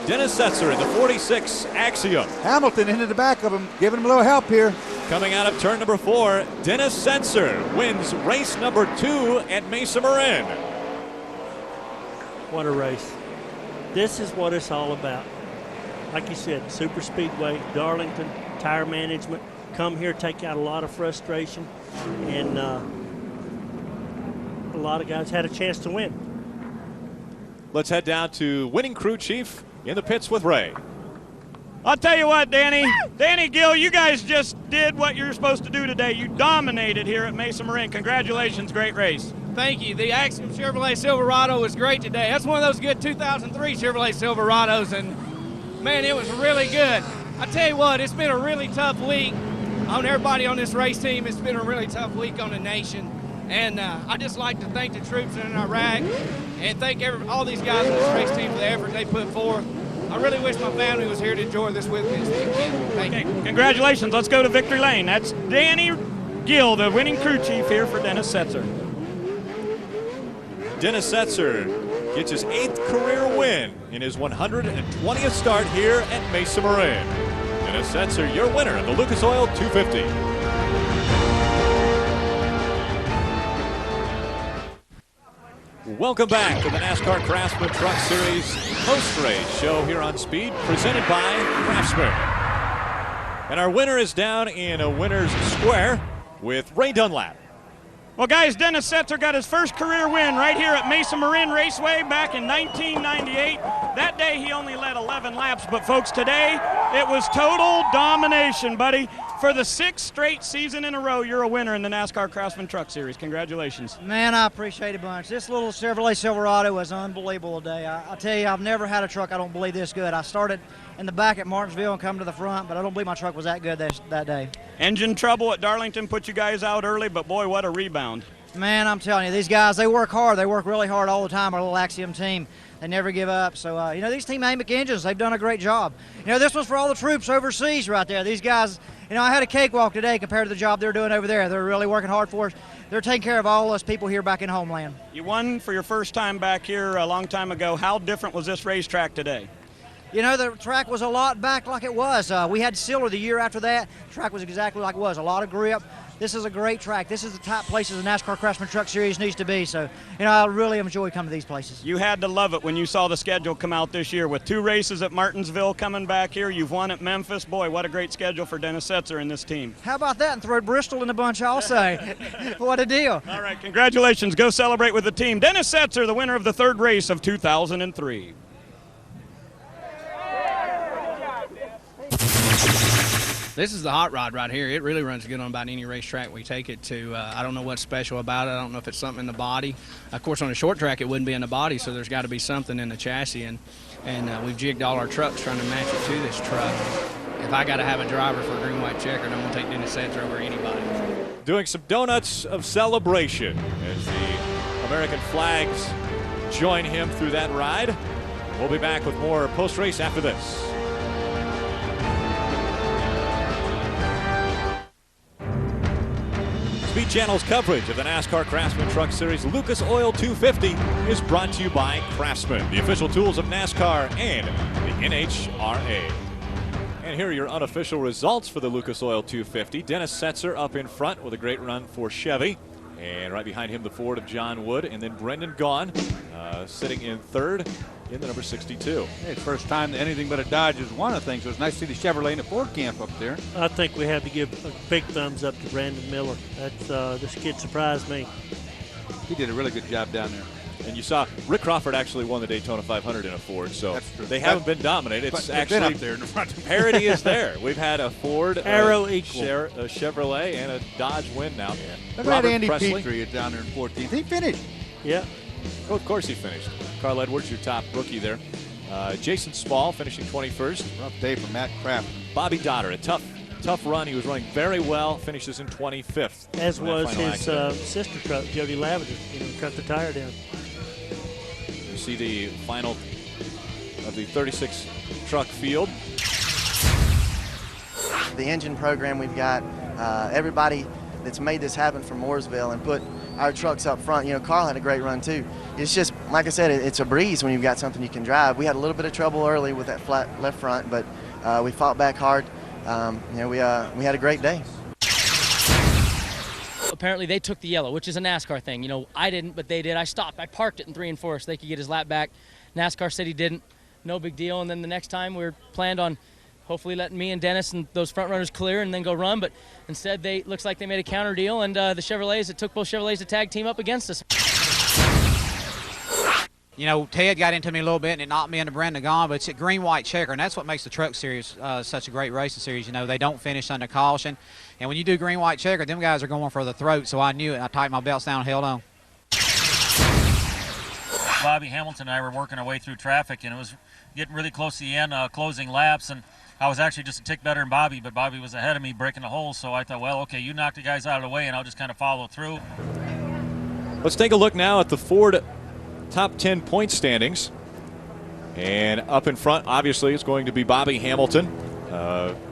Dennis Setzer in the 46 Axiom. Hamilton into the back of him, giving him a little help here. Coming out of turn number 4, Dennis Setzer wins race number 2 at Mesa Marin. What a race. This is what it's all about. Like you said, super speedway, Darlington, tire management. Come here, take out a lot of frustration, and a lot of guys had a chance to win. Let's head down to winning crew chief in the pits with Ray. I'll tell you what, Danny Gill, you guys just did what you're supposed to do today. You dominated here at Mesa Marin. Congratulations, great race. Thank you. The Axiom Chevrolet Silverado was great today. That's one of those good 2003 Chevrolet Silverados, and man, it was really good. I tell you what, it's been a really tough week on everybody on this race team. It's been a really tough week on the nation. And I just like to thank the troops in Iraq and thank all these guys in this race team for the effort they put forth. I really wish my family was here to enjoy this with me. Thank you. Congratulations. Let's go to victory lane. That's Danny Gill, the winning crew chief here for Dennis Setzer. Dennis Setzer gets his 8th career win in his 120th start here at Mesa Marin. Dennis Setzer, your winner of the Lucas Oil 250. Welcome back to the NASCAR Craftsman Truck Series post-race show here on Speed, presented by Craftsman. And our winner is down in a winner's square with Ray Dunlap. Well, guys, Dennis Setzer got his first career win right here at Mesa Marin Raceway back in 1998. That day he only led 11 laps, but folks, today it was total domination, buddy. For the 6th straight season in a row, you're a winner in the NASCAR Craftsman Truck Series. Congratulations. Man, I appreciate it a bunch. This little Chevrolet Silverado was an unbelievable day. I tell you, I've never had a truck I don't believe this good. I started in the back at Martinsville and come to the front, but I don't believe my truck was that good that day. Engine trouble at Darlington put you guys out early, but boy, what a rebound. Man, I'm telling you, these guys, they work hard. They work really hard all the time, our little Axiom team. They never give up. So, you know, these Team AMIC engines, they've done a great job. You know, this one's for all the troops overseas right there. These guys, you know, I had a cakewalk today compared to the job they're doing over there. They're really working hard for us. They're taking care of all us people here back in homeland. You won for your first time back here a long time ago. How different was this racetrack today? You know, the track was a lot back like it was. We had Siller the year after that. The track was exactly like it was, a lot of grip. This is a great track. This is the top places the NASCAR Craftsman Truck Series needs to be. So, you know, I really enjoy coming to these places. You had to love it when you saw the schedule come out this year with 2 races at Martinsville coming back here. You've won at Memphis. Boy, what a great schedule for Dennis Setzer and this team. How about that? And throw Bristol in the bunch also. What a deal. All right, congratulations. Go celebrate with the team. Dennis Setzer, the winner of the 3rd race of 2003. This is the hot rod right here. It really runs good on about any racetrack we take it to. I don't know what's special about it. I don't know if it's something in the body. Of course, on a short track, it wouldn't be in the body, so there's got to be something in the chassis. And we've jigged all our trucks trying to match it to this truck. If I got to have a driver for a green, white checker, I'm going to take Dennis Setzer over anybody. Doing some donuts of celebration as the American flags join him through that ride. We'll be back with more post-race after this. Speed Channel's coverage of the NASCAR Craftsman Truck Series Lucas Oil 250 is brought to you by Craftsman, the official tools of NASCAR and the NHRA. And here are your unofficial results for the Lucas Oil 250. Dennis Setzer up in front with a great run for Chevy. And right behind him, the Ford of John Wood. And then Brendan Gaughan sitting in 3rd in the number 62. Hey, it's the first time that anything but a Dodge has won a thing, so it's nice to see the Chevrolet and the Ford camp up there. I think we have to give a big thumbs up to Brandon Miller. That's this kid surprised me. He did a really good job down there. And you saw Rick Crawford actually won the Daytona 500 in a Ford, so they haven't been dominated. It's actually up there in the front. parity is there. We've had a Ford, Arrow equal, a Chevrolet, and a Dodge win now. Yeah. Look at Andy Petrie down there in 14th. He finished. Yeah. Oh, of course he finished. Carl Edwards, your top rookie there. Jason Small finishing 21st. Rough day for Matt Kraft. Bobby Dotter, a tough run. He was running very well. Finishes in 25th. As was his sister truck, Jody Lavender. Cut the tire down. You see the final of the 36 truck field. The engine program we've got, everybody that's made this happen from Mooresville and put our trucks up front. You know, Carl had a great run too. It's just, like I said, it's a breeze when you've got something you can drive. We had a little bit of trouble early with that flat left front, but we fought back hard. You know, we had a great day. Apparently they took the yellow, which is a NASCAR thing. You know, I didn't, but they did. I stopped. I parked it in 3 and 4 so they could get his lap back. NASCAR said he didn't. No big deal. And then the next time we were planned on hopefully letting me and Dennis and those front runners clear and then go run, but instead looks like they made a counter deal, and the Chevrolets, it took both Chevrolets to tag team up against us. You know, Ted got into me a little bit and it knocked me into Brendan Gaughan, but it's a green, white checker, and that's what makes the Truck Series such a great racing series. You know, they don't finish under caution, and when you do green, white checker, them guys are going for the throat, so I knew it, and I tightened my belts down and held on. Bobby Hamilton and I were working our way through traffic, and it was getting really close to the end, closing laps, and I was actually just a tick better than Bobby, but Bobby was ahead of me breaking the hole, so I thought, well, okay, you knock the guys out of the way, and I'll just kind of follow through. Let's take a look now at the Ford top 10 point standings. And up in front, obviously, it's going to be Bobby Hamilton,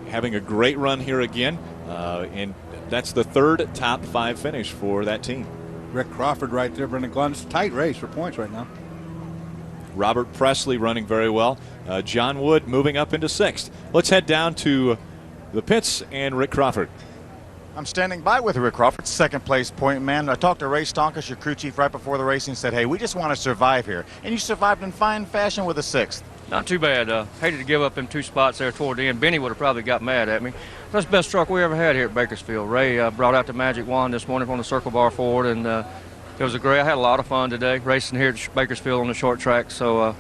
having a great run here again. And that's the third top 5 finish for that team. Rick Crawford right there, Brendan Glenn. It's a tight race for points right now. Robert Presley running very well. John Wood moving up into 6th. Let's head down to the pits and Rick Crawford. I'm standing by with Rick Crawford, second place point man. I talked to Ray Stonkus, your crew chief, right before the race and said, hey, we just want to survive here. And you survived in fine fashion with a 6th. Not too bad. Hated to give up them 2 spots there toward the end. Benny would have probably got mad at me. That's the best truck we ever had here at Bakersfield. Ray brought out the Magic Wand this morning from the Circle Bar Ford, and it was I had a lot of fun today racing here at Bakersfield on the short track. So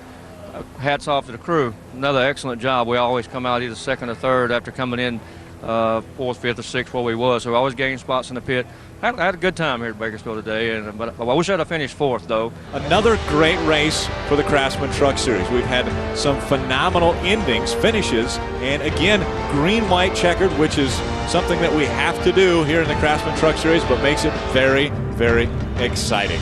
hats off to the crew. Another excellent job. We always come out either 2nd or 3rd after coming in 4th, 5th, or 6th where we was. So we always gained spots in the pit. I had a good time here at Bakersfield today, but I wish I'd have finished 4th, though. Another great race for the Craftsman Truck Series. We've had some phenomenal endings, finishes, and again, green-white checkered, which is something that we have to do here in the Craftsman Truck Series, but makes it very, very exciting.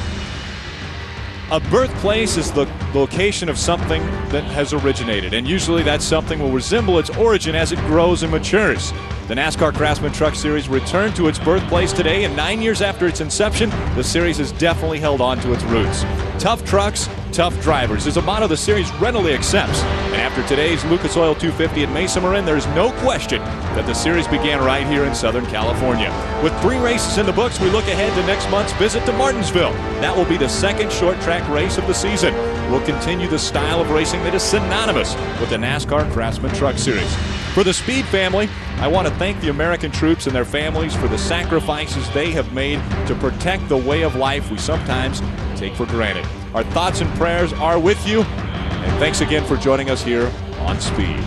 A birthplace is the location of something that has originated, and usually that something will resemble its origin as it grows and matures. The NASCAR Craftsman Truck Series returned to its birthplace today, and 9 years after its inception, the series has definitely held on to its roots. Tough trucks, tough drivers is a motto the series readily accepts. And after today's Lucas Oil 250 at Mesa Marin, there's no question that the series began right here in Southern California. With 3 races in the books, we look ahead to next month's visit to Martinsville. That will be the 2nd short track race of the season. We'll continue the style of racing that is synonymous with the NASCAR Craftsman Truck Series. For the Speed family, I want to thank the American troops and their families for the sacrifices they have made to protect the way of life we sometimes take for granted. Our thoughts and prayers are with you, and thanks again for joining us here on Speed.